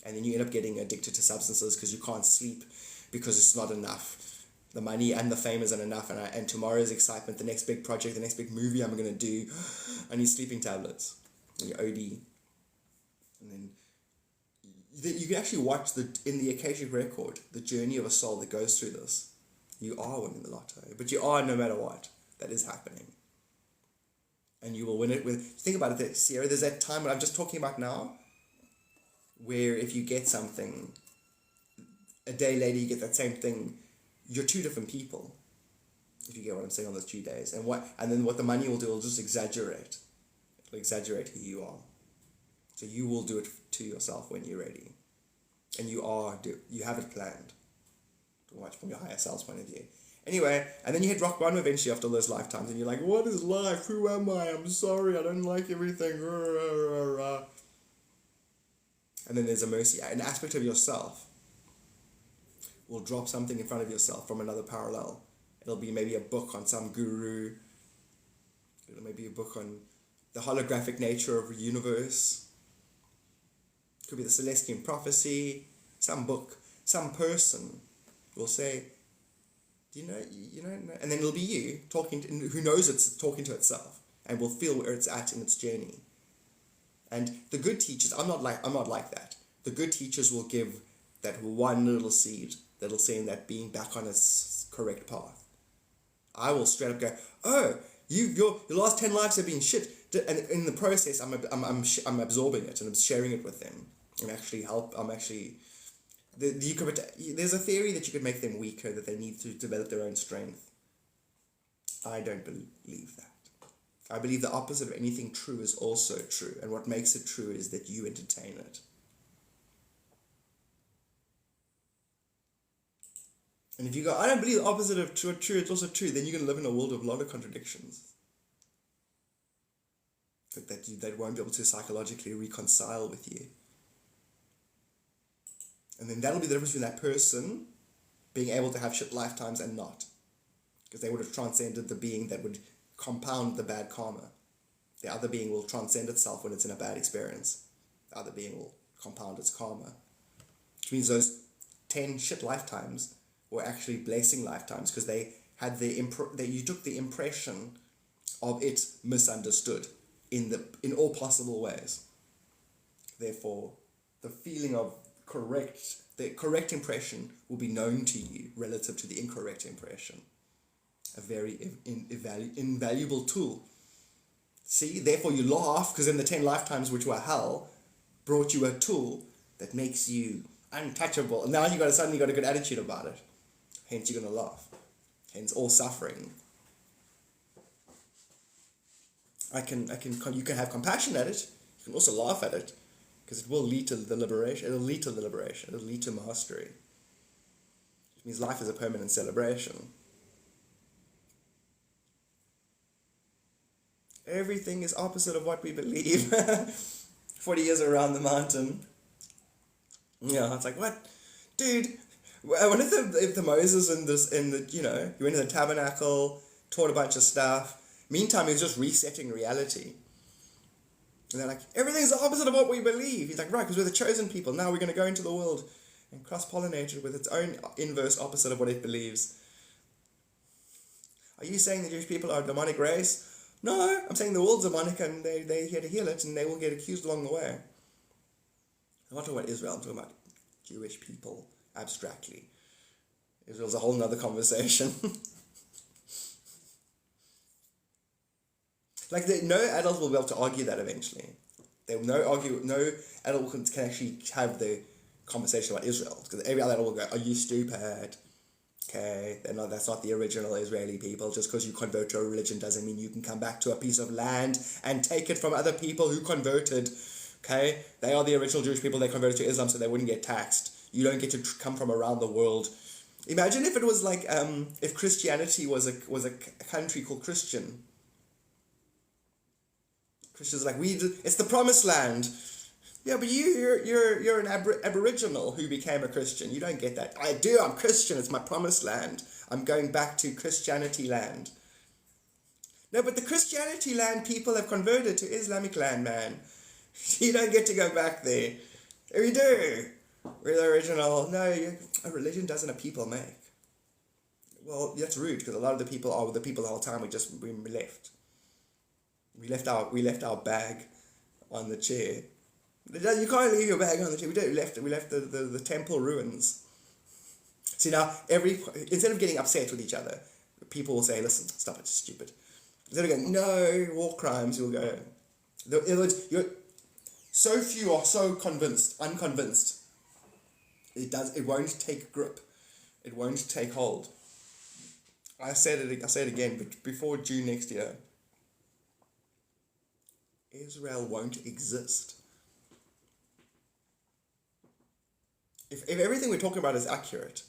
and then you end up getting addicted to substances because you can't sleep because it's not enough. The money and the fame isn't enough, and tomorrow's excitement, the next big project, the next big movie I'm going to do, I need sleeping tablets, and you OD. And then you can actually watch in the Akashic record, the journey of a soul that goes through this. You are winning the lotto, but you are no matter what that is happening. And you will win it with, think about it, Sierra, there's that time what I'm just talking about now, where if you get something, a day later you get that same thing, you're two different people, if you get what I'm saying, on those 2 days. And then what the money will do, it'll just exaggerate. It'll exaggerate who you are. So you will do it to yourself when you're ready. And you have it planned. To watch from your higher self's point of view. Anyway, and then you hit rock bottom eventually after those lifetimes, and you're like, what is life? Who am I? I'm sorry, I don't like everything. And then there's a mercy. An aspect of yourself will drop something in front of yourself from another parallel. It'll be maybe a book on some guru, Maybe a book on the holographic nature of the universe. Could be the Celestian Prophecy. Some book, some person will say, you know, and then it'll be you talking, who knows it's talking to itself, and will feel where it's at in its journey. And the good teachers, I'm not like that. The good teachers will give that one little seed that'll send that being back on its correct path. I will straight up go, oh, your last 10 lives have been shit, and in the process, I'm absorbing it and I'm sharing it with them. There's a theory that you could make them weaker, that they need to develop their own strength. I don't believe that. I believe the opposite of anything true is also true, and what makes it true is that you entertain it. And if you go, I don't believe the opposite of true, it's also true, then you're going to live in a world of a lot of contradictions that won't be able to psychologically reconcile with you. And then that'll be the difference between that person being able to have shit lifetimes and not. Because they would have transcended the being that would compound the bad karma. The other being will transcend itself when it's in a bad experience. The other being will compound its karma. Which means those 10 shit lifetimes were actually blessing lifetimes, because they had you took the impression of it misunderstood in all possible ways. Therefore, the feeling of the correct impression will be known to you relative to the incorrect impression. A very invaluable tool. See, therefore you laugh, because in the 10 lifetimes which were hell, brought you a tool that makes you untouchable. And now suddenly got a good attitude about it. Hence you're going to laugh. Hence all suffering. You can have compassion at it. You can also laugh at it, because it will lead to the liberation. It'll lead to mastery. Which means life is a permanent celebration. Everything is opposite of what we believe. 40 years around the mountain. Yeah, it's like, what? Dude, I wonder if the Moses he went to the tabernacle, taught a bunch of stuff. Meantime, he was just resetting reality. And they're like, everything's the opposite of what we believe. He's like, right, because we're the chosen people. Now we're going to go into the world and cross-pollinate it with its own inverse opposite of what it believes. Are you saying the Jewish people are a demonic race? No, I'm saying the world's demonic, and they're here to heal it, and they will get accused along the way. I'm not talking about Israel, I'm talking about Jewish people abstractly. Israel's a whole nother conversation. No adult will be able to argue that eventually. No adult can actually have the conversation about Israel, because every other adult will go, are you stupid? Okay, that's not the original Israeli people. Just because you convert to a religion doesn't mean you can come back to a piece of land and take it from other people who converted. Okay, they are the original Jewish people. They converted to Islam so they wouldn't get taxed. You don't get to come from around the world. Imagine if it was like if Christianity was a country called Christian. Christians are like, it's the promised land. Yeah, but you're an Aboriginal who became a Christian. You don't get that. I do. I'm Christian. It's my promised land. I'm going back to Christianity land. No, but the Christianity land people have converted to Islamic land, man. You don't get to go back there. We do. We're the original. No, a religion doesn't a people make. Well, that's rude, because a lot of the people are the people the whole time. We left. We left our bag on the chair. You can't leave your bag on the chair. We left the temple ruins. See, now instead of getting upset with each other, people will say, "Listen, stop it, it's stupid." Instead of going, "No, war crimes," you'll go, so few are so unconvinced. It won't take grip. It won't take hold. I say it again, but before June next year, Israel won't exist. If everything we're talking about is accurate,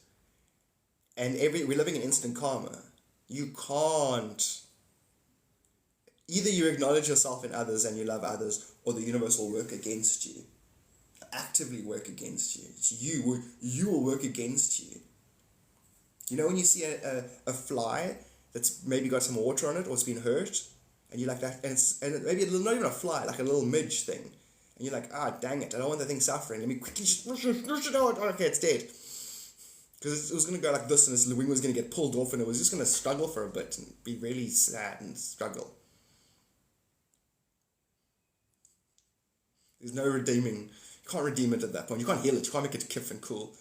and we're living in instant karma, you can't. Either you acknowledge yourself in others and you love others, or the universe will work against you. Actively work against you. It's you will work against you. You know when you see a fly that's maybe got some water on it, or it's been hurt, and you like that, and maybe not even a fly, like a little midge thing, and you're like, dang it, I don't want the thing suffering. Let me quickly just rush it out. Okay, it's dead. Because it was going to go like this, and its wing was going to get pulled off, and it was just going to struggle for a bit and be really sad and struggle. There's no redeeming. You can't redeem it at that point. You can't heal it. You can't make it kiff and cool.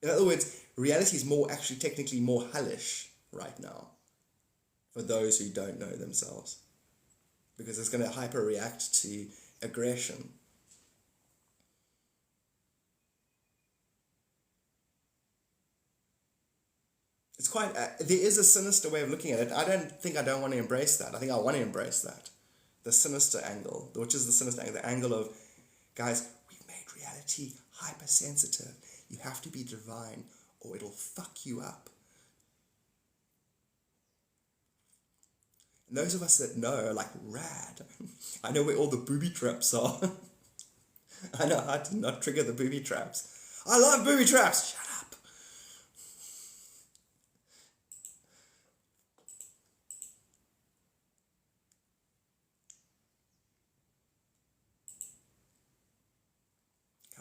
In other words, reality is actually technically more hellish right now for those who don't know themselves, because it's going to hyper-react to aggression. It's quite, there is a sinister way of looking at it. I don't want to embrace that. I think I want to embrace that. The sinister angle, which is the sinister angle, the angle of, guys, we've made reality hypersensitive. You have to be divine or it'll fuck you up. And those of us that know are like, rad. I know where all the booby traps are. I know how to not trigger the booby traps. I love booby traps. Shut up.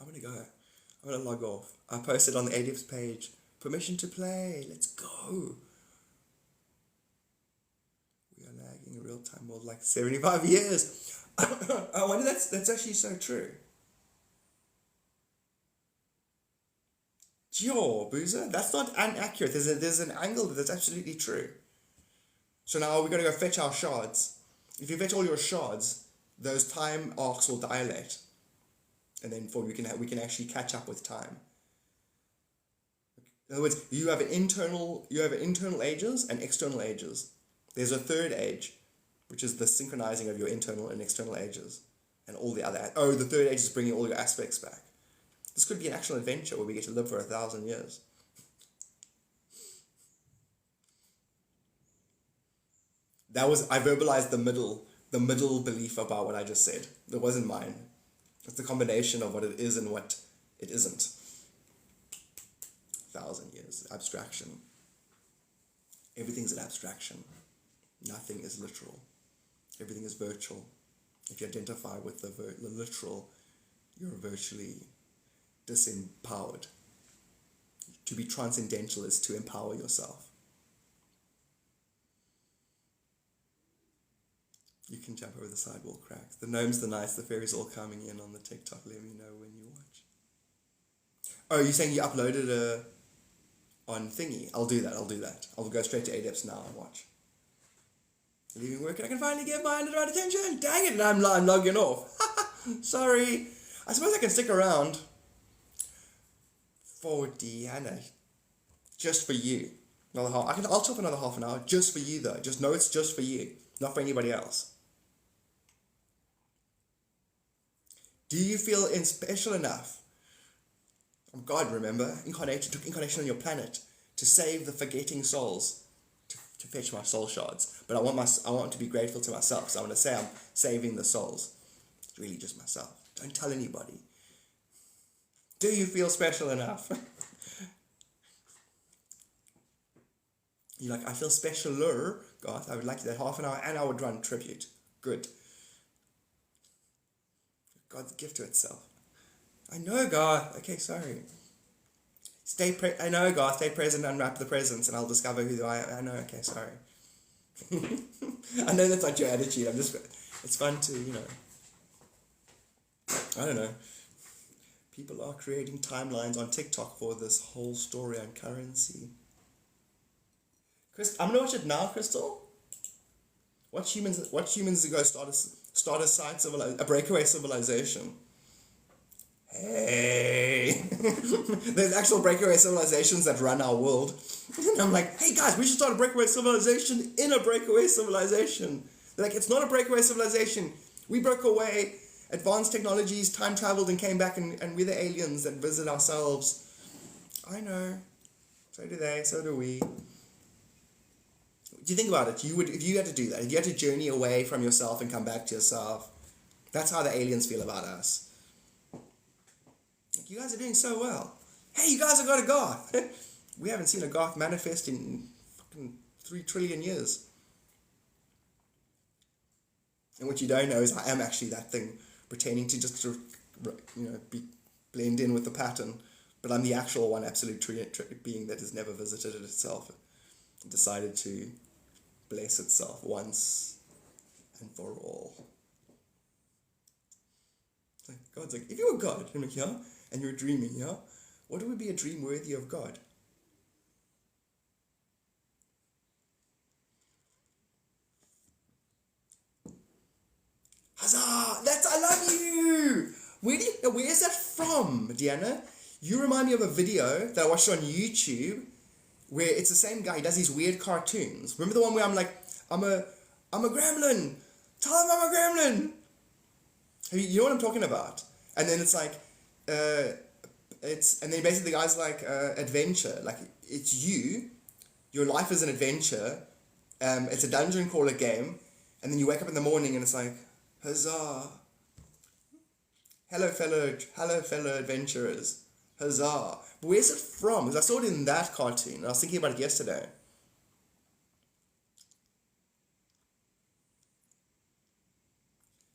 I'm going to go. I'm going to log off. I posted on the ADF's page, permission to play. Let's go. We are lagging in real time world like 75 years. I wonder that's actually so true. Yo, Boozer, that's not inaccurate. There's an angle that's absolutely true. So now we're going to go fetch our shards. If you fetch all your shards, those time arcs will dilate. And then we can actually catch up with time. In other words, you have internal ages and external ages. There's a third age, which is the synchronizing of your internal and external ages, and all the other. The third age is bringing all your aspects back. This could be an actual adventure where we get to live for 1,000 years. I verbalized the middle belief about what I just said. It wasn't mine. It's the combination of what it is and what it isn't. 1,000 years, abstraction. Everything's an abstraction. Nothing is literal. Everything is virtual. If you identify with the literal, you're virtually disempowered. To be transcendental is to empower yourself. You can jump over the sidewall cracks. The gnomes, the knights, the fairies all coming in on the TikTok. Let me know when you watch. Oh, you're saying you uploaded on Thingy? I'll do that. I'll go straight to ADEPS now and watch. Leaving work, I can finally get my underdrive attention. Dang it, and I'm logging off. Sorry. I suppose I can stick around for Deanna. Just for you. I'll chop another half an hour just for you though. Just know it's just for you, not for anybody else. Do you feel special enough? God, remember, took incarnation on your planet to save the forgetting souls, to fetch my soul shards. But I want to be grateful to myself, so I want to say I'm saving the souls. It's really just myself. Don't tell anybody. Do you feel special enough? You're like, I feel specialer, Garth. I would like that half an hour, and I would run tribute. Good. God's gift to itself. I know, Garth. Okay, sorry. I know, Garth. Stay present, unwrap the presents, and I'll discover who I am. I know. Okay, sorry. I know that's not your attitude. It's fun to, I don't know. People are creating timelines on TikTok for this whole story on currency. I'm gonna watch it now, Crystal. Watch humans ago start a breakaway civilization. Hey, there's actual breakaway civilizations that run our world. And I'm like, hey guys, we should start a breakaway civilization in a breakaway civilization. They're like, it's not a breakaway civilization. We broke away, advanced technologies, time traveled and came back, and we're the aliens that visit ourselves. I know. So do they, so do we. Do you think about it? If you had to do that, if you had to journey away from yourself and come back to yourself, that's how the aliens feel about us. You guys are doing so well. Hey, you guys have got a Garth. We haven't seen a Garth manifest in fucking 3 trillion years. And what you don't know is I am actually that thing, pretending to just sort of, blend in with the pattern, but I'm the actual one absolute being that has never visited it itself, and decided to bless itself once and for all. Like God's like, if you were God, and you're dreaming, what would be a dream worthy of God? Huzzah! I love you! Where is that from, Deanna? You remind me of a video that I watched on YouTube where it's the same guy, he does these weird cartoons. Remember the one where I'm like, I'm a gremlin! Tell him I'm a gremlin! You know what I'm talking about? And then it's like, and then basically the guy's like, adventure. Like, it's you, your life is an adventure, it's a dungeon crawler game, and then you wake up in the morning and it's like, huzzah! Hello fellow adventurers. Huzzah. But where's it from? Because I saw it in that cartoon. I was thinking about it yesterday.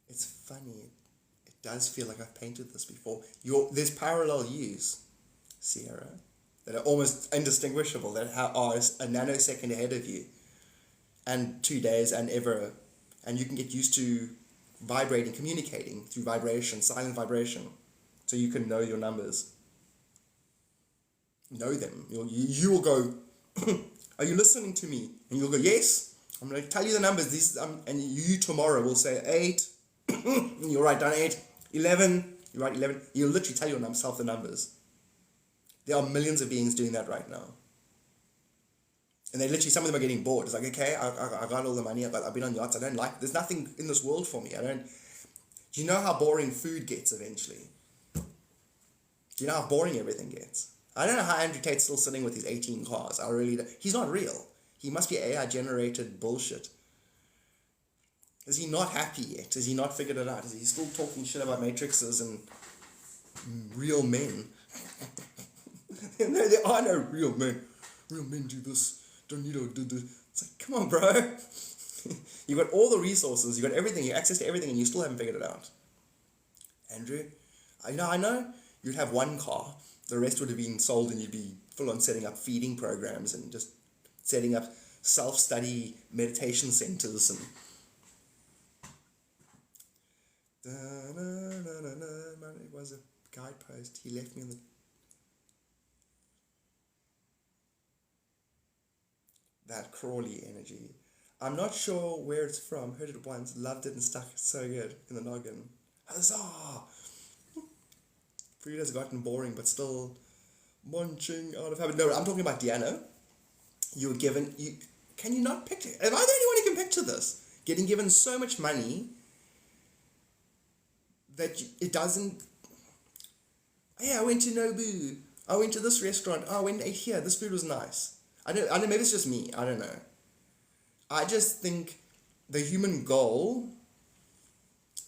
It's funny. It does feel like I've painted this before. There's parallel U's, Sierra, that are almost indistinguishable, that are a nanosecond ahead of you. And 2 days and ever. And you can get used to vibrating, communicating through vibration, silent vibration, so you can know your numbers. Know them. You will go, are you listening to me? And you'll go, yes, I'm going to tell you the numbers. And you tomorrow will say 8, you'll write down 8, 11, you write 11, you'll literally tell yourself the numbers. There are millions of beings doing that right now. And they literally, some of them are getting bored. It's like, okay, I got all the money, I've been on yachts, there's nothing in this world for me. Do you know how boring food gets eventually? Do you know how boring everything gets? I don't know how Andrew Tate's still sitting with his 18 cars. I really don't. He's not real. He must be AI-generated bullshit. Is he not happy yet? Has he not figured it out? Is he still talking shit about matrices and real men? No, there are no real men. Real men do this. Don't need to do this. It's like, come on, bro. You got all the resources, you got everything, you access to everything, and you still haven't figured it out. Andrew, I know. You'd have one car. The rest would have been sold, and you'd be full on setting up feeding programs and just setting up self-study meditation centers and. It was a guidepost. He left me on the. That Crawley energy. I'm not sure where it's from. Heard it once, loved it, and stuck so good in the noggin. Huzzah! Food has gotten boring, but still munching out of habit. No, I'm talking about Deanna. You were given. Can you not picture? Am I the only one who can picture this? Getting given so much money that it doesn't. Hey, I went to Nobu. I went to this restaurant. Oh, I went and ate here. This food was nice. I don't. Maybe it's just me. I don't know. I just think the human goal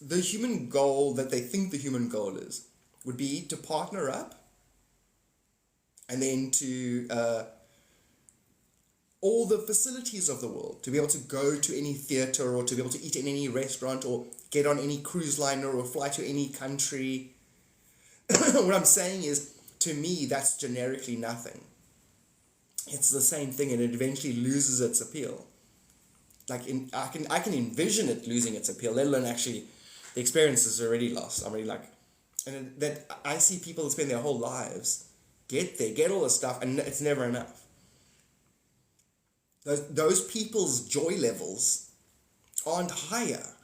that they think the human goal is, would be to partner up and then to all the facilities of the world, to be able to go to any theater or to be able to eat in any restaurant or get on any cruise liner or fly to any country. What I'm saying is, to me, that's generically nothing. It's the same thing, and it eventually loses its appeal. Like I can envision it losing its appeal, let alone actually the experience is already lost. I'm really like, and that I see people spend their whole lives get all the stuff, and it's never enough. Those people's joy levels aren't higher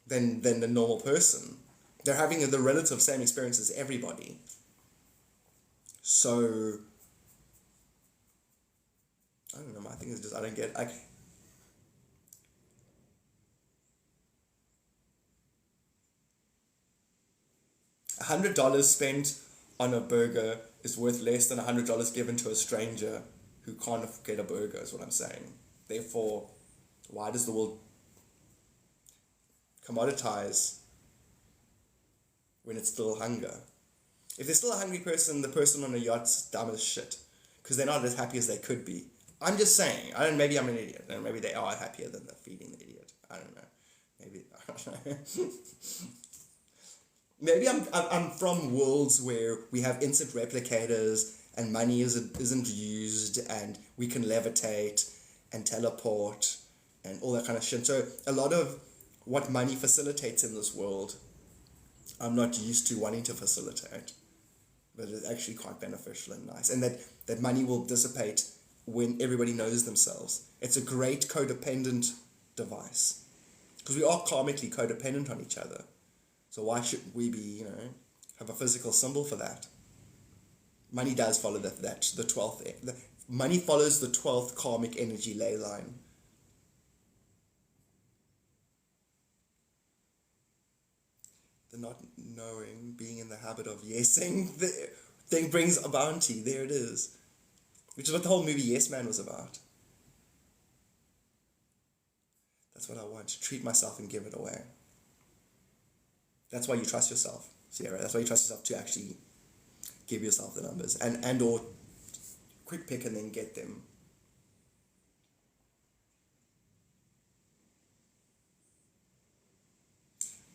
than the normal person. They're having the relative same experience as everybody. So I don't know. My thing is just I don't get. $100 spent on a burger is worth less than $100 given to a stranger who can't get a burger, is what I'm saying. Therefore, why does the world commoditize when it's still hunger? If there's still a hungry person, the person on a yacht's dumb as shit, because they're not as happy as they could be. I'm just saying. Maybe I'm an idiot, and maybe they are happier than the feeding the idiot. I don't know. Maybe I don't know. Maybe I'm from worlds where we have instant replicators and money isn't used and we can levitate and teleport and all that kind of shit. So a lot of what money facilitates in this world, I'm not used to wanting to facilitate, but it's actually quite beneficial and nice. And that money will dissipate when everybody knows themselves. It's a great codependent device because we are karmically codependent on each other. So why should we be, have a physical symbol for that? Money does follow the 12th. Money follows the 12th karmic energy ley line. The not knowing, being in the habit of yesing, the thing brings a bounty. There it is. Which is what the whole movie Yes Man was about. That's what I want, to treat myself and give it away. That's why you trust yourself, Sierra. That's why you trust yourself to actually give yourself the numbers and or quick pick and then get them.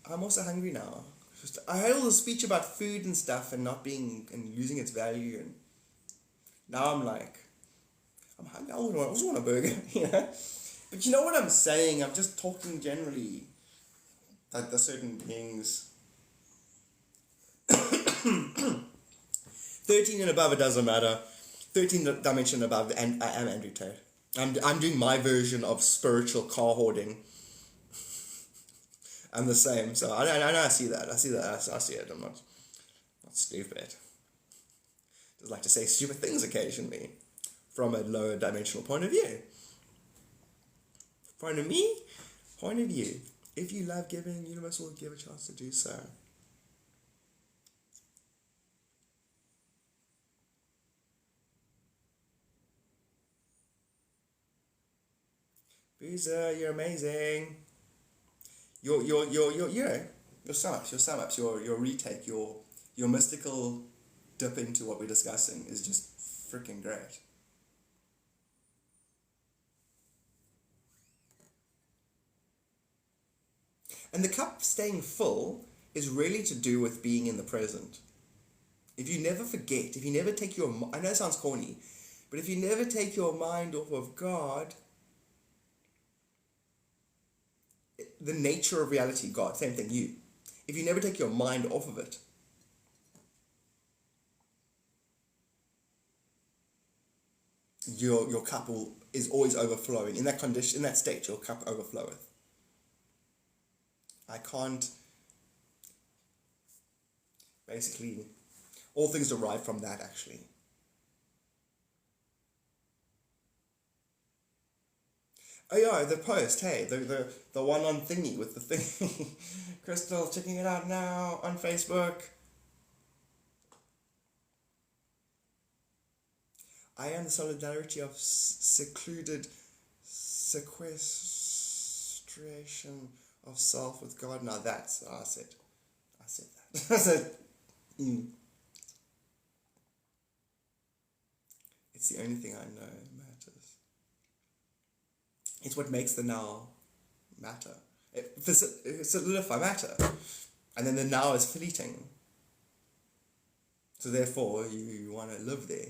I'm also hungry now. I had all this speech about food and stuff and not being and losing its value, and now I'm like, I'm hungry. I also want a burger, But you know what I'm saying? I'm just talking generally. That there's certain beings. 13 and above, it doesn't matter. 13 dimension above, and I am Andrew Tate. I'm doing my version of spiritual car hoarding. I'm the same, so I know I see that. I see it. I'm not stupid. Just like to say stupid things occasionally from a lower dimensional point of view. Point of view. If you love giving, the universe will give a chance to do so. Boozer, you're amazing. Your sum ups, your retake, your mystical dip into what we're discussing is just freaking great. And the cup staying full is really to do with being in the present. If you never forget, if you never take your... I know it sounds corny, but if you never take your mind off of God, the nature of reality, God, same thing, you. If you never take your mind off of it, your cup is always overflowing. In that condition, in that state, your cup overfloweth. I can't... Basically, all things derive from that, actually. Oh yeah, the post, hey, the one on thingy with the thing. Crystal, checking it out now on Facebook. I am the solidarity of secluded sequestration of self with God. Now that's, I said that. I said, It's the only thing I know matters. It's what makes the now matter. It solidify matter. And then the now is fleeting. So therefore, you want to live there.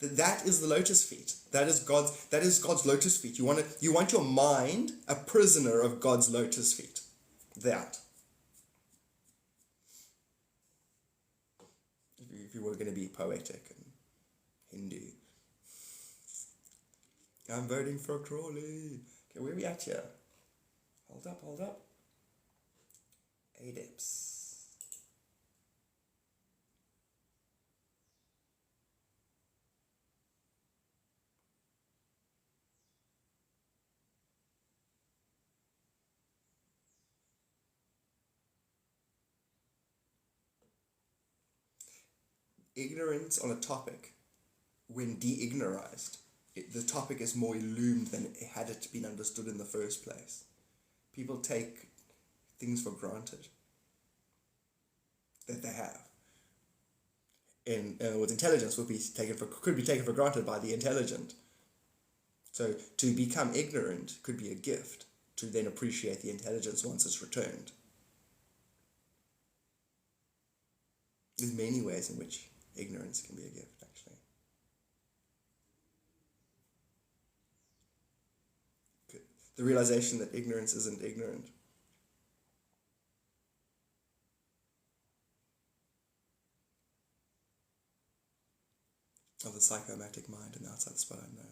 That is the lotus feet. That is God's lotus feet. You want your mind a prisoner of God's lotus feet. That. If you were going to be poetic and Hindu. I'm voting for Crawley. Okay, where are we at here? Hold up. ADEPS. Ignorance on a topic, when de-ignorized, the topic is more illumined than had it been understood in the first place. People take things for granted that they have. In other words, intelligence could be taken for granted by the intelligent. So to become ignorant could be a gift, to then appreciate the intelligence once it's returned. There's many ways in which ignorance can be a gift, actually. The realization that ignorance isn't ignorant. Of the psychomatic mind and the outside spot, I know.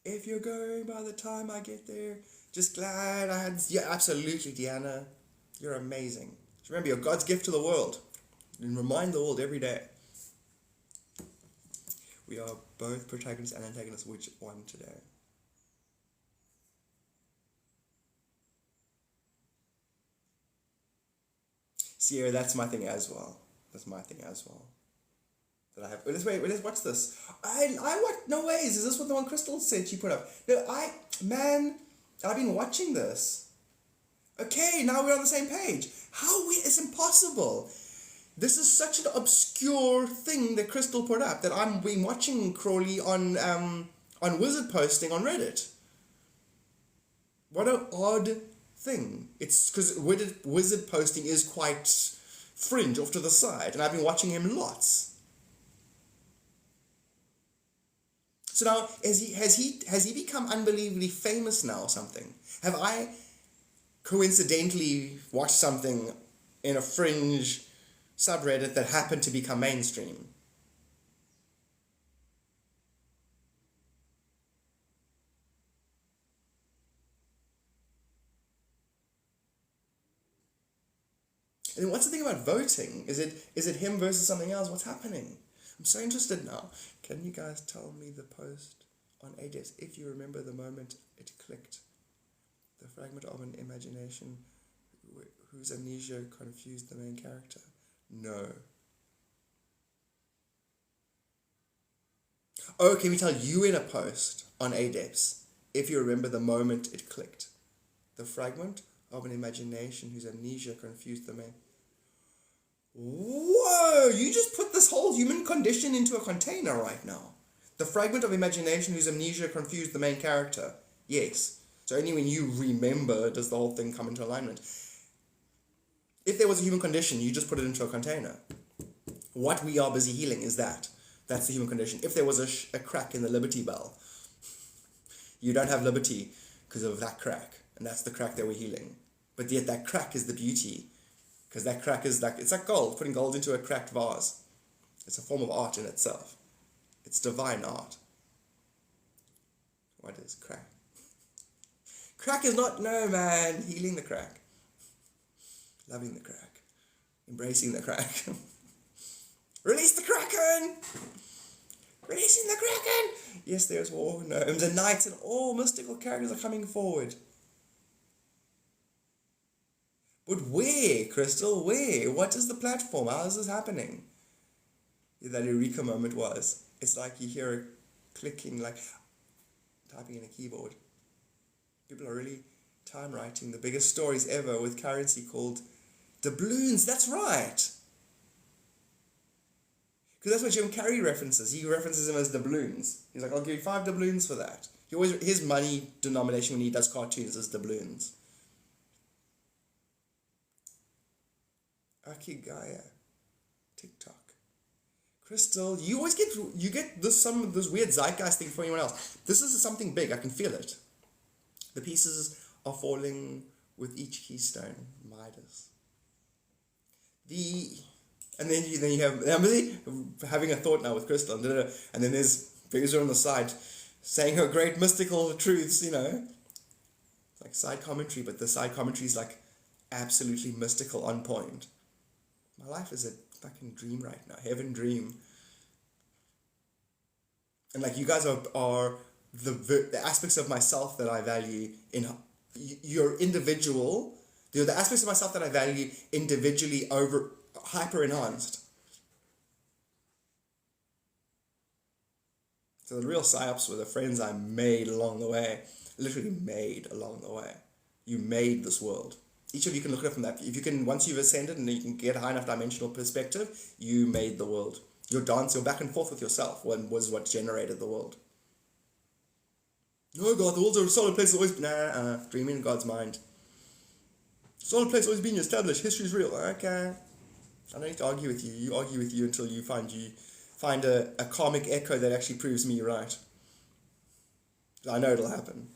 If you're going by the time I get there, just glad I had... Yeah, absolutely, Deanna. You're amazing. Just remember, you're God's gift to the world. And remind the world every day. We are both protagonists and antagonists. Which one today? Sierra, that's my thing as well. That I have. Let's watch this. No ways. Is this what the one Crystal said she put up? No, I've been watching this. Okay, now we're on the same page. It's impossible. This is such an obscure thing that Crystal put up that I've been watching Crawley on Wizard posting on Reddit. What an odd thing. It's because Wizard posting is quite fringe off to the side, and I've been watching him lots. So now, has he become unbelievably famous now or something? Have I coincidentally watched something in a fringe subreddit that happened to become mainstream? And then what's the thing about voting? Is it him versus something else? What's happening? I'm so interested now. Can you guys tell me the post on ADES? If you remember the moment it clicked. The fragment of an imagination whose amnesia confused the main character. No. Oh, can we tell you in a post on ADEPS, if you remember the moment it clicked? The fragment of an imagination whose amnesia confused the main... Whoa! You just put this whole human condition into a container right now. The fragment of imagination whose amnesia confused the main character. Yes. So only when you remember does the whole thing come into alignment. If there was a human condition, you just put it into a container. What we are busy healing is that. That's the human condition. If there was a crack in the Liberty Bell, you don't have liberty because of that crack. And that's the crack that we're healing. But yet that crack is the beauty. Because that crack is like, it's like gold, putting gold into a cracked vase. It's a form of art in itself. It's divine art. What is crack? Crack is not, no man, healing the crack. Loving the crack. Embracing the crack. Release the Kraken! Releasing the Kraken! Yes, there's war, gnomes and knights and all mystical characters are coming forward. But where, Crystal, where? What is the platform? How is this happening? That Eureka moment was. It's like you hear a clicking, like typing in a keyboard. People are really time writing the biggest stories ever with currency called doubloons. That's right. Because that's what Jim Carrey references. He references them as doubloons. He's like, I'll give you 5 doubloons for that. His money denomination when he does cartoons is doubloons. Akigaya, TikTok, Crystal. You always get this weird zeitgeist thing for anyone else. This is something big. I can feel it. The pieces are falling with each keystone. Midas. And then you have Emily having a thought now with Crystal, and then there's Fraser on the side saying her great mystical truths. It's like side commentary, but the side commentary is like absolutely mystical, on point. My life is a fucking dream right now, heaven dream. And like you guys are the aspects of myself that I value in your individual. They're the aspects of myself that I value individually over hyper enhanced. So the real psyops were the friends I made along the way, literally made along the way. You made this world. Each of you can look at it from that. If you can, once you've ascended and you can get a high enough dimensional perspective, you made the world. Your dance, your back and forth with yourself was what generated the world. No, God, the world's a solid place. Always dreaming in God's mind. Solid place always been established. History's real. Okay. I don't need to argue with you. You argue with you until you find a karmic echo that actually proves me right. I know it'll happen.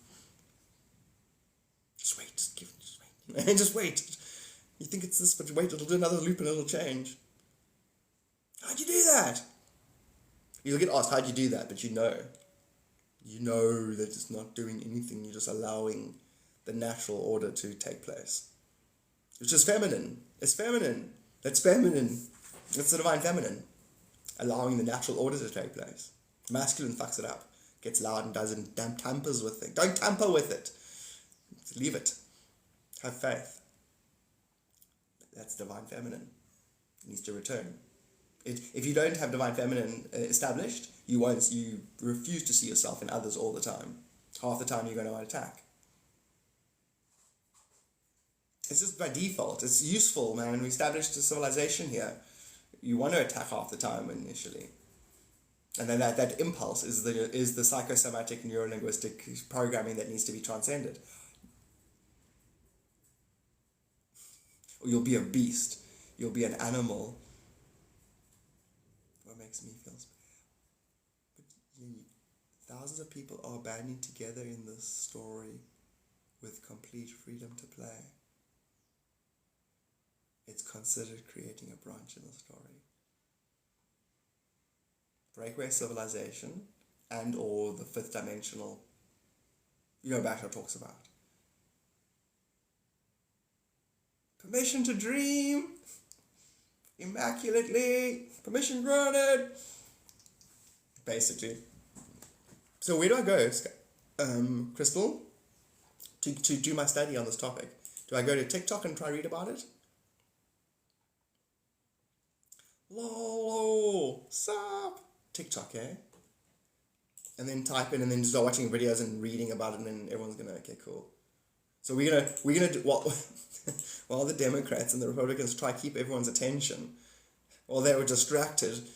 Just wait. Just wait. You think it's this, but wait, it'll do another loop and it'll change. How'd you do that? You'll get asked, how'd you do that? But you know that it's not doing anything. You're just allowing the natural order to take place. Which is feminine. It's feminine. That's feminine. It's the divine feminine. Allowing the natural order to take place. Masculine fucks it up. Gets loud and doesn't tampers with it. Don't tamper with it. Leave it. Have faith. That's divine feminine. It needs to return. If you don't have divine feminine established, you refuse to see yourself in others all the time. Half the time you're going to attack. It's just by default. It's useful, man. We established a civilization here. You want to attack half the time initially. And then that impulse is the psychosomatic neurolinguistic programming that needs to be transcended. Or you'll be a beast. You'll be an animal. What makes me feel... But thousands of people are banding together in this story with complete freedom to play. It's considered creating a branch in the story. Breakaway civilization and or the fifth dimensional, Basho talks about. Permission to dream, immaculately, permission granted, basically. So where do I go, Crystal, to do my study on this topic? Do I go to TikTok and try to read about it? Lol, sup? TikTok, eh? And then type in and then start watching videos and reading about it, and then everyone's gonna, okay, cool. So we're gonna do what while the Democrats and the Republicans try to keep everyone's attention, while they were distracted,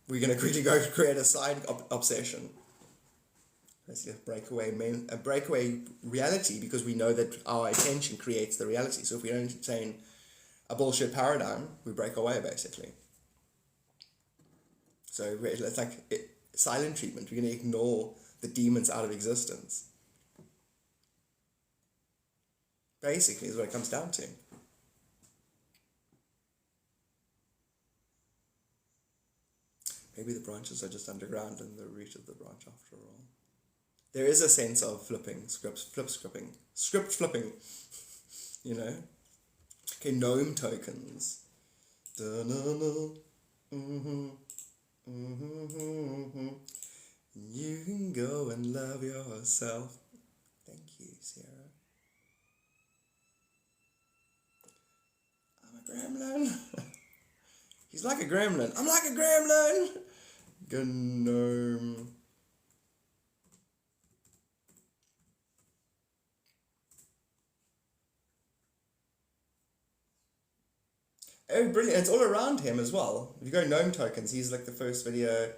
we're gonna quickly go create a side obsession. Basically a breakaway reality, because we know that our attention creates the reality. So if we don't entertain a bullshit paradigm, we break away basically. So it's like silent treatment. We're going to ignore the demons out of existence. Basically is what it comes down to. Maybe the branches are just underground and the root of the branch after all. There is a sense of script flipping, Okay, gnome tokens. You can go and love yourself. Thank you, Sarah. I'm a gremlin. He's like a gremlin. I'm like a gremlin. Gnome. Oh, brilliant. It's all around him as well. If you go gnome tokens, he's like the first video.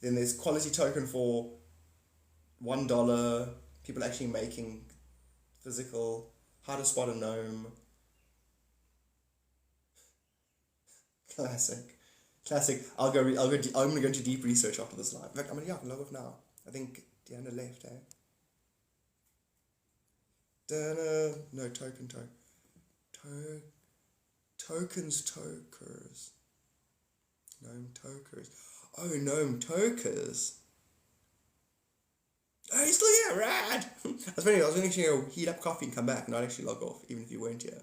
Then there's quality token for $1. People actually making physical. How to spot a gnome. Classic. I'm gonna go into deep research after this live. In fact, I can log off now. I think Deanna left, eh? No, token. Tokens, tokers. Gnome tokers. Oh, gnome tokers. Oh, he's still here, rad! I was going to actually go heat up coffee and come back and not actually log off, even if you weren't here.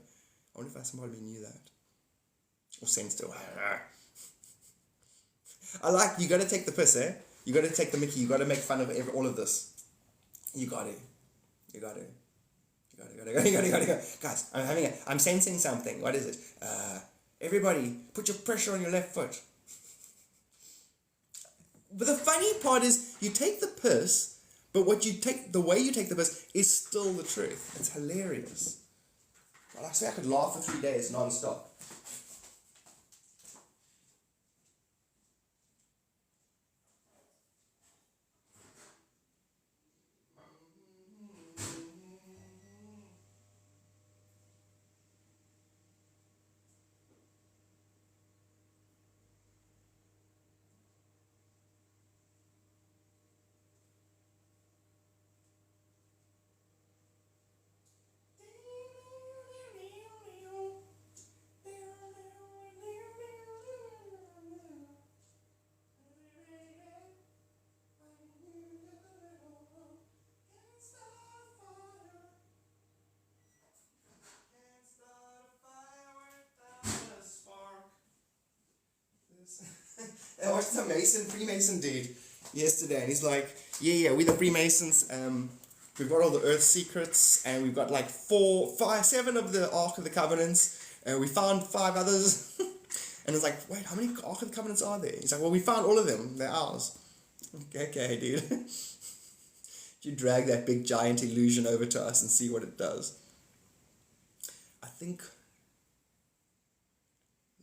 I wonder if somebody knew that. Or sensed it. You gotta take the piss, eh? You gotta take the mickey, you gotta make fun of all of this. You gotta. Guys, I'm sensing something. What is it? Everybody, put your pressure on your left foot. But the funny part is, you take the piss, but the way you take the piss is still the truth. It's hilarious. Well, I say I could laugh for 3 days non-stop. some Freemason dude yesterday, and he's like, yeah, we're the Freemasons. We've got all the Earth secrets, and we've got like 7 of the Ark of the Covenants, and we found 5 others. And it's like, wait, how many Ark of the Covenants are there? He's like, well, we found all of them. They're ours. Okay, dude. You drag that big giant illusion over to us and see what it does. I think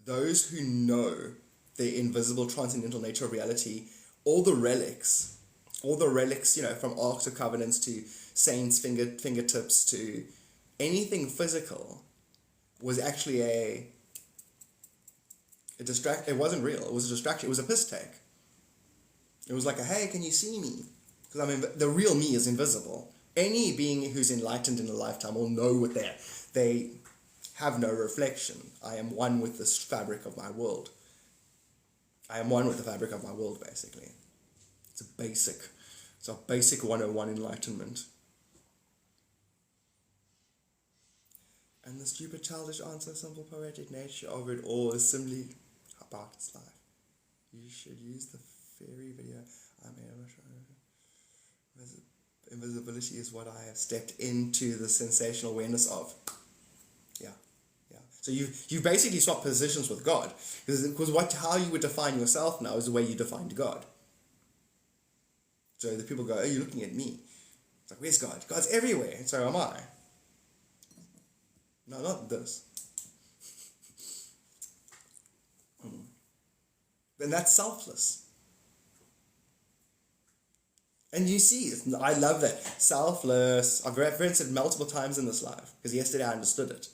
those who know the invisible transcendental nature of reality, all the relics, from Arks of Covenants to saints' fingertips to anything physical, was actually a distraction. It wasn't real. It was a distraction. It was a piss take. It was like hey, can you see me? Because the real me is invisible. Any being who's enlightened in a lifetime will know what they have no reflection. I am one with this fabric of my world. I am one with the fabric of my world, basically. It's a basic 101 enlightenment. And the stupid childish answer, simple poetic nature of it all is simply about its life. You should use the fairy video. Invisibility is what I have stepped into the sensational awareness of. Yeah. So you basically swapped positions with God, because how you would define yourself now is the way you defined God. So the people go, oh, you're looking at me. It's like, where's God? God's everywhere, and so am I. No, not this. And that's selfless. And you see, I love that. Selfless. I've referenced it multiple times in this life, because yesterday I understood it.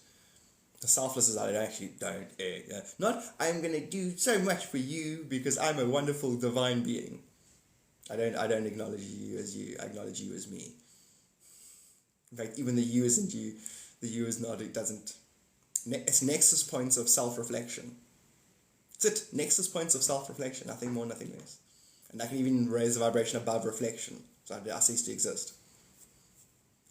The selfless is I actually don't. Not, I'm going to do so much for you because I'm a wonderful divine being. I don't acknowledge you as you. I acknowledge you as me. In fact, even the you isn't you. The you is not, it doesn't. It's nexus points of self-reflection. That's it. Nexus points of self-reflection. Nothing more, nothing less. And I can even raise the vibration above reflection. So I cease to exist.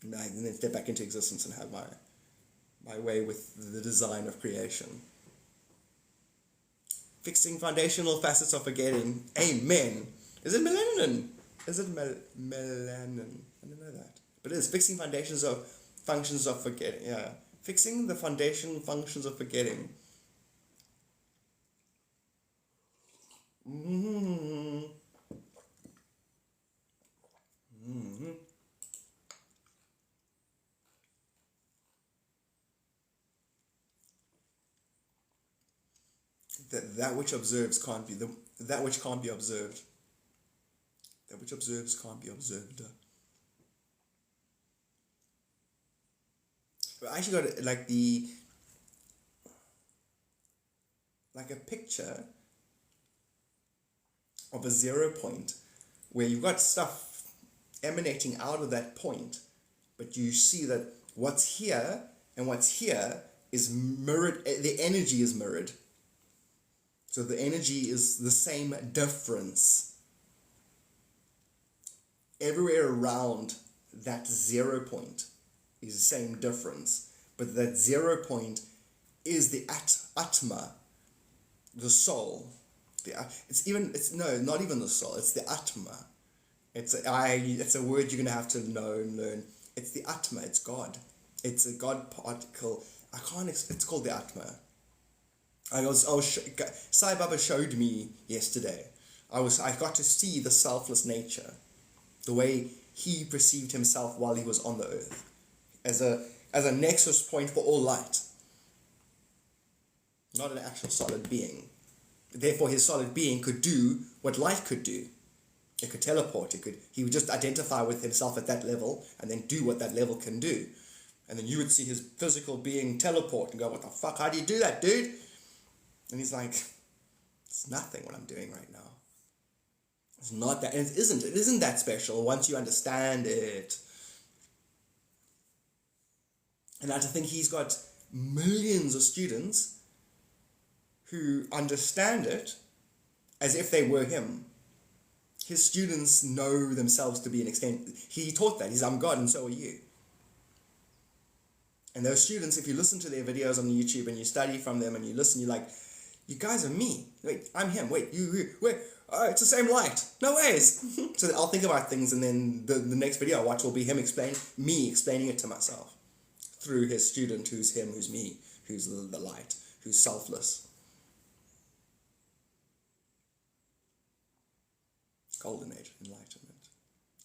And I then step back into existence and have my way with the design of creation. Fixing foundational facets of forgetting. Amen. Is it melanin? Is it melanin? I don't know that. But it is. Fixing functions of forgetting. Yeah. Fixing the foundation functions of forgetting. That which observes can't be that which can't be observed. That which observes can't be observed. But I actually got like a picture of a 0 point where you've got stuff emanating out of that point, but you see that what's here and what's here is mirrored, the energy is mirrored. So the energy is the same difference. Everywhere around that 0 point is the same difference. But that 0 point is the Atma, the soul. Not even the soul, it's the Atma. It's a word you're going to have to know and learn. It's the Atma, it's God. It's a God particle. It's called the Atma. Sai Baba showed me yesterday. I got to see the selfless nature, the way he perceived himself while he was on the earth, as a nexus point for all light, not an actual solid being. Therefore, his solid being could do what light could do. It could teleport. He would just identify with himself at that level and then do what that level can do. And then you would see his physical being teleport and go, what the fuck, how do you do that, dude? And he's like, it's nothing what I'm doing right now. It's not that, and it isn't that special once you understand it. And I think he's got millions of students who understand it as if they were him. His students know themselves to be an extent. He taught that. I'm God and so are you. And those students, if you listen to their videos on YouTube and you study from them and you listen, you're like, you guys are me. Wait, I'm him. Wait, wait. oh, it's the same light. No ways. So I'll think about things, and then the next video I watch will be me explaining it to myself through his student, who's him, who's me, who's the light, who's selfless. Golden Age Enlightenment.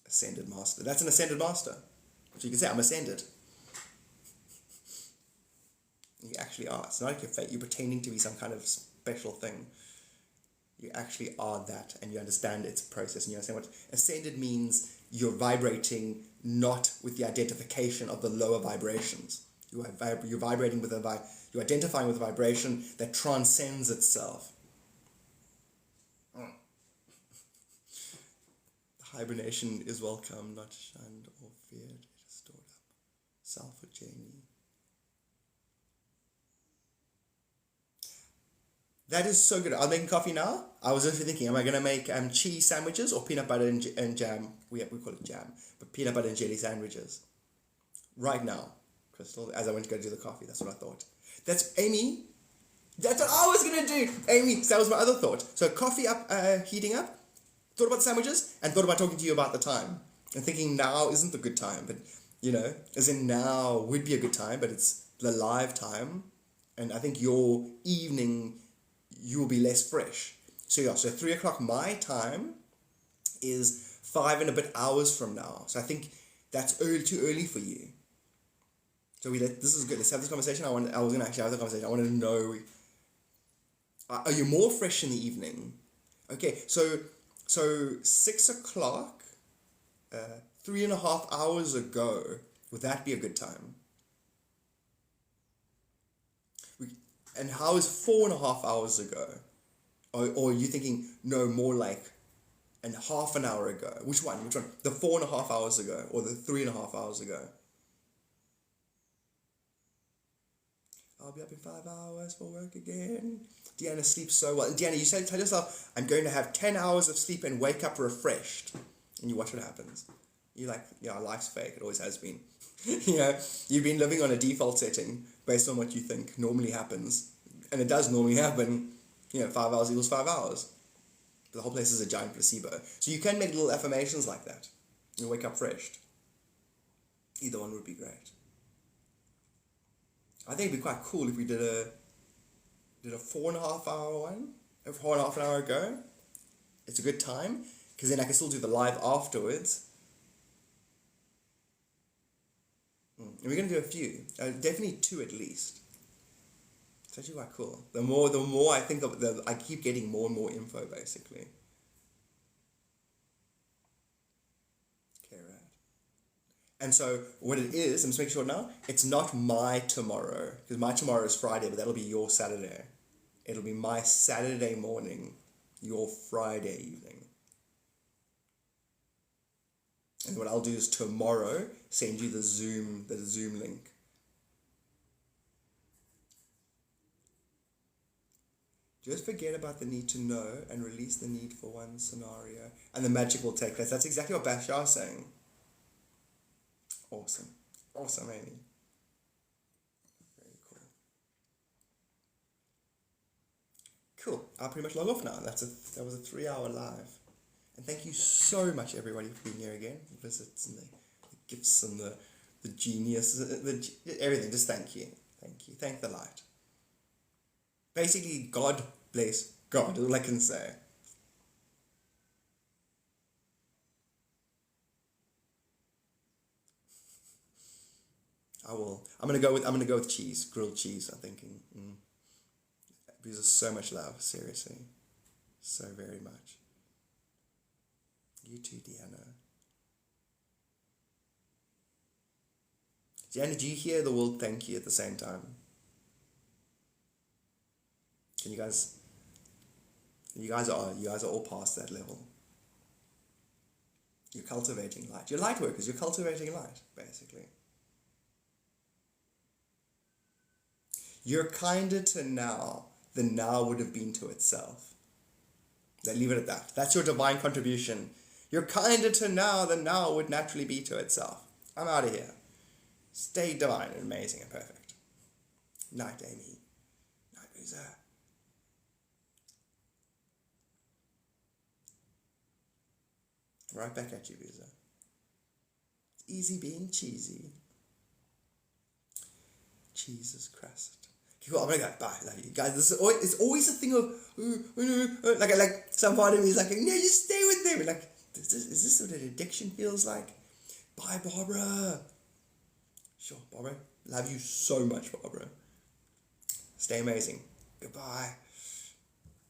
Ascended Master. That's an Ascended Master. So you can say, I'm ascended. You actually are. It's not like you're pretending to be some kind of special thing. You actually are that, and you understand its process, and you understand what ascended means. You're vibrating not with the identification of the lower vibrations. You're vibrating with you're identifying with a vibration that transcends itself. Hibernation is welcome, not shunned or feared. It is stored up. Self for Jamie. That is so good. I'm making coffee now. I was actually thinking, am I going to make cheese sandwiches or peanut butter and jam? We call it jam, but peanut butter and jelly sandwiches. Right now, Crystal, as I went to go do the coffee, that's what I thought. That's Amy. That's what I was going to do. Amy, that was my other thought. So coffee up, heating up. Thought about the sandwiches and thought about talking to you about the time. And thinking now isn't the good time, but, as in now would be a good time, but it's the live time. And I think your evening, you'll be less fresh. So 3 o'clock my time is 5 and a bit hours from now. So I think that's too early for you. So this is good. Let's have this conversation. I was going to actually have the conversation. I wanted to know, are you more fresh in the evening? Okay, so 6 o'clock, 3.5 hours ago, would that be a good time? And how is 4.5 hours ago? Or are you thinking, no, more like half an hour ago? Which one? The 4.5 hours ago or the 3.5 hours ago? I'll be up in 5 hours for work again. Deanna sleeps so well. And Deanna, you tell yourself, I'm going to have 10 hours of sleep and wake up refreshed. And you watch what happens. You're like, yeah, life's fake. It always has been. You've been living on a default setting based on what you think normally happens. And it does normally happen. 5 hours equals 5 hours. But the whole place is a giant placebo. So you can make little affirmations like that. You wake up refreshed. Either one would be great. I think it'd be quite cool if we did a 4.5 hour one, 4.5 an hour ago. It's a good time, because then I can still do the live afterwards. And we're going to do a few, definitely 2 at least. It's actually quite cool. The more I think of I keep getting more and more info, basically. And so what it is, I'm just making sure now, it's not my tomorrow, because my tomorrow is Friday, but that'll be your Saturday. It'll be my Saturday morning, your Friday evening. And what I'll do is tomorrow send you the Zoom link. Just forget about the need to know and release the need for one scenario, and the magic will take place. That's exactly what Bashar is saying. Awesome, Amy. Very cool. I'll pretty much log off now. That was a 3-hour live, and thank you so much, everybody, for being here again. The visits and the gifts and the genius, everything. Just thank you, thank the light. Basically, God bless God. All I can say. I'm gonna go with cheese, grilled cheese. I'm thinking, because there's so much love. Seriously, so very much. You too, Deanna. Deanna, did you hear the word thank you at the same time? Can you guys? You guys are all past that level. You're cultivating light. You're light workers. You're cultivating light, basically. You're kinder to now than now would have been to itself. Then leave it at that. That's your divine contribution. You're kinder to now than now would naturally be to itself. I'm out of here. Stay divine and amazing and perfect. Night, Amy. Night, Lisa. Right back at you, Visa. It's easy being cheesy. Jesus Christ. Okay, cool, I'm gonna go. Bye. Love you guys. It's always a thing of like some part of me is like, no, just stay with them. Like, is this what an addiction feels like? Bye, Barbara. Sure, Barbara. Love you so much, Barbara. Stay amazing. Goodbye.